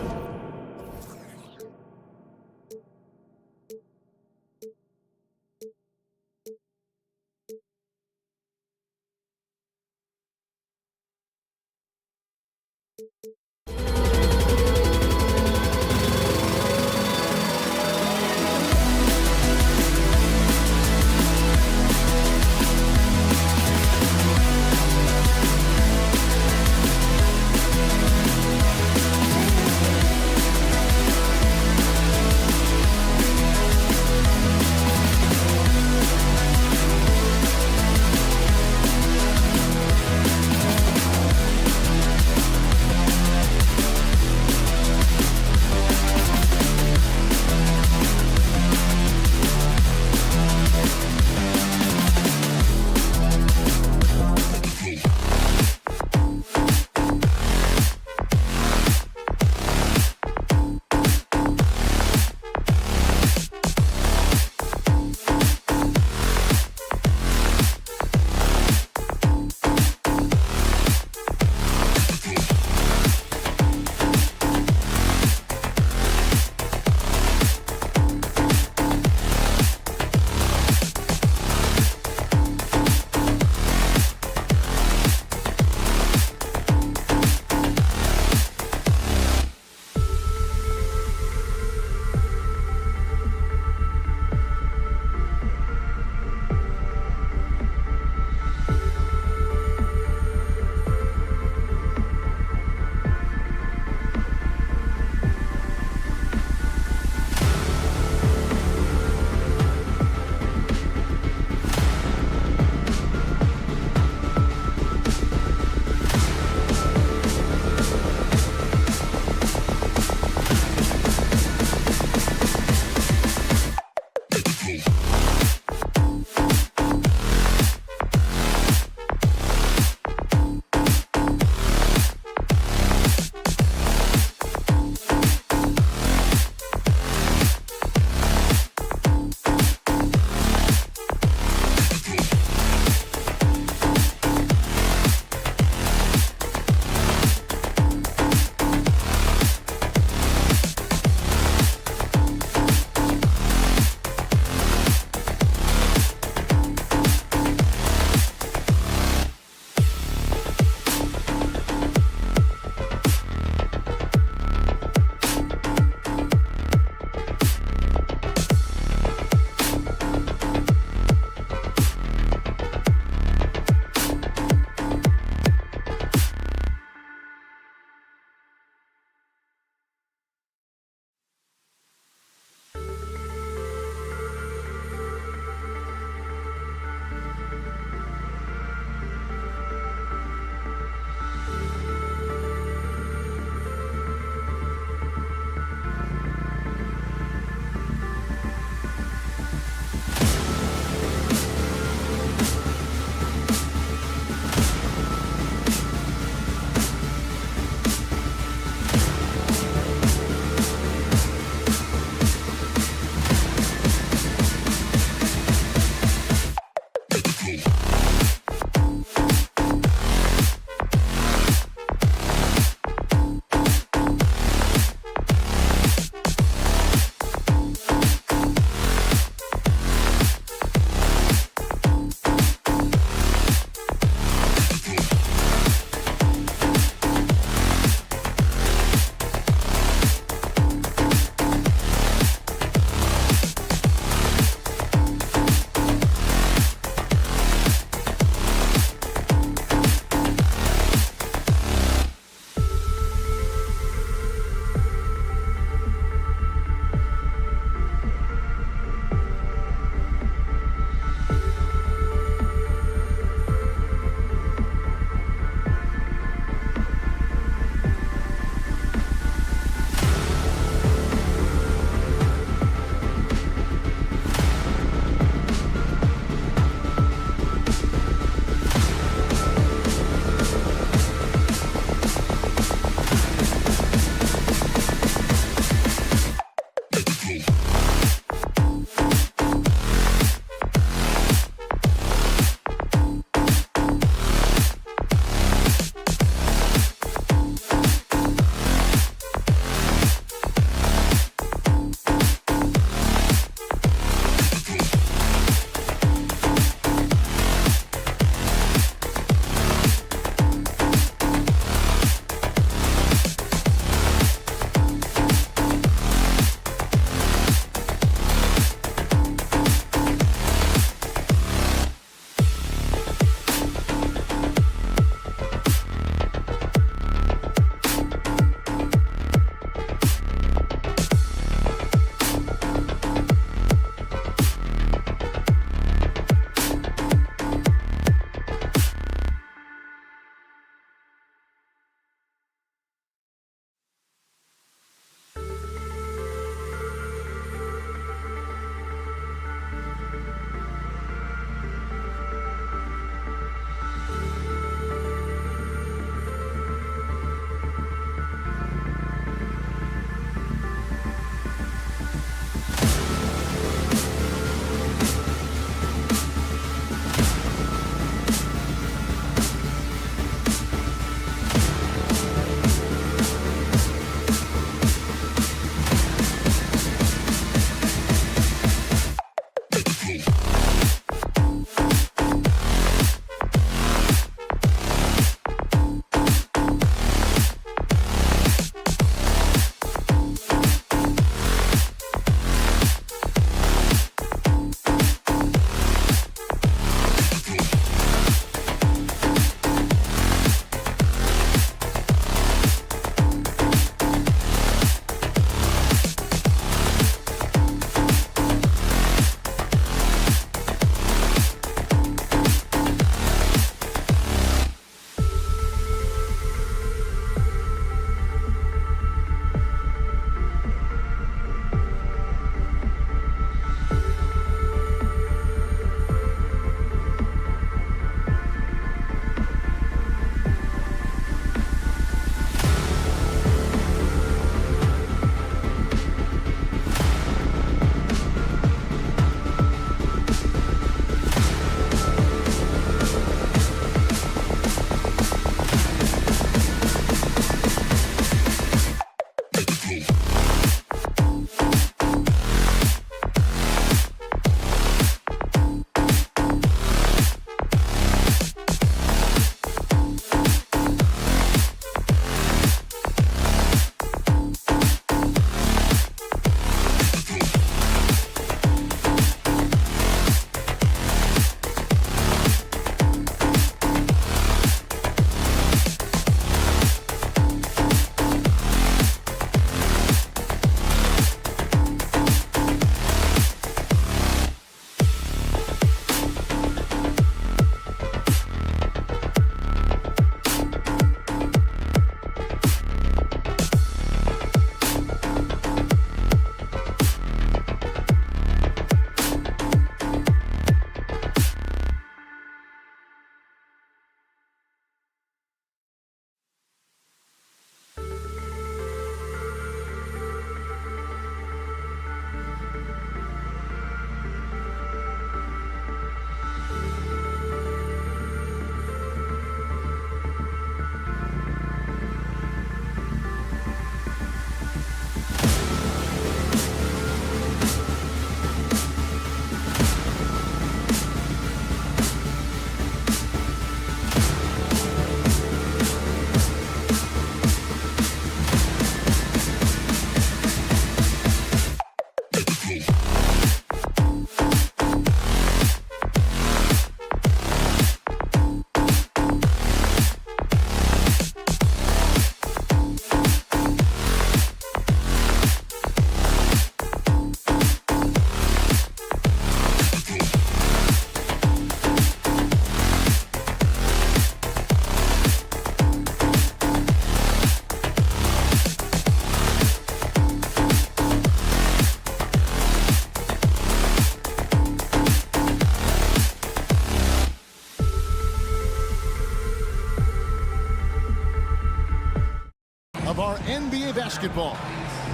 basketball.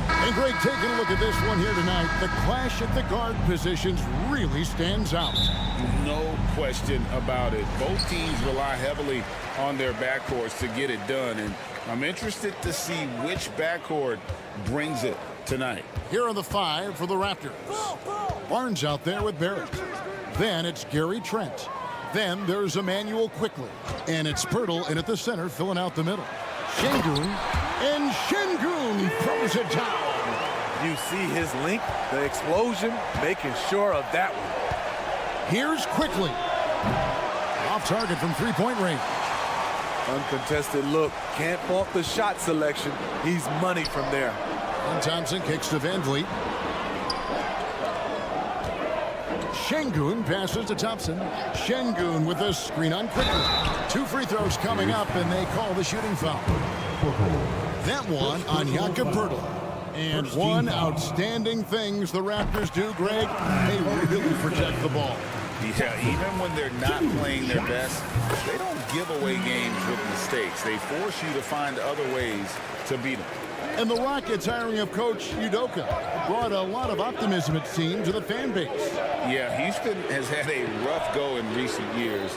And Greg, taking a look at this one here tonight, the clash at the guard positions really stands out. No question about it. Both teams rely heavily on their backcourts to get it done, and I'm interested to see which backcourt brings it tonight. Here are the 5 for the Raptors. Barnes out there with Barrett. Then it's Gary Trent. Then there's Emmanuel Quickly. And it's Pirtle in at the center, filling out the middle. Şengün, and Şengün throws it down. You see his length, the explosion, making sure of that one. Here's Quickly. Off target from three-point range. Uncontested look. Can't fault the shot selection. He's money from there. And Thompson kicks to Van Vliet. Şengün passes to Thompson. Şengün with a screen on Quickly. 2 free throws coming up, and they call the shooting foul. That one on Jakob Pirtle. And one outstanding things the Raptors do, Greg, they really protect the ball. Yeah, even when they're not playing their best, they don't give away games with mistakes. They force you to find other ways to beat them. And the Rockets hiring of Coach Udoka brought a lot of optimism, it seemed, to the fan base. Yeah, Houston has had a rough go in recent years,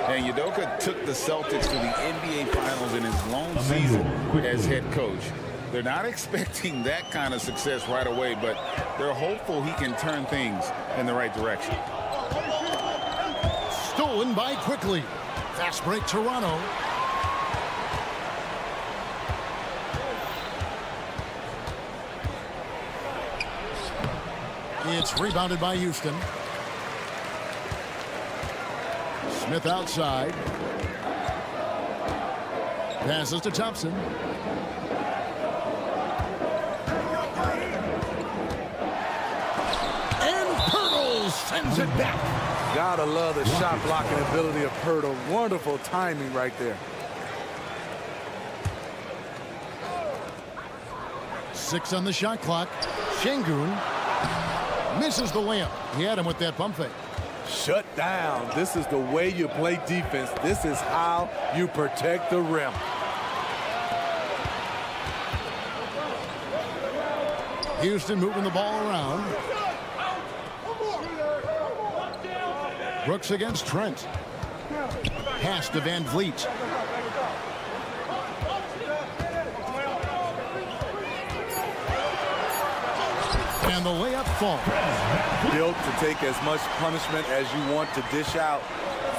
and Udoka took the Celtics to the NBA Finals in his lone season as head coach. They're not expecting that kind of success right away, but they're hopeful he can turn things in the right direction. Stolen by Quickly. Fast break Toronto. It's rebounded by Houston. Smith outside. Passes to Thompson. And Pirtle sends it back. Gotta love the shot blocking ability of Pirtle. Wonderful timing right there. 6 on the shot clock. Şengün misses the layup. He had him with that pump fake. Shut down. This is the way you play defense. This is how you protect the rim. Houston moving the ball around. Brooks against Trent. Pass to Van Vliet. And the layup falls. Built to take as much punishment as you want to dish out.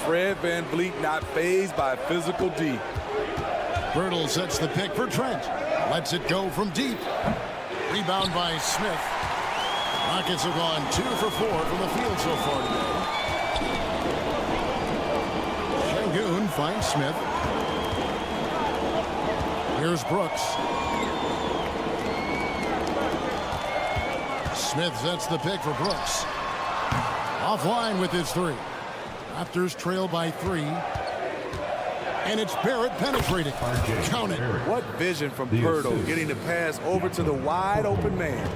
Fred Van Vliet not fazed by physical D. Pirtle sets the pick for Trent. Lets it go from deep. Rebound by Smith. Rockets have gone 2 for 4 from the field so far today. Şengün finds Smith. Here's Brooks. Smith sets the pick for Brooks. Offline with his 3. Raptors trail by 3. And it's Barrett penetrating. Count it. What vision from Pirtle, getting the pass over to the wide open man.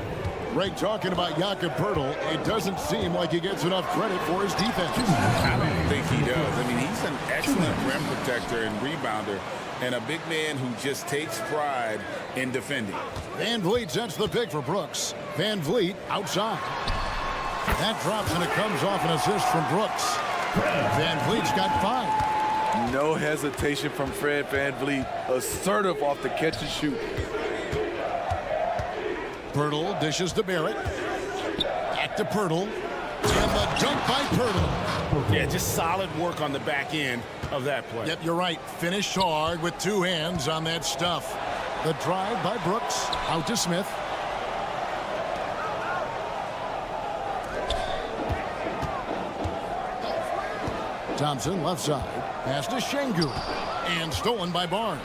Greg, talking about Jakob Pirtle, it doesn't seem like he gets enough credit for his defense. I don't think he does. I mean, he's an excellent rim protector and rebounder, and a big man who just takes pride in defending. Van Vliet sets the pick for Brooks. Van Vliet outside. That drops and it comes off an assist from Brooks. Van Vliet's got 5. No hesitation from Fred Van Vliet. Assertive off the catch and shoot. Pirtle dishes to Barrett. Back to Pirtle. And the dunk by Pirtle. Yeah, just solid work on the back end of that play. Yep, you're right. Finished hard with 2 hands on that stuff. The drive by Brooks. Out to Smith. Thompson left side. Pass to Şengün. And stolen by Barnes.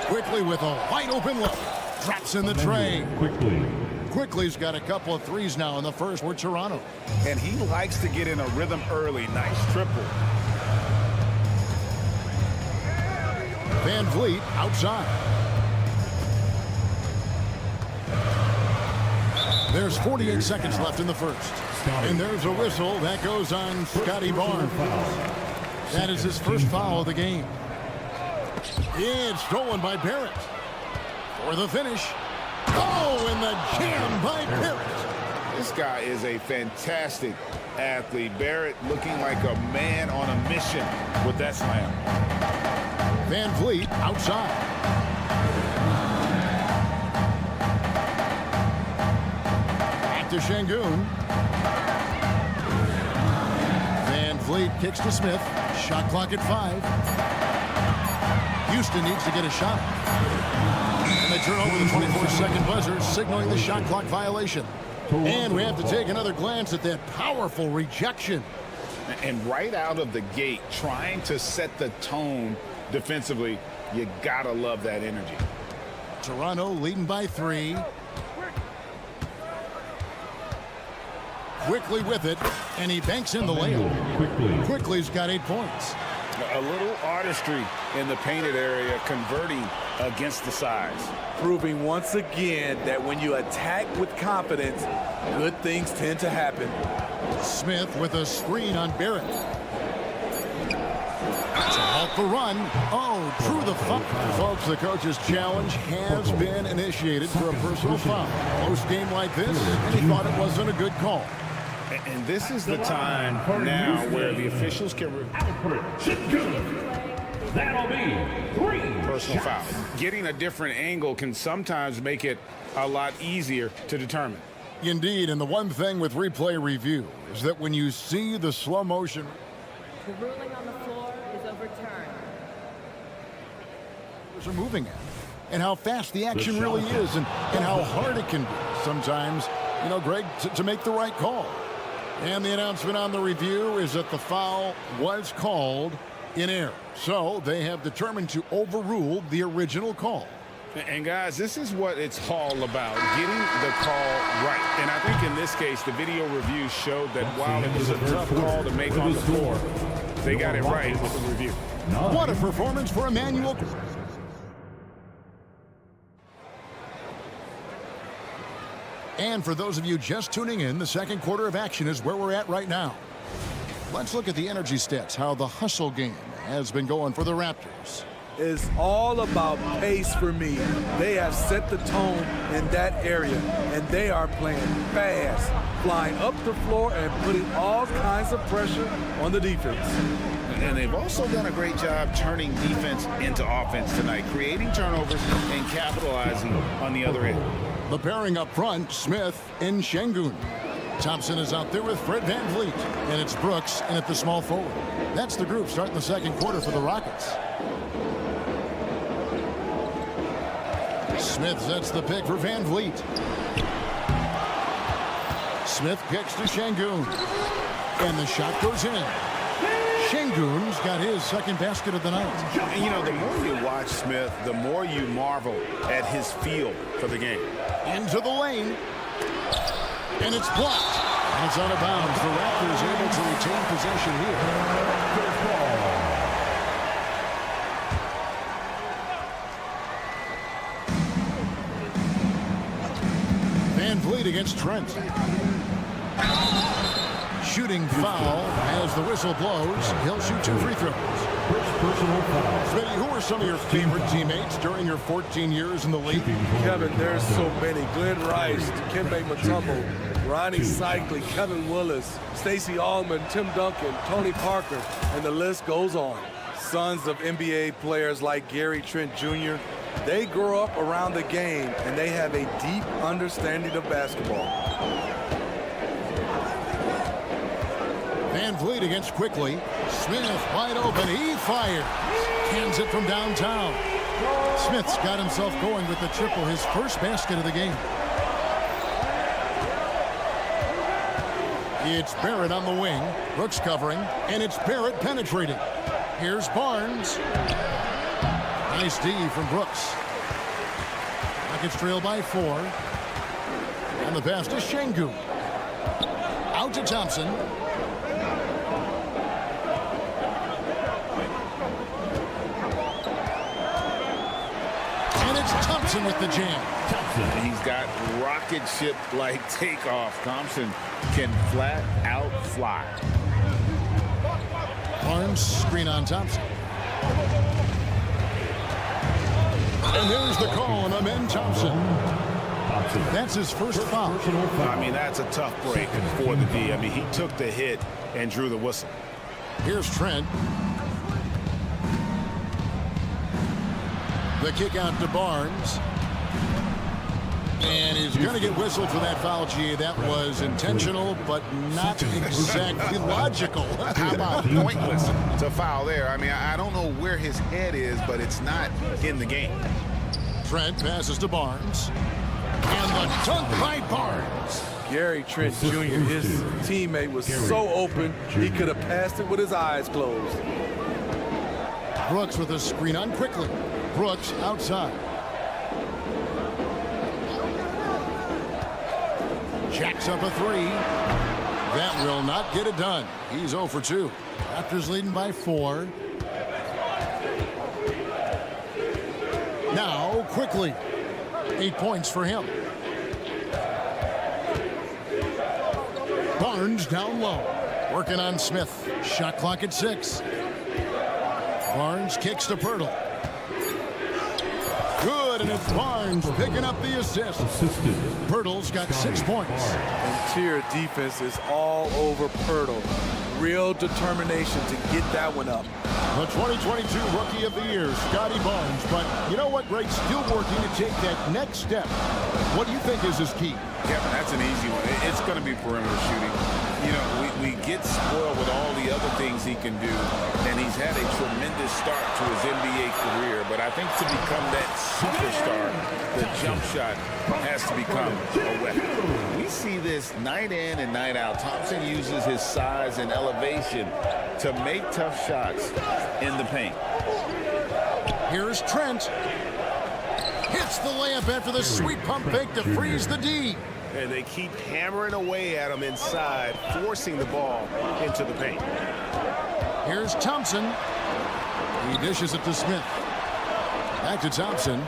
Quickly with a wide open look. Drops in the tray. Quickly's got a couple of 3s now in the first for Toronto. And he likes to get in a rhythm early. Nice triple. Van Vliet outside. There's 48 seconds left in the first. And there's a whistle that goes on Scotty Barnes. That is his first foul of the game. It's stolen by Barrett. For the finish. Oh, and the jam by Barrett. This guy is a fantastic athlete. Barrett looking like a man on a mission with that slam. Van Vliet outside. Back to Şengün. Van Vliet kicks to Smith. Shot clock at 5. Houston needs to get a shot. And they turn over the 24-second buzzer, signaling the shot clock violation. And we have to take another glance at that powerful rejection. And right out of the gate, trying to set the tone defensively, you gotta love that energy. Toronto leading by 3. Quickly with it, and he banks in the layup. Quickly's got 8 points. A little artistry in the painted area, converting against the size. Proving once again that when you attack with confidence, good things tend to happen. Smith with a screen on Barrett. To halt the run. Oh, through the foul. Folks, the coach's challenge has been initiated for a personal foul. Close game like this, and he thought it wasn't a good call. And this is the time now where the officials can That'll be 3 personal foul. Getting a different angle can sometimes make it a lot easier to determine. Indeed, and the one thing with replay review is that when you see the slow motion, the ruling on the floor is overturned. are moving at, and how fast the action really is, and how hard it can be sometimes, you know, Greg, to make the right call. And the announcement on the review is that the foul was called in error. So they have determined to overrule the original call. And guys, this is what it's all about, getting the call right. And I think in this case, the video review showed that while it was a tough call to make on the floor, they got it right with the review. What a performance for Emmanuel. And for those of you just tuning in, the second quarter of action is where we're at right now. Let's look at the energy stats, how the hustle game has been going for the Raptors. It's all about pace for me. They have set the tone in that area, and they are playing fast, flying up the floor and putting all kinds of pressure on the defense. And they've also done a great job turning defense into offense tonight, creating turnovers and capitalizing on the other end. The pairing up front, Smith and Şengün. Thompson is out there with Fred VanVleet, and it's Brooks in at the small forward. That's the group starting the second quarter for the Rockets. Smith sets the pick for VanVleet. Smith kicks to Şengün, and the shot goes in. Şengün's got his second basket of the night. And you know, the more you watch Smith, the more you marvel at his feel for the game. Into the lane. And it's blocked. And it's out of bounds. The Raptors able to retain possession here. VanVleet against Trent. Shooting foul as the whistle blows. He'll shoot 2 free throws. Smitty, who are some of your favorite teammates during your 14 years in the league? Kevin, there's so many. Glenn Rice, Dikembe Mutombo, Ronnie Cycli, Kevin Willis, Stacey Allman, Tim Duncan, Tony Parker, and the list goes on. Sons of NBA players like Gary Trent Jr., they grow up around the game, and they have a deep understanding of basketball. VanVleet against Quickly. Smith wide open. He fires. Cans it from downtown. Smith's got himself going with the triple, his first basket of the game. It's Barrett on the wing. Brooks covering, and it's Barrett penetrating. Here's Barnes. Nice D from Brooks. Rockets trail by 4. And the pass to Şengün. Out to Thompson. And it's Thompson with the jam. He's got rocket ship-like takeoff. Thompson can flat out fly. Barnes screen on Thompson. And there's the call on Amen Thompson. That's his first foul. I mean, that's a tough break for the D. I mean, he took the hit and drew the whistle. Here's Trent. The kick out to Barnes. And he's going to get whistled for that foul, G. That was intentional, but not exactly logical. How about pointless to foul there? I mean, I don't know where his head is, but it's not in the game. Trent passes to Barnes. And the dunk by Barnes. Gary Trent Jr., his teammate, was so open, he could have passed it with his eyes closed. Brooks with a screen on quickly. Brooks outside. Jacks up a three. That will not get it done. He's 0 for 2. Raptors leading by 4. Now, quickly. 8 points for him. Barnes down low. Working on Smith. Shot clock at 6. Barnes kicks to Pirtle. Good, and it's Barnes picking up the assist. Pirtle's got 6 points. Interior defense is all over Pirtle. Real determination to get that one up. The 2022 Rookie of the Year, Scotty Barnes. But you know what, Greg? Still working to take that next step. What do you think is his key? Kevin, that's an easy one. It's going to be perimeter shooting. You know, we get spoiled with all the other things he can do, and he's had a tremendous start to his NBA career. But I think to become that superstar, the jump shot has to become a weapon. We see this night in and night out. Thompson uses his size and elevation to make tough shots in the paint. Here's Trent. Hits the layup after the sweet pump fake to freeze the D. And they keep hammering away at him inside, forcing the ball into the paint. Here's Thompson. He dishes it to Smith. Back to Thompson.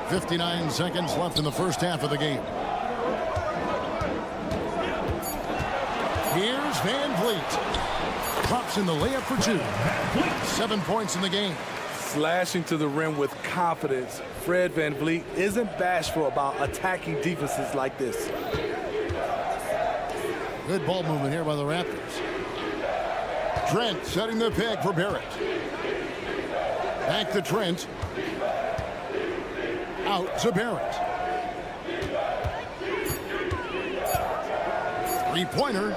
59 seconds left in the first half of the game. Here's Van Vliet. Drops in the layup for 2. 7 points in the game. Slashing to the rim with confidence. Fred Van Vliet isn't bashful about attacking defenses like this. Good ball movement here by the Raptors. Trent setting the pick for Barrett. Back to Trent. Out to Barrett. Three-pointer.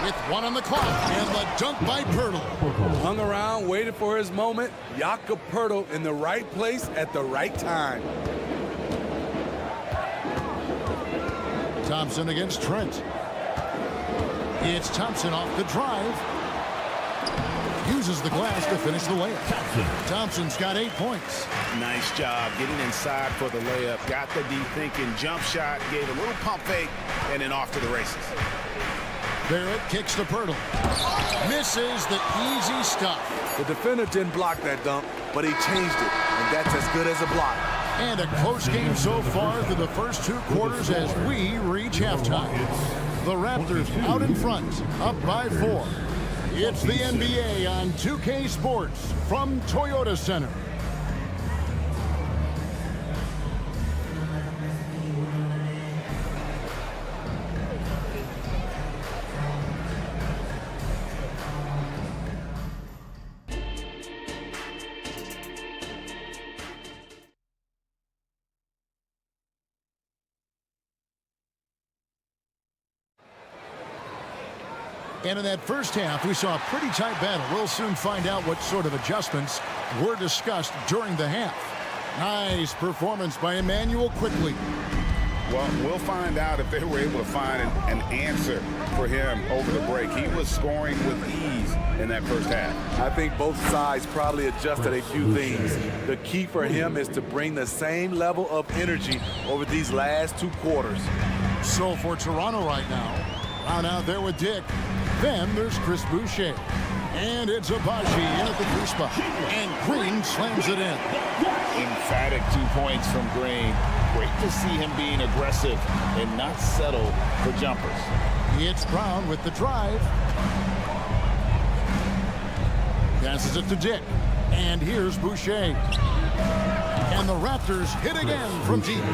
With 1 on the clock. And the dunk by Pirtle. Hung around, waited for his moment. Jakob Pirtle in the right place at the right time. Thompson against Trent. It's Thompson off the drive. Uses the glass to finish the layup. Thompson's got 8 points. Nice job getting inside for the layup. Got the D thinking jump shot, gave a little pump fake, and then off to the races. Barrett kicks to Pirtle. Misses the easy stuff. The defender didn't block that dunk, but he changed it, and that's as good as a block. And a close game so far through the first 2 quarters as we reach halftime. The Raptors out in front, up by 4. It's the NBA on 2K Sports from Toyota Center. And in that first half, we saw a pretty tight battle. We'll soon find out what sort of adjustments were discussed during the half. Nice performance by Emmanuel quickly. Well, we'll find out if they were able to find an answer for him over the break. He was scoring with ease in that first half. I think both sides probably adjusted a few things. The key for him is to bring the same level of energy over these last 2 quarters. So for Toronto right now, round out there with Dick. Then there's Chris Boucher. And it's Abaji in at the free spot. And Green slams it in. Emphatic 2 points from Green. Great to see him being aggressive and not settle for jumpers. It's Brown with the drive. Passes it to Dick. And here's Boucher. And the Raptors hit again from deep.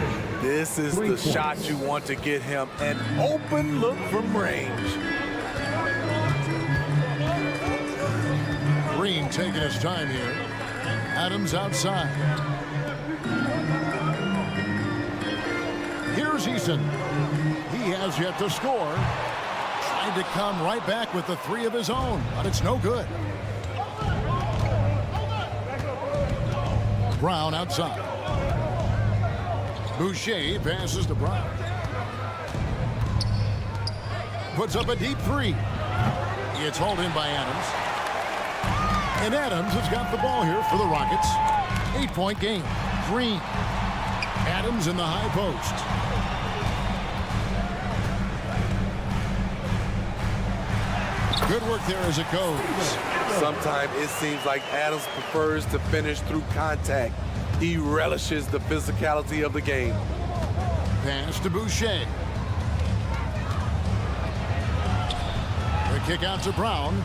This is the shot you want to get him. An open look from range. Green taking his time here. Adams outside. Here's Eason. He has yet to score. Trying to come right back with the three of his own, but it's no good. Brown outside. Boucher passes to Brown. Puts up a deep three. It's hauled in by Adams. And Adams has got the ball here for the Rockets. 8-point game. Green. Adams in the high post. Good work there as it goes. Sometimes it seems like Adams prefers to finish through contact. He relishes the physicality of the game. Pass to Boucher. The kick out to Brown.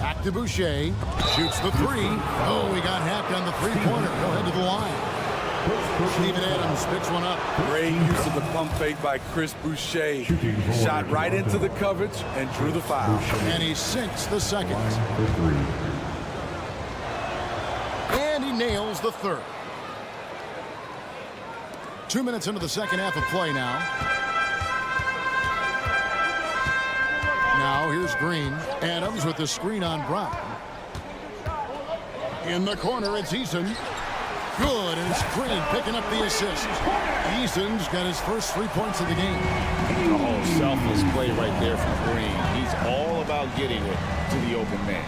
Back to Boucher. Shoots the three. Oh, he got hacked on the three-pointer. Go ahead to the line. Steven Adams picks one up. Great use of the pump fake by Chris Boucher. Shot right into the coverage and drew the foul. And he sinks the second. And he nails the third. 2 minutes into the second half of play now. Now here's Green. Adams with the screen on Brown. In the corner, it's Eason. Good, and it's Green picking up the assist. Eason's got his first 3 points of the game. Oh, selfless play right there from Green. He's all about getting it to the open man.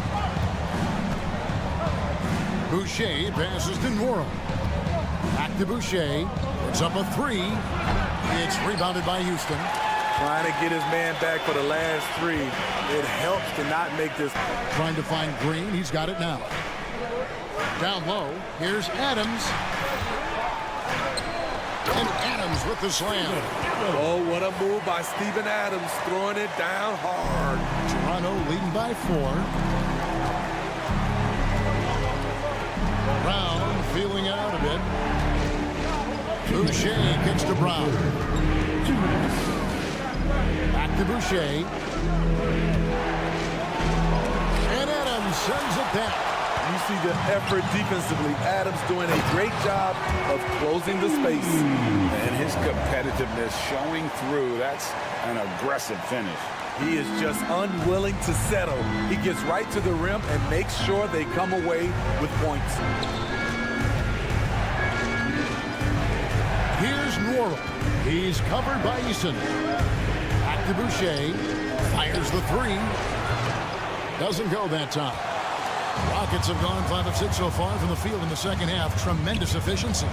Boucher passes to Norrell. Back to Boucher. Puts up a three. It's rebounded by Houston. Trying to get his man back for the last three. It helps to not make this. Trying to find Green. He's got it now. Down low, here's Adams. And Adams with the slam. Oh, what a move by Steven Adams, throwing it down hard. Toronto leading by 4. Brown feeling out a bit. Boucher kicks to Brown. Back to Boucher. And Adams sends it down. You see the effort defensively. Adams doing a great job of closing the space. And his competitiveness showing through. That's an aggressive finish. He is just unwilling to settle. He gets right to the rim and makes sure they come away with points. Here's Norrell. He's covered by Eason. Back to Boucher. Fires the three. Doesn't go that time. Rockets have gone 5 of 6 so far from the field in the second half. Tremendous efficiency.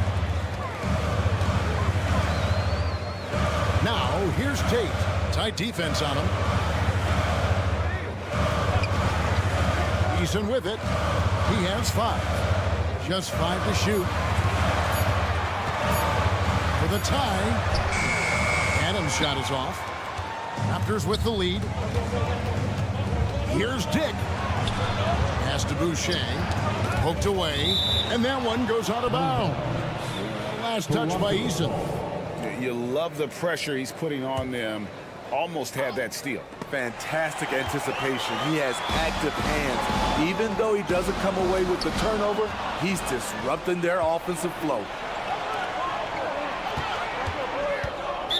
Now, here's Tate. Tight defense on him. Eason with it. He has 5. Just 5 to shoot. For the tie. Adams' shot is off. Raptors with the lead. Here's Dick. Pass to Boucher. Poked away. And that one goes out of bounds. Last touch by Eason. You love the pressure he's putting on them. Almost had that steal. Fantastic anticipation. He has active hands. Even though he doesn't come away with the turnover, he's disrupting their offensive flow.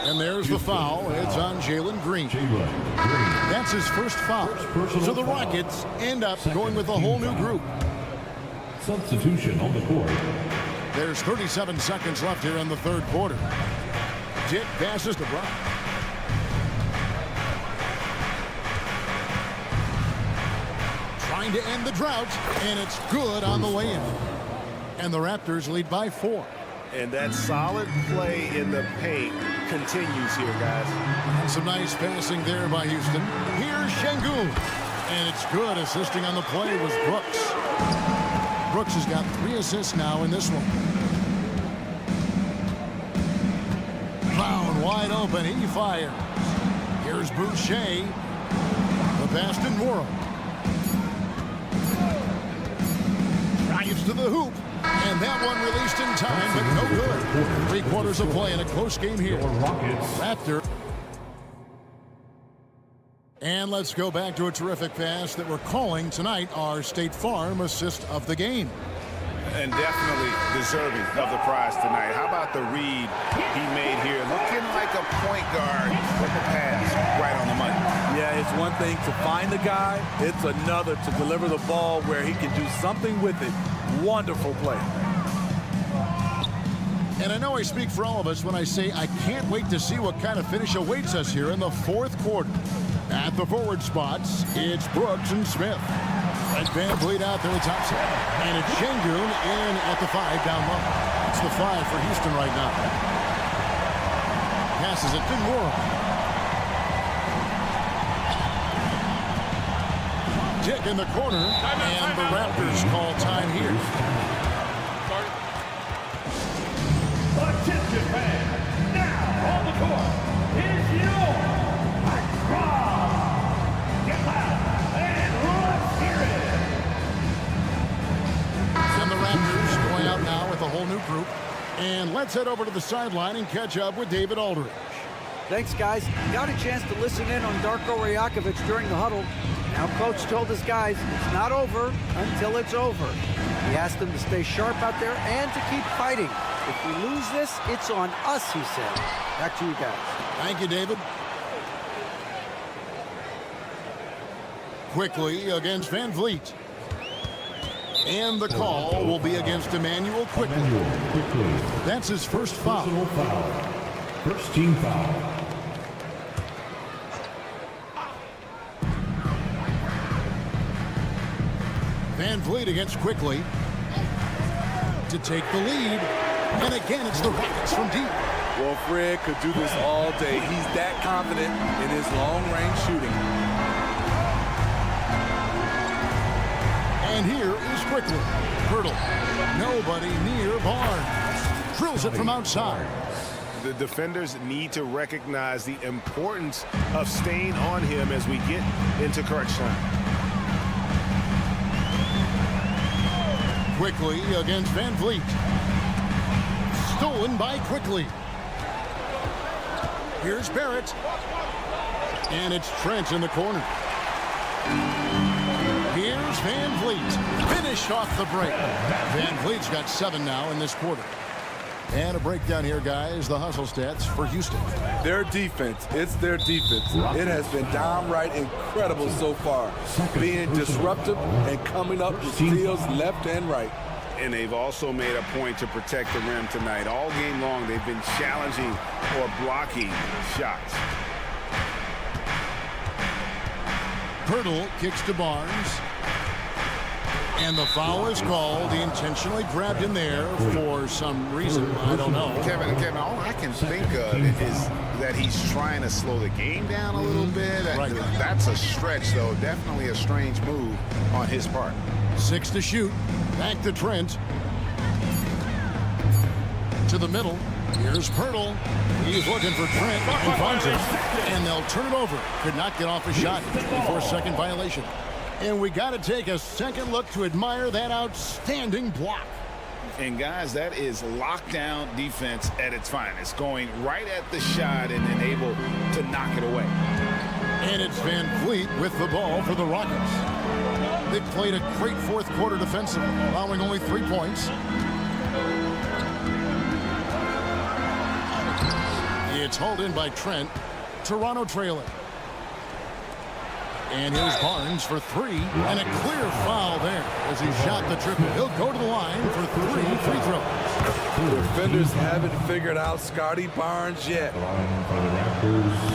And there's the foul. It's on Jalen Green. That's his first foul. So the Rockets end up going with a whole new group. Substitution on the court. There's 37 seconds left here in the third quarter. Dick passes to Brown. Trying to end the drought, and it's good on the way in. And the Raptors lead by 4. And that solid play in the paint continues here, guys. And some nice passing there by Houston. Here's Şengün. And it's good. Assisting on the play was Brooks. Brooks has got 3 assists now in this one. Brown wide open. He fires. Here's Boucher. The pass to Noro. Drives to the hoop. And that one released in time, but no good. 3 quarters of play in a close game here. Raptor. And let's go back to a terrific pass that we're calling tonight our State Farm assist of the game. And definitely deserving of the prize tonight. How about the read he made here? Looking like a point guard with the pass right on the money. Yeah, it's one thing to find the guy. It's another to deliver the ball where he can do something with it. Wonderful play. And I know I speak for all of us when I say I can't wait to see what kind of finish awaits us here in the 4th quarter. At the forward spots, it's Brooks and Smith. And Van Vliet out there at top side. And it's Şengün in at the 5 down low. It's the 5 for Houston right now. Passes it to Noro. Kick in the corner, and the Raptors call time here. Attention fans, now on the court is your Raptors. Get loud and let's hear it. And the Raptors going out now with a whole new group. And let's head over to the sideline and catch up with David Aldridge. Thanks, guys. Got a chance to listen in on Darko Rajakovic during the huddle. Now, Coach told his guys it's not over until it's over. He asked them to stay sharp out there and to keep fighting. If we lose this, it's on us, he said. Back to you guys. Thank you, David. Quickly against Van Vliet. And the call will be against Emmanuel Quickly. That's his first foul. First team foul. Van Vliet against Quickly to take the lead. And again, it's the Rockets from deep. Well, Fred could do this all day. He's that confident in his long-range shooting. And here is Quickly. Hurdle. Nobody near Barnes. Drills it from outside. The defenders need to recognize the importance of staying on him as we get into crunch time. Quickly against Van Vliet. Stolen by Quickly. Here's Barrett. And it's Trent in the corner. Here's Van Vliet. Finished off the break. Van Vliet's got 7 now in this quarter. And a breakdown here, guys. The hustle stats for Houston. Their defense. It's their defense. It has been downright incredible so far. Being disruptive and coming up with steals left and right. And they've also made a point to protect the rim tonight. All game long, they've been challenging or blocking shots. Hurdle kicks to Barnes. And the foul is called. He intentionally grabbed him there for some reason. I don't know. Kevin, all I can think of is that he's trying to slow the game down a little bit. Right. That's a stretch, though. Definitely a strange move on his part. 6 to shoot. Back to Trent. To the middle. Here's Hurdle. He's looking for Trent. He finds him. And they'll turn it over. Could not get off a shot before second violation. And we got to take a second look to admire that outstanding block. And guys, that is lockdown defense at its finest. Going right at the shot and then able to knock it away. And it's Van Vliet with the ball for the Rockets. They played a great 4th quarter defensively, allowing only 3 points. It's hauled in by Trent. Toronto trailing. And here's Barnes for 3, and a clear foul there as he shot the triple. He'll go to the line for 3 free throws. The defenders haven't figured out Scotty Barnes yet.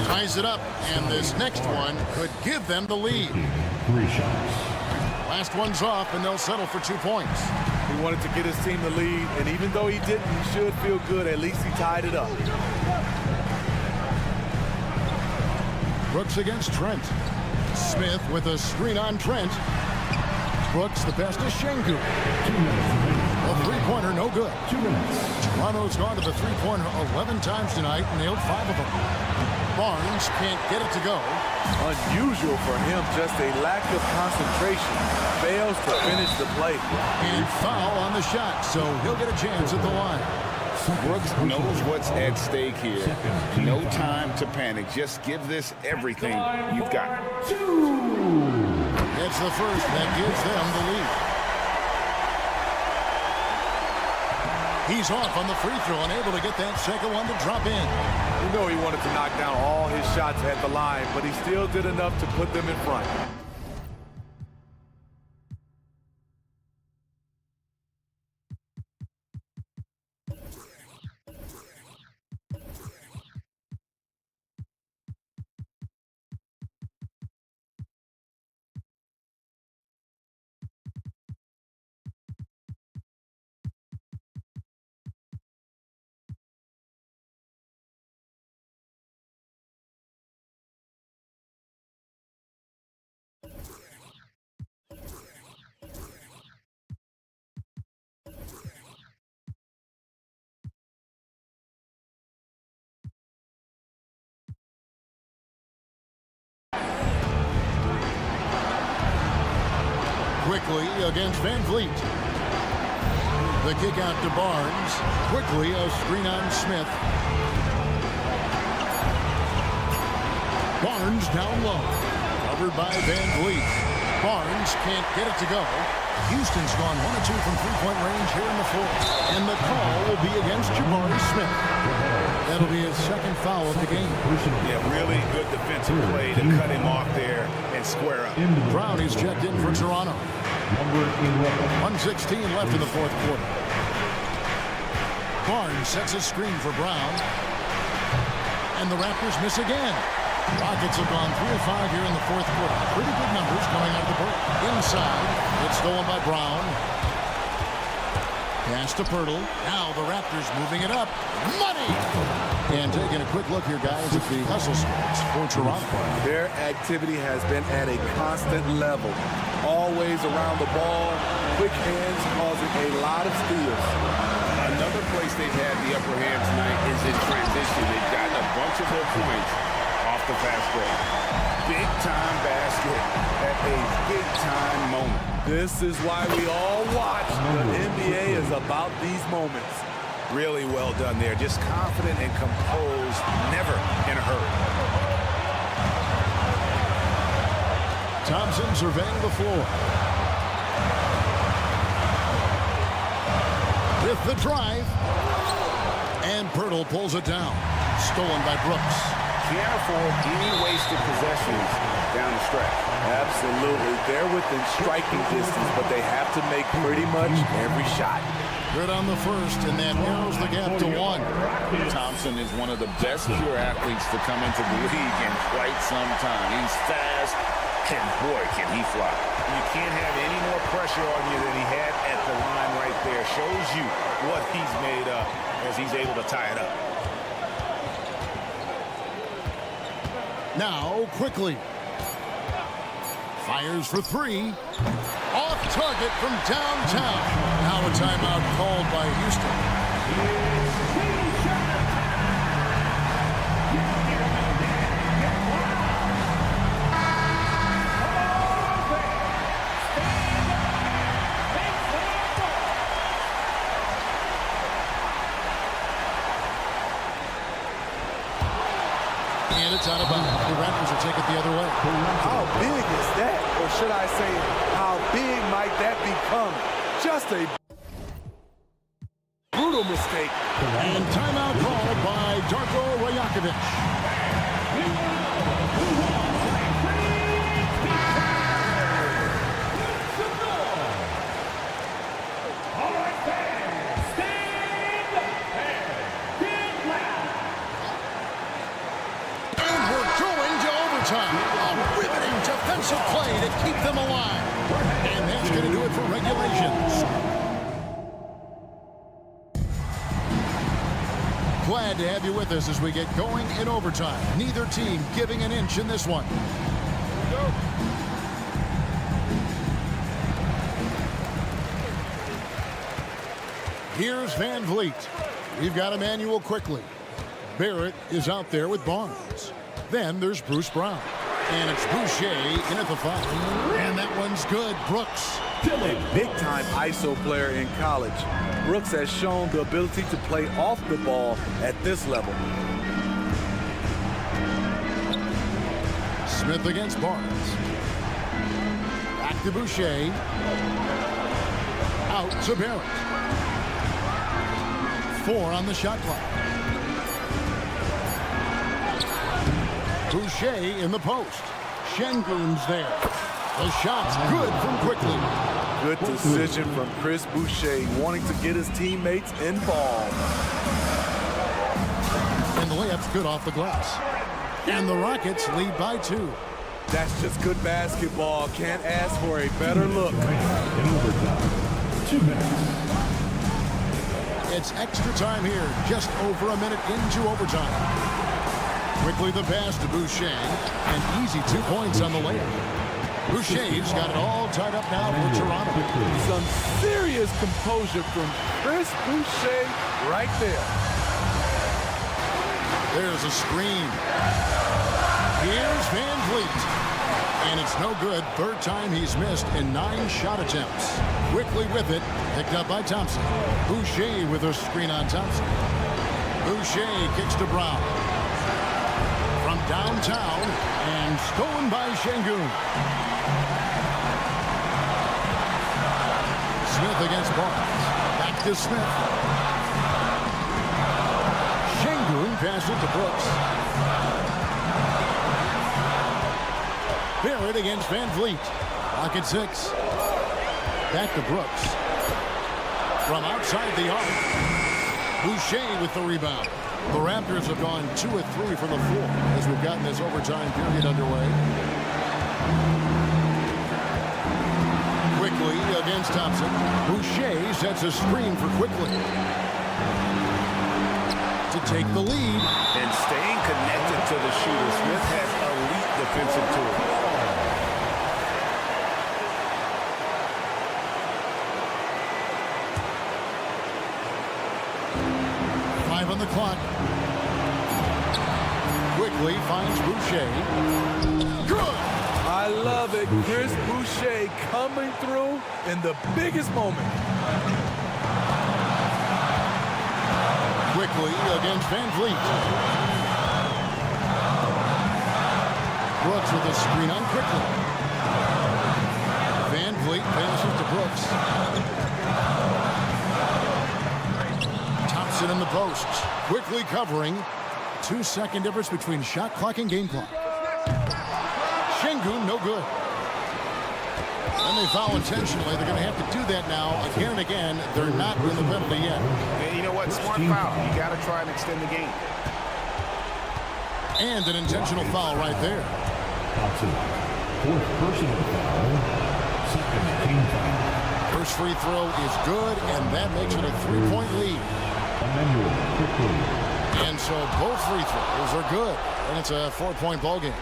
Ties it up, and this next one could give them the lead. 3 shots. Last one's off, and they'll settle for 2 points. He wanted to get his team the lead, and even though he didn't, he should feel good. At least he tied it up. Brooks against Trent. Smith with a screen on Trent. Brooks, the pass to Şengün. A three-pointer, no good. 2 minutes. Toronto's gone to the three-pointer 11 times tonight and nailed 5 of them. Barnes can't get it to go. Unusual for him, just a lack of concentration. Fails to finish the play. And foul on the shot, so he'll get a chance at the line. Brooks knows what's at stake here. No time to panic. Just give this everything you've got. It's the first that gives them the lead. He's off on the free throw and able to get that second one to drop in. You know he wanted to knock down all his shots at the line, but he still did enough to put them in front. Quickly against Van Vliet. The kick out to Barnes. Quickly a screen on Smith. Barnes down low. Covered by Van Vliet. Barnes can't get it to go. Houston's gone 1 of 2 from three-point range here in the fourth. And the call will be against Jabari Smith. That'll be his second foul of the game. Yeah, really good defensive play to cut him off there and square up. Brown is checked in for Toronto. 1:16 left in the fourth quarter. Barnes sets a screen for Brown. And the Raptors miss again. Rockets have gone 3 of 5 here in the fourth quarter. Pretty good numbers coming out of the break. Inside, it's stolen by Brown. Pass to Pirtle. Now the Raptors moving it up. Money! And taking a quick look here, guys, at the hustle stats for Toronto. Their activity has been at a constant level. Always around the ball. Quick hands causing a lot of steals. Another place they've had the upper hand tonight is in transition. They've gotten a bunch of their points off the fast break. Big-time basket at a big-time moment. This is why we all watch. The NBA is about these moments. Really well done there. Just confident and composed, never in a hurry. Thompson surveying the floor. With the drive. And Pirtle pulls it down. Stolen by Brooks. Can't afford any wasted possessions down the stretch. Absolutely. They're within striking distance, but they have to make pretty much every shot. Good on the first, and that narrows the gap to 1. Thompson is one of the best pure athletes to come into the league in quite some time. He's fast, and boy, can he fly. You can't have any more pressure on you than he had at the line right there. Shows you what he's made of as he's able to tie it up. Now, quickly. Fires for 3. Off target from downtown. Now a timeout called by Houston. And it's out of bounds. The Raptors will take it the other way. How big is that? Or should I say, how big might that become? Just a brutal mistake. And timeout called by Darko Rajakovic. A riveting defensive play to keep them alive. And that's going to do it for regulations. Glad to have you with us as we get going in overtime. Neither team giving an inch in this one. Here's Van Vliet. We've got Emmanuel quickly. Barrett is out there with Barnes. Then there's Bruce Brown. And it's Boucher in at the 5. And that one's good. Brooks. A big-time ISO player in college, Brooks has shown the ability to play off the ball at this level. Smith against Barnes. Back to Boucher. Out to Barrett. 4 on the shot clock. Boucher in the post. Şengün's there. The shot's good from Quickly. Good decision from Chris Boucher, wanting to get his teammates involved. And the layup's good off the glass. And the Rockets lead by 2. That's just good basketball. Can't ask for a better look. In overtime, 2 minutes. It's extra time here, just over a minute into overtime. Quickly the pass to Boucher, and easy 2 points on the layup. Boucher's got it all tied up now for Toronto. Some serious composure from Chris Boucher right there. There's a screen. Here's Van Vliet. And it's no good. 3rd time he's missed in 9 shot attempts. Quickly with it, picked up by Thompson. Boucher with a screen on Thompson. Boucher kicks to Brown. From downtown, and stolen by Şengün. Smith against Barnes. Back to Smith. Şengün passes it to Brooks. Barrett against Van Vliet. Lock at 6. Back to Brooks. From outside the arc. Boucher with the rebound. The Raptors have gone 2 of 3 from the floor as we've gotten this overtime period underway. Quickly against Thompson. Boucher sets a screen for Quickly to take the lead. And staying connected to the shooter, Smith has elite defensive tools. On the clock. Quickly finds Boucher. Good! I love it. Chris Boucher coming through in the biggest moment. Quickly against Van Vliet. Brooks with a screen on Quickly. Van Vliet passes to Brooks. Thompson in the post. Quickly covering. 2-second difference between shot clock and game clock. Şengün, no good. And they foul intentionally. They're going to have to do that now again and again. They're not in the penalty yet. And you know what? Smart foul. You got to try and extend the game. And an intentional foul right there. Thompson, 4th personal foul, 2nd team foul. First free throw is good, and that makes it a 3-point lead. Emmanuel Quickly. And so both free throws are good, and it's a 4-point ball game.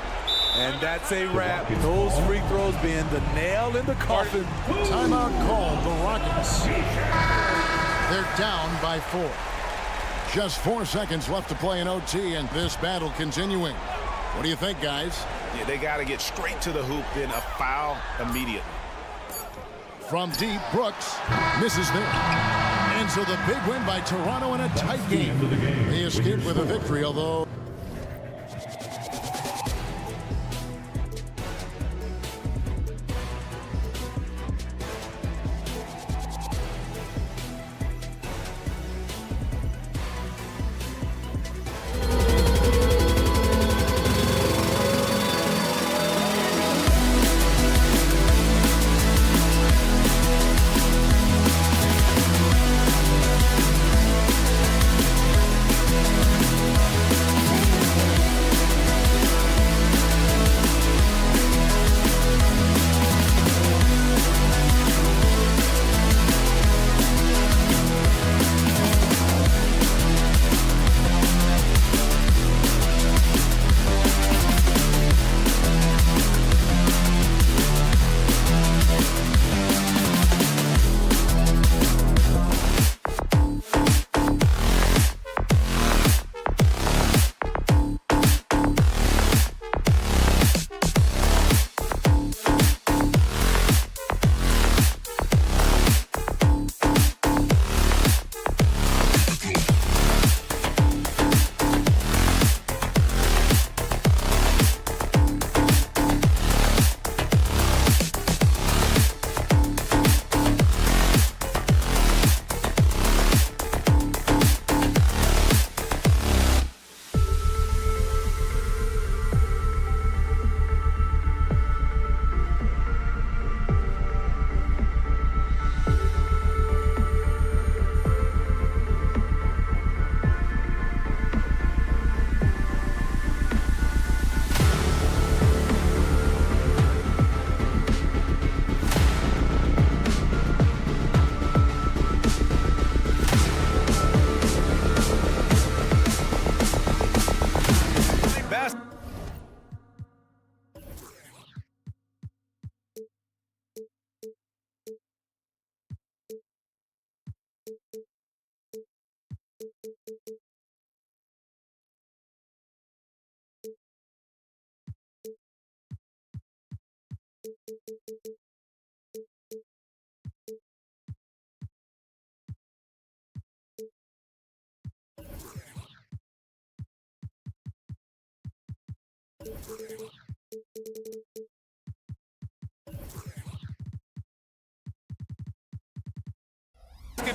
And that's a wrap. Those free throws being the nail in the coffin. Timeout called the Rockets. They're down by 4. Just 4 seconds left to play in OT, and this battle continuing. What do you think, guys? Yeah, they got to get straight to the hoop, then a foul immediately. From deep, Brooks misses there. And so the big win by Toronto in a tight game. They escaped with a victory, although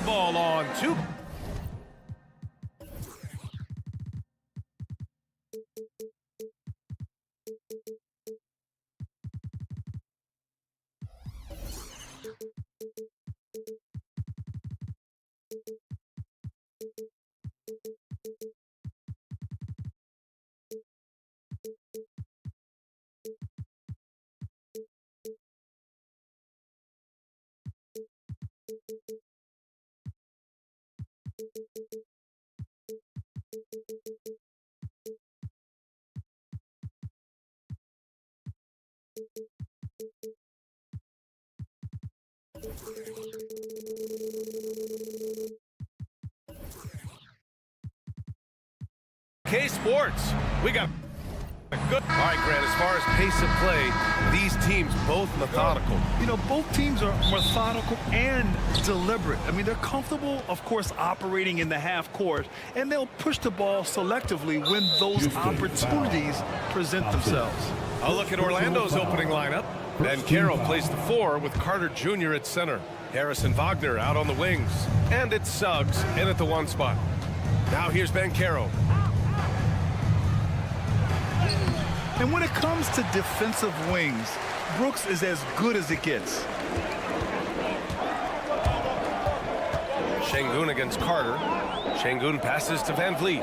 Basketball on 2. K Sports, we got good. All right, Grant, as far as pace of play, these teams both methodical. You know, both teams are methodical and deliberate. I mean, they're comfortable, of course, operating in the half court, and they'll push the ball selectively when those opportunities present themselves. I'll look at Orlando's opening lineup. Banchero plays the 4 with Carter Jr. at center. Harrison Wagner out on the wings. And it's Suggs in at the 1 spot. Now here's Banchero. And when it comes to defensive wings, Brooks is as good as it gets. Şengün against Carter. Şengün passes to Van Vliet.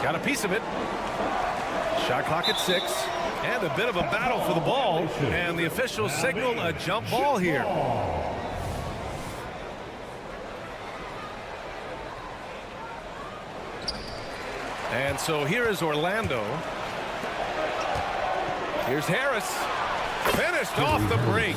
Got a piece of it. Shot clock at 6. And a bit of a battle for the ball. And the officials signal a jump ball here. And so here is Orlando. Here's Harris. Finished off the break.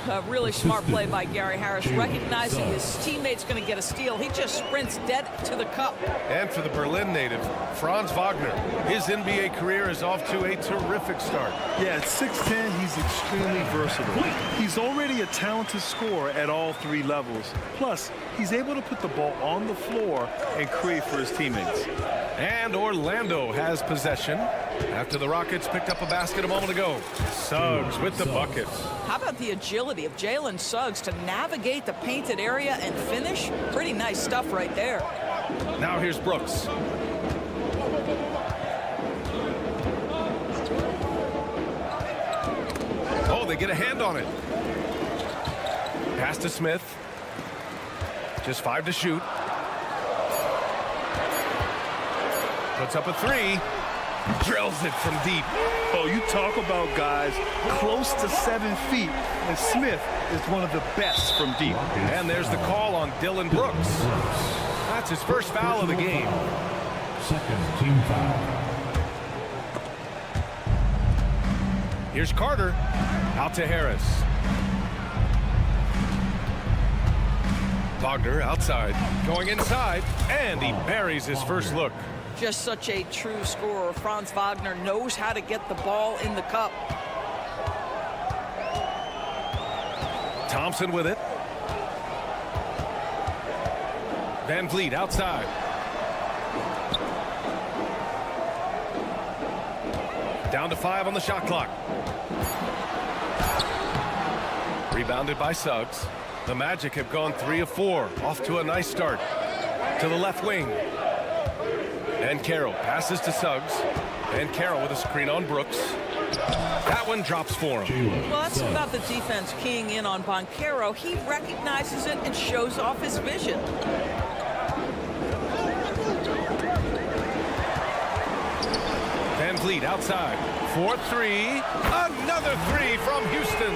A really smart play by Gary Harris, recognizing his teammate's going to get a steal. He just sprints dead to the cup. And for the Berlin native, Franz Wagner, his NBA career is off to a terrific start. Yeah, at 6'10", he's extremely versatile. He's already a talented scorer at all 3 levels. Plus, he's able to put the ball on the floor and create for his teammates. And Orlando has possession after the Rockets picked up a basket a moment ago. Suggs with the bucket. How about the agility of Jalen Suggs to navigate the painted area and finish? Pretty nice stuff right there. Now here's Brooks. Oh, they get a hand on it. Pass to Smith. Just 5 to shoot. Puts up a 3. Drills it from deep. Oh, you talk about guys close to 7 feet, and Smith is one of the best from deep. And there's the call on Dylan Brooks. That's his first foul of the game. Second team foul. Here's Carter. Out to Harris. Wagner outside. Going inside. And he buries his first look. Just such a true scorer. Franz Wagner knows how to get the ball in the cup. Thompson with it. Van Vliet outside. Down to 5 on the shot clock. Rebounded by Suggs. The Magic have gone 3 of 4. Off to a nice start. To the left wing. And Carroll passes to Suggs. And Carroll with a screen on Brooks. That one drops for him. Well, that's about the defense keying in on Banchero. He recognizes it and shows off his vision. Van Vliet outside. 4-3. Another 3 from Houston.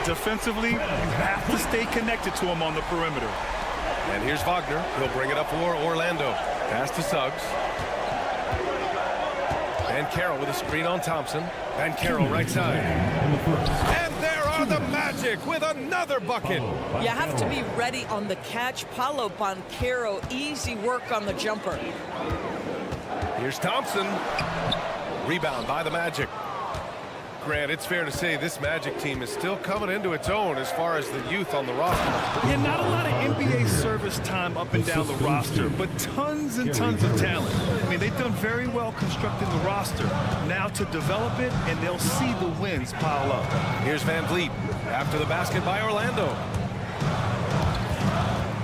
Defensively, you have to stay connected to him on the perimeter. And here's Wagner. He'll bring it up for Orlando. Pass to Suggs. And Carroll with a screen on Thompson. And Carroll right side. And there are the Magic with another bucket. You have to be ready on the catch. Paolo Banchero, easy work on the jumper. Here's Thompson. Rebound by the Magic. Grant, it's fair to say this Magic team is still coming into its own as far as the youth on the roster. Yeah, not a lot of NBA service time up and down the roster, but tons and tons of talent. I mean, they've done very well constructing the roster. Now to develop it, and they'll see the wins pile up. Here's Van Vliet after the basket by Orlando.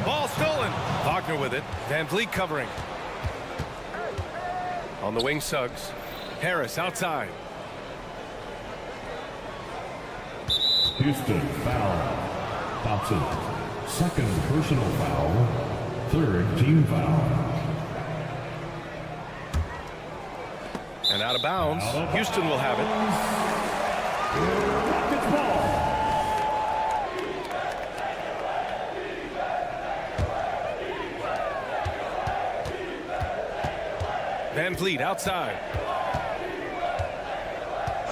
Ball stolen. Wagner with it. Van Vliet covering. On the wing, Suggs. Harris outside. Houston, foul. Thompson, second personal foul. Third team foul. And out of bounds. Houston will have it. Rockets ball. Van Vliet outside.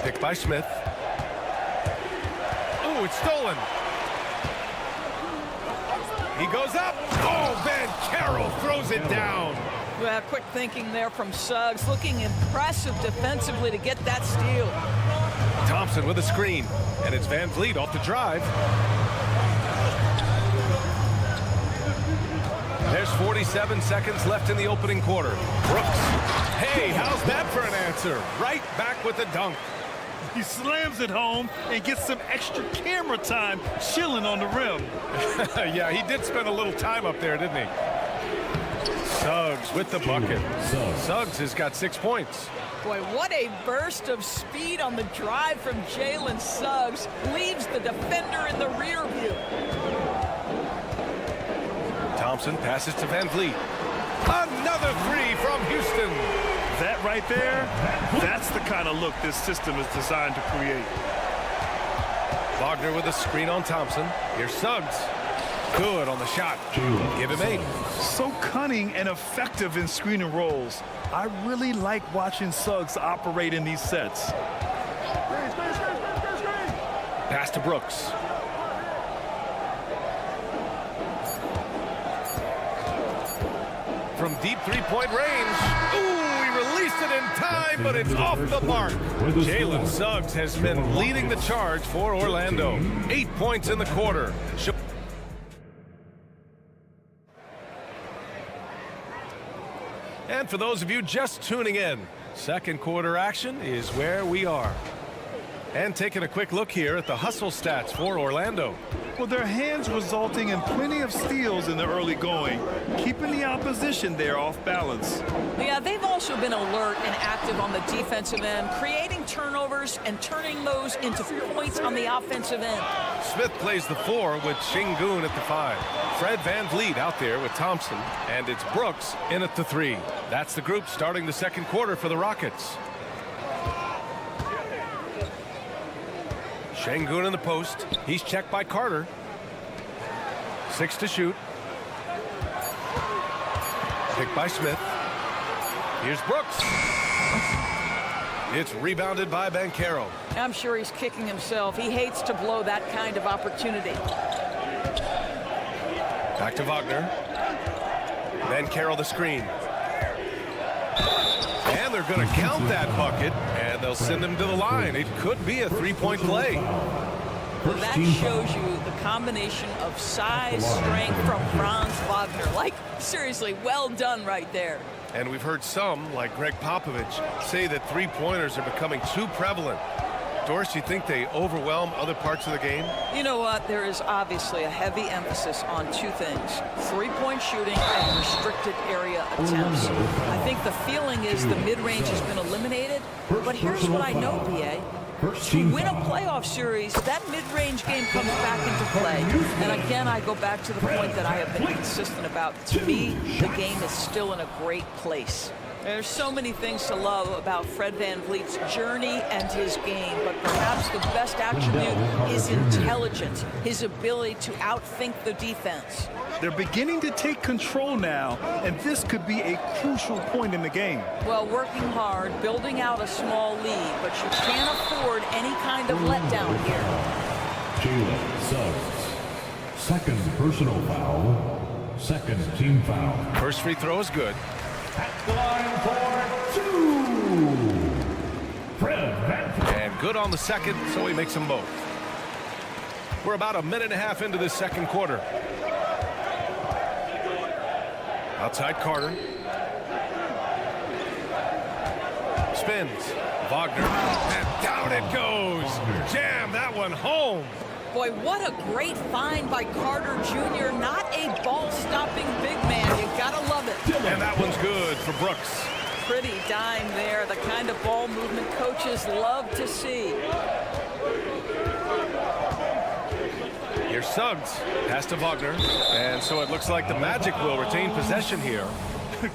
Picked by Smith. Oh, it's stolen. He goes up. Oh, Van Carroll throws it down. Well, quick thinking there from Suggs. Looking impressive defensively to get that steal. Thompson with a screen. And it's Van Vliet off the drive. There's 47 seconds left in the opening quarter. Brooks. Hey, how's that for an answer? Right back with the dunk. He slams it home and gets some extra camera time chilling on the rim. Yeah, he did spend a little time up there, didn't he? Suggs with the bucket. Suggs has got 6 points. Boy, what a burst of speed on the drive from Jalen Suggs. Leaves the defender in the rear view. Thompson passes to Van Vliet. Another three from Houston. That right there, that's the kind of look this system is designed to create. Wagner with a screen on Thompson. Here's Suggs. Good on the shot. Give him 8. So cunning and effective in screen and rolls. I really like watching Suggs operate in these sets. Pass to Brooks. From deep three-point range. Ooh, he released it in time, but it's off the mark. Jalen Suggs has been leading the charge for Orlando. 8 points in the quarter. And for those of you just tuning in, second quarter action is where we are. And taking a quick look here at the hustle stats for Orlando. Well, their hands resulting in plenty of steals in the early going, keeping the opposition there off balance. Yeah, they've also been alert and active on the defensive end, creating turnovers and turning those into points on the offensive end. Smith plays the 4 with Şengün at the 5. Fred Van Vliet out there with Thompson, and it's Brooks in at the 3. That's the group starting the second quarter for the Rockets. Şengün in the post. He's checked by Carter. 6 to shoot. Picked by Smith. Here's Brooks. It's rebounded by Banchero. I'm sure he's kicking himself. He hates to blow that kind of opportunity. Back to Wagner. Banchero the screen. And they're going to count that bucket, and they'll send him to the line. It could be a three-point play. Well, that shows you the combination of size, strength from Franz Wagner. Like, seriously, well done right there. And we've heard some, like Greg Popovich, say that three-pointers are becoming too prevalent. Doris, you think they overwhelm other parts of the game? You know what? There is obviously a heavy emphasis on 2 things: three-point shooting and restricted area attempts. I think the feeling is the mid-range has been eliminated. But here's what I know, BA. To win a playoff series, that mid-range game comes back into play. And again, I go back to the point that I have been consistent about. To me, the game is still in a great place. There's so many things to love about Fred Van Vliet's journey and his game, but perhaps the best attribute is intelligence, his ability to outthink the defense. They're beginning to take control now, and this could be a crucial point in the game. Well, working hard, building out a small lead, but you can't afford any kind of letdown here. Jalen Suggs, second personal foul, second team foul. First free throw is good. At the line for 2. Good on the second, so he makes them both. We're about a minute and a half into this second quarter. Outside Carter. Spins. Wagner. And down it goes. Jam that one home. Boy, what a great find by Carter Jr. Not a ball-stopping big man. You gotta love it. And that one's good for Brooks. Pretty dime there. The kind of ball movement coaches love to see. Here's Suggs. Pass to Wagner. And so it looks like the Magic will retain possession here.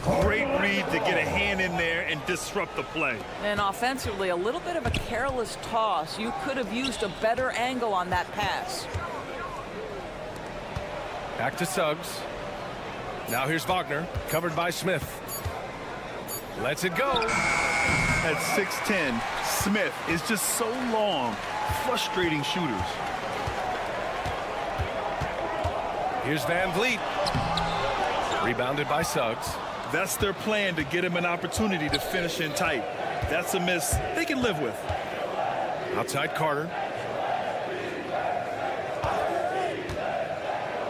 Great read to get a hand in there and disrupt the play. And offensively, a little bit of a careless toss. You could have used a better angle on that pass. Back to Suggs. Now here's Wagner, covered by Smith. Lets it go. At 6'10", Smith is just so long, frustrating shooters. Here's Van Vliet. Rebounded by Suggs. That's their plan, to get him an opportunity to finish in tight. That's a miss they can live with. Outside Carter.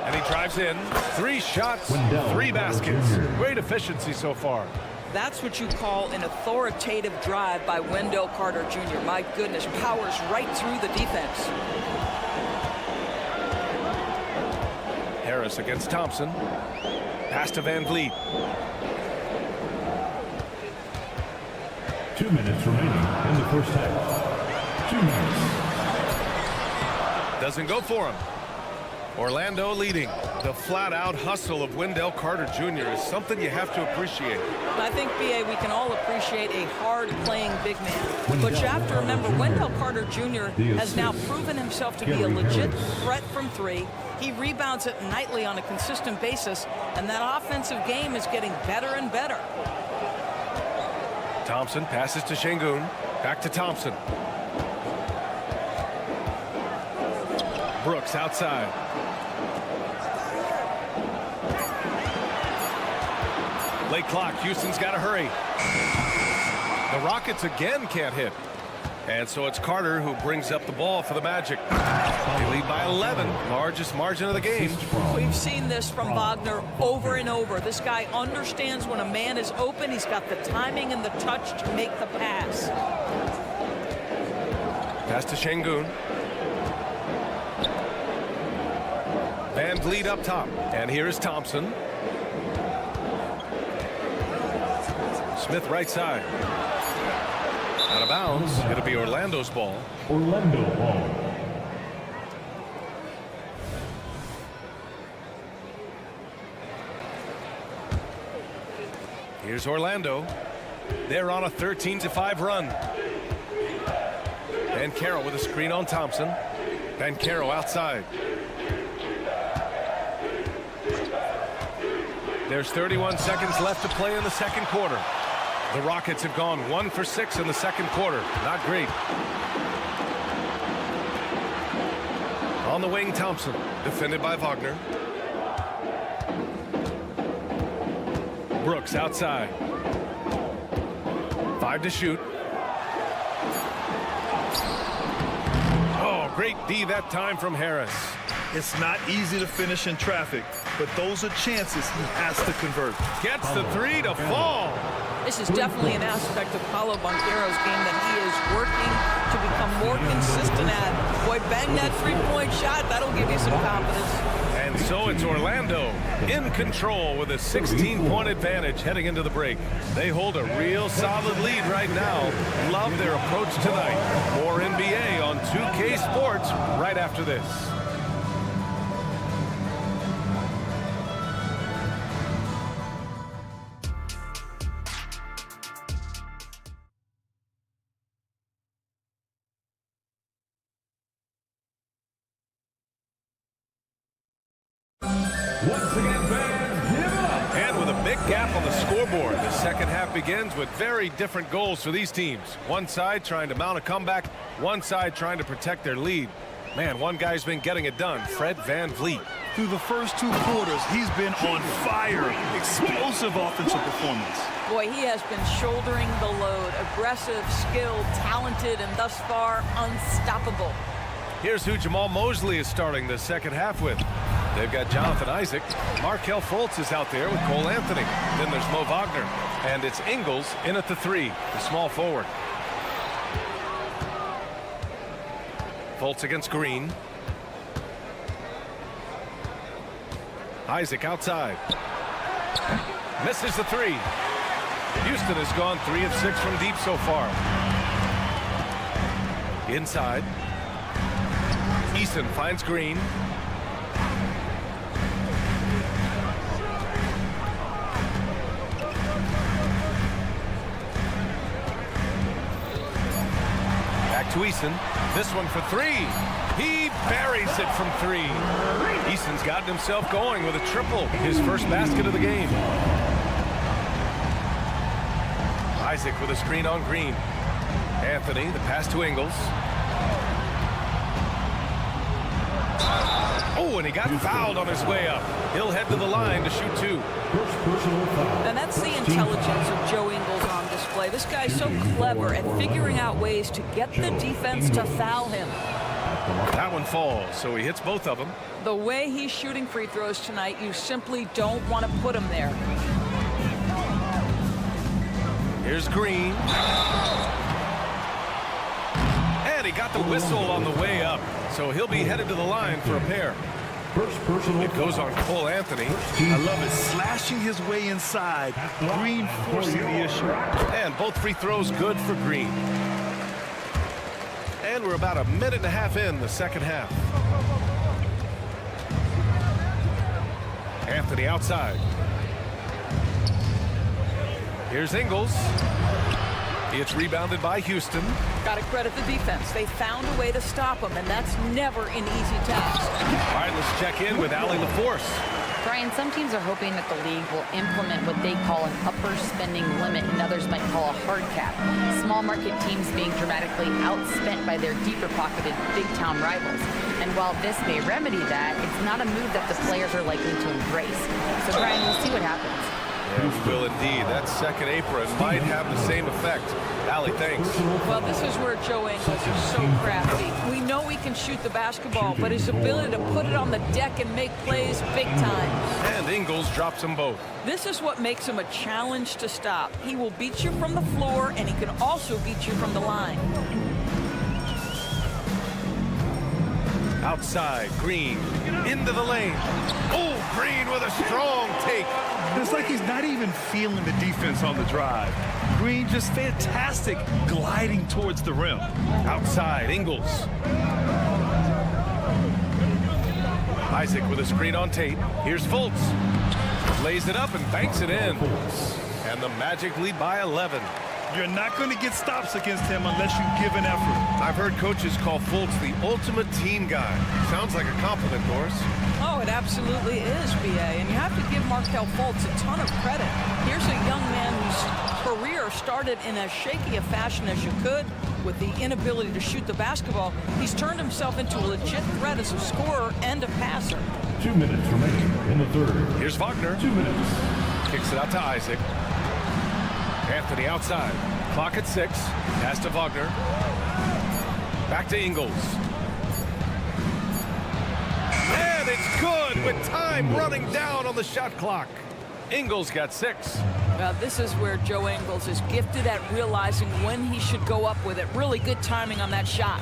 And he drives in. 3 shots, 3 baskets. Great efficiency so far. That's what you call an authoritative drive by Wendell Carter Jr. My goodness, powers right through the defense. Harris against Thompson. Pass to Van Vliet. 2 minutes remaining in the first half. 2 minutes. Doesn't go for him. Orlando leading. The flat-out hustle of Wendell Carter Jr. is something you have to appreciate. I think, B.A., we can all appreciate a hard-playing big man. But you have to remember, Wendell Carter Jr. has now proven himself to be a legit threat from 3. He rebounds it nightly on a consistent basis, and that offensive game is getting better and better. Thompson passes to Şengün. Back to Thompson. Brooks outside. Late clock. Houston's got to hurry. The Rockets again can't hit. And so it's Carter who brings up the ball for the Magic. They lead by 11, largest margin of the game. We've seen this from Wagner over and over. This guy understands when a man is open. He's got the timing and the touch to make the pass. Pass to Şengün. Van Vliet up top. And here is Thompson. Smith right side. Out of bounds. It'll be Orlando's ball. Orlando ball. Here's Orlando. They're on a 13-5 run. Banchero with a screen on Thompson. Banchero outside. There's 31 seconds left to play in the second quarter. The Rockets have gone 1 for 6 in the second quarter. Not great. On the wing, Thompson, defended by Wagner. Brooks outside. 5 to shoot. Oh, great D that time from Harris. It's not easy to finish in traffic, but those are chances he has to convert. Gets the 3 to fall. This is definitely an aspect of Paolo Banchero's game that he is working to become more consistent at. Boy, bang that three-point shot. That'll give you some confidence. And so it's Orlando in control with a 16-point advantage heading into the break. They hold a real solid lead right now. Love their approach tonight. More NBA on 2K Sports right after this. Once again, fans, give it up. And with a big gap on the scoreboard, the second half begins with very different goals for these teams. One side trying to mount a comeback, one side trying to protect their lead. Man, one guy's been getting it done, Fred Van Vliet. Through the first 2 quarters, he's been on fire. Explosive offensive performance. Boy, he has been shouldering the load. Aggressive, skilled, talented, and thus far unstoppable. Here's who Jamal Mosley is starting the second half with. They've got Jonathan Isaac. Markelle Fultz is out there with Cole Anthony. Then there's Mo Wagner. And it's Ingles in at the 3, the small forward. Fultz against Green. Isaac outside. Misses the 3. Houston has gone 3 of 6 from deep so far. Inside. Eason finds Green. Back to Eason. This one for 3. He buries it from 3. Eason's gotten himself going with a triple. His first basket of the game. Isaac with a screen on Green. Anthony, the pass to Ingles. Oh, and he got fouled on his way up. He'll head to the line to shoot 2. And that's the intelligence of Joe Ingles on display. This guy's so clever at figuring out ways to get the defense to foul him. That one falls, so he hits both of them. The way he's shooting free throws tonight, you simply don't want to put him there. Here's Green. And he got the whistle on the way up, so he'll be headed to the line for a pair. It goes on Cole Anthony. I love it. Slashing his way inside. Green forcing the issue. And both free throws good for Green. And we're about a minute and a half in the second half. Anthony outside. Here's Ingles. It's rebounded by Houston. Got to credit the defense. They found a way to stop him, and that's never an easy task. All right, let's check in with Allie LaForce. Brian, some teams are hoping that the league will implement what they call an upper spending limit and others might call a hard cap. Small market teams being dramatically outspent by their deeper pocketed big town rivals. And while this may remedy that, it's not a move that the players are likely to embrace. So Brian, we'll see what happens. Yeah, we will indeed. That second apron might have the same effect. Allie, thanks. Well, this is where Joe Ingles is so crafty. We know he can shoot the basketball, but his ability to put it on the deck and make plays big time. And Ingles drops them both. This is what makes him a challenge to stop. He will beat you from the floor, and he can also beat you from the line. Outside, Green, into the lane. Oh, Green with a strong take. It's like he's not even feeling the defense on the drive. Green just fantastic gliding towards the rim. Outside, Ingles. Isaac with a screen on Tate. Here's Fultz. Lays it up and banks it in. And the Magic lead by 11. You're not going to get stops against him unless you give an effort. I've heard coaches call Fultz the ultimate team guy. Sounds like a compliment, Doris. Oh, it absolutely is, B.A. And you have to give Markelle Fultz a ton of credit. Here's a young man whose career started in as shaky a fashion as you could. With the inability to shoot the basketball, he's turned himself into a legit threat as a scorer and a passer. 2 minutes remaining in the third. Here's Wagner. 2 minutes. Kicks it out to Isaac. Anthony outside. Clock at 6. Pass to Wagner. Back to Ingles. And it's good with time running down on the shot clock. Ingles got 6. Now, this is where Joe Ingles is gifted at realizing when he should go up with it. Really good timing on that shot.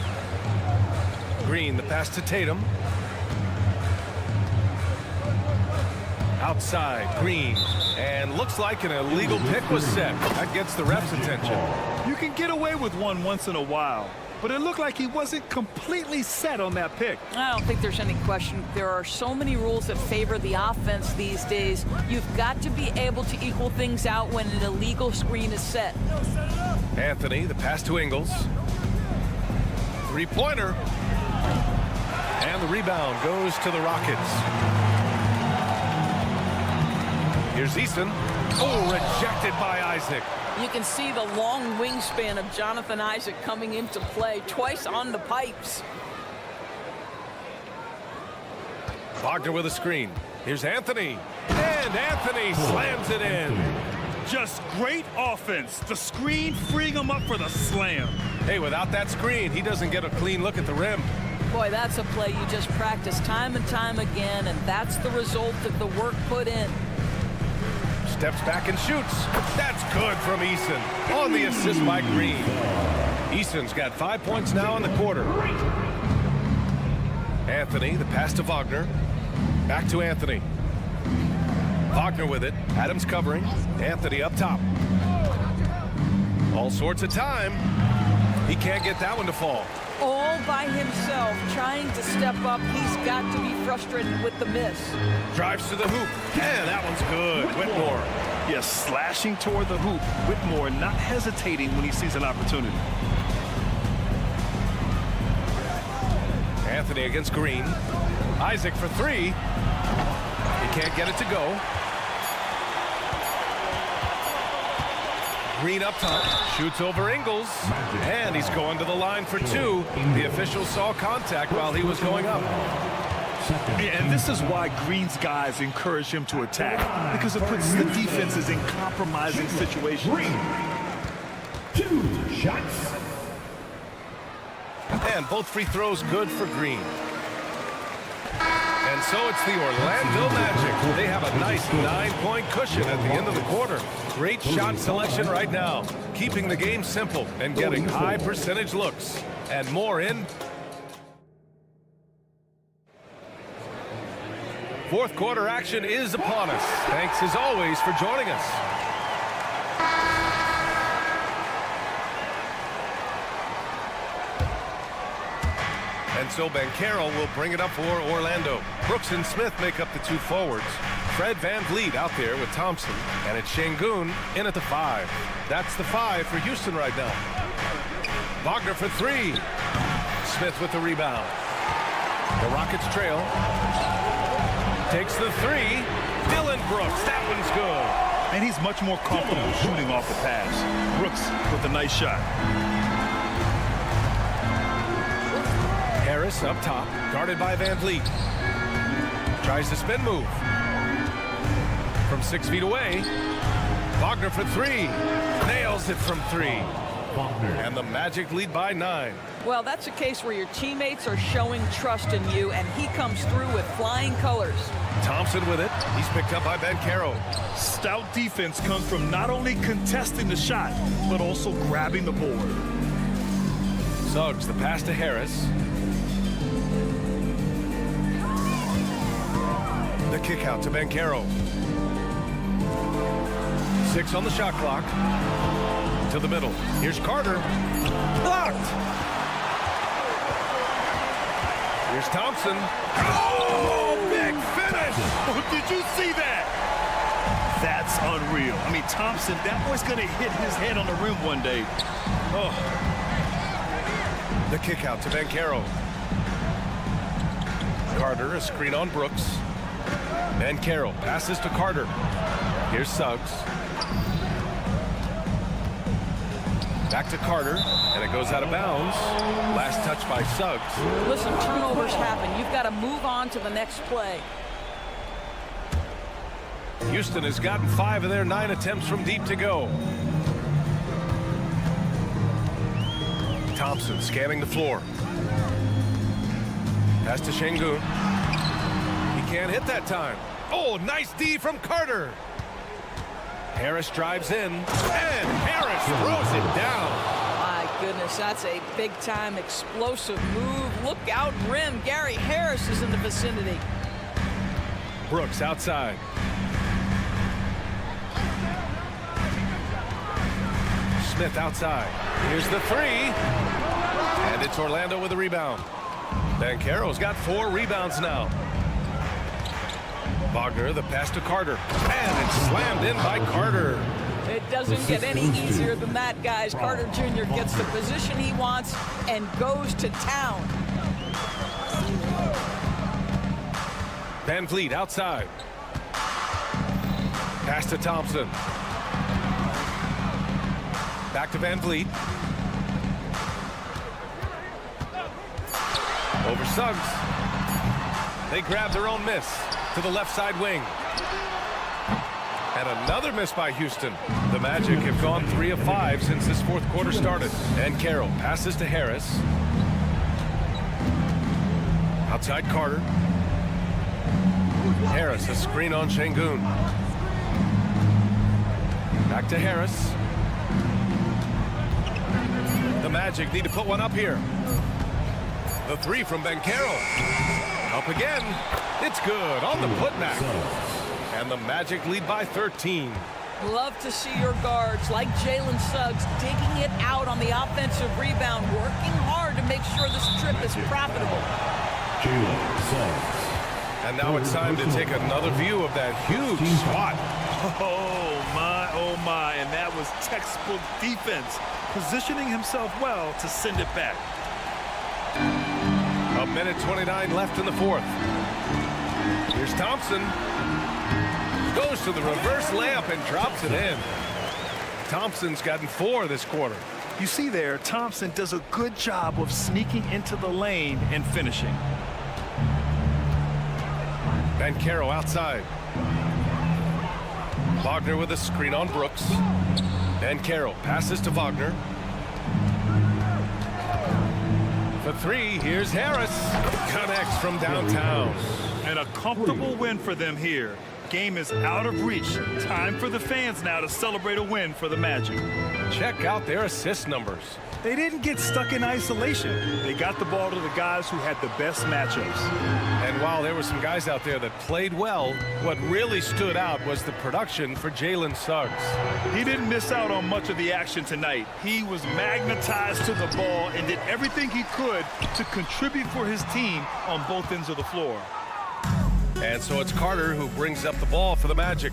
Green, the pass to Tatum. Outside, Green. And looks like an illegal pick was set. That gets the ref's attention. You can get away with one once in a while, but it looked like he wasn't completely set on that pick. I don't think there's any question. There are so many rules that favor the offense these days. You've got to be able to equal things out when an illegal screen is set. Anthony, the pass to Ingles. Three-pointer. And the rebound goes to the Rockets. Here's Eason. Oh, rejected by Isaac. You can see the long wingspan of Jonathan Isaac coming into play, twice on the pipes. Wagner with a screen. Here's Anthony. And Anthony slams it in. Just great offense. The screen freeing him up for the slam. Hey, without that screen, he doesn't get a clean look at the rim. Boy, that's a play you just practice time and time again, and that's the result of the work put in. Steps back and shoots. That's good from Eason on the assist by Green. Eason's got 5 points now in the quarter. Anthony, the pass to Wagner. Back to Anthony. Wagner with it. Adams covering. Anthony up top. All sorts of time. He can't get that one to fall. All by himself, trying to step up. He's got to be frustrated with the miss. Drives to the hoop. And that one's good. Whitmore. Yes, slashing toward the hoop. Whitmore not hesitating when he sees an opportunity. Anthony against Green. Isaac for three. He can't get it to go. Green up top, shoots over Ingles, and he's going to the line for two. The official saw contact while he was going up. Yeah, and this is why Green's guys encourage him to attack, because it puts the defenses in compromising situations. 2 shots. And both free throws good for Green. And so it's the Orlando Magic. They have a nice 9-point cushion at the end of the quarter. Great shot selection right now, keeping the game simple and getting high percentage looks. And more in. Fourth quarter action is upon us. Thanks as always for joining us. And so Banchero will bring it up for Orlando. Brooks and Smith make up the two forwards. Fred VanVleet out there with Thompson. And it's Şengün in at the 5. That's the 5 for Houston right now. Wagner for three. Smith with the rebound. The Rockets trail. Takes the 3. Dylan Brooks, that one's good. And he's much more comfortable shooting off the pass. Brooks with a nice shot. Harris up top, guarded by VanVleet. Tries the spin move. From 6 feet away. Wagner for three. Nails it from 3. And the Magic lead by 9. Well, that's a case where your teammates are showing trust in you, and he comes through with flying colors. Thompson with it. He's picked up by Banchero. Stout defense comes from not only contesting the shot, but also grabbing the board. Suggs, the pass to Harris. The kick out to Banchero. 6 on the shot clock. To the middle. Here's Carter. Blocked. Here's Thompson. Oh, big finish. Did you see that? That's unreal. I mean, Thompson, that boy's going to hit his head on the rim one day. Oh. The kick out to Banchero. Carter, a screen on Brooks. Banchero passes to Carter. Here's Suggs. Back to Carter, and it goes out of bounds. Last touch by Suggs. Listen, turnovers happen. You've got to move on to the next play. Houston has gotten 5 of their 9 attempts from deep to go. Thompson scanning the floor. Pass to Şengün. He can't hit that time. Oh, nice D from Carter. Harris drives in, and Harris throws it down. My goodness, that's a big-time explosive move. Look out, rim. Gary Harris is in the vicinity. Brooks outside. Smith outside. Here's the 3. And it's Orlando with a rebound. Banchero's got 4 rebounds now. Wagner, the pass to Carter. And it's slammed in by Carter. It doesn't get any easier than that, guys. Carter Jr. gets the position he wants and goes to town. VanVleet outside. Pass to Thompson. Back to VanVleet. Over Suggs. They grab their own miss to the left side wing. And another miss by Houston. The Magic have gone 3 of 5 since this fourth quarter started. And Carroll passes to Harris. Outside Carter. Harris, a screen on Şengün. Back to Harris. The Magic need to put one up here. The three from Banchero. Up again. It's good on the putback. And the Magic lead by 13. Love to see your guards like Jalen Suggs digging it out on the offensive rebound, working hard to make sure this trip is profitable. And now it's time to take another view of that huge spot. Oh my, and that was textbook defense, positioning himself well to send it back. A minute 29 left in the fourth. Here's Thompson. Goes to the reverse layup and drops it in. Thompson's gotten 4 this quarter. You see there, Thompson does a good job of sneaking into the lane and finishing. Banchero outside. Wagner with a screen on Brooks. Banchero passes to Wagner. For 3, here's Harris. Connects from downtown. And a comfortable win for them here. Game is out of reach. Time for the fans now to celebrate a win for the Magic. Check out their assist numbers. They didn't get stuck in isolation. They got the ball to the guys who had the best matchups. And while there were some guys out there that played well, what really stood out was the production for Jalen Suggs. He didn't miss out on much of the action tonight. He was magnetized to the ball and did everything he could to contribute for his team on both ends of the floor. And so it's Carter who brings up the ball for the Magic.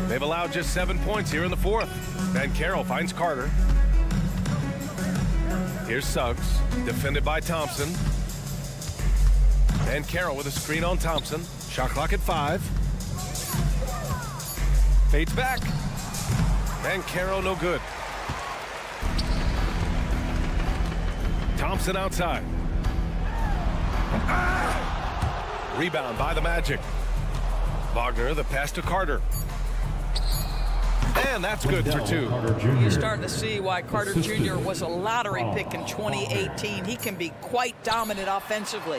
They've allowed just 7 points here in the fourth. Banchero finds Carter. Here's Suggs, defended by Thompson. Banchero with a screen on Thompson. Shot clock at 5. Fades back. Banchero no good. Thompson outside. Rebound by the Magic. Wagner, the pass to Carter. And that's good for 2. You're starting to see why Carter Jr. was a lottery pick in 2018. He can be quite dominant offensively.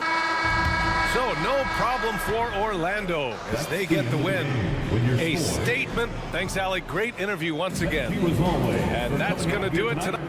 So no problem for Orlando as they get the win. A statement. Thanks, Alec. Great interview once again. And that's going to do it tonight.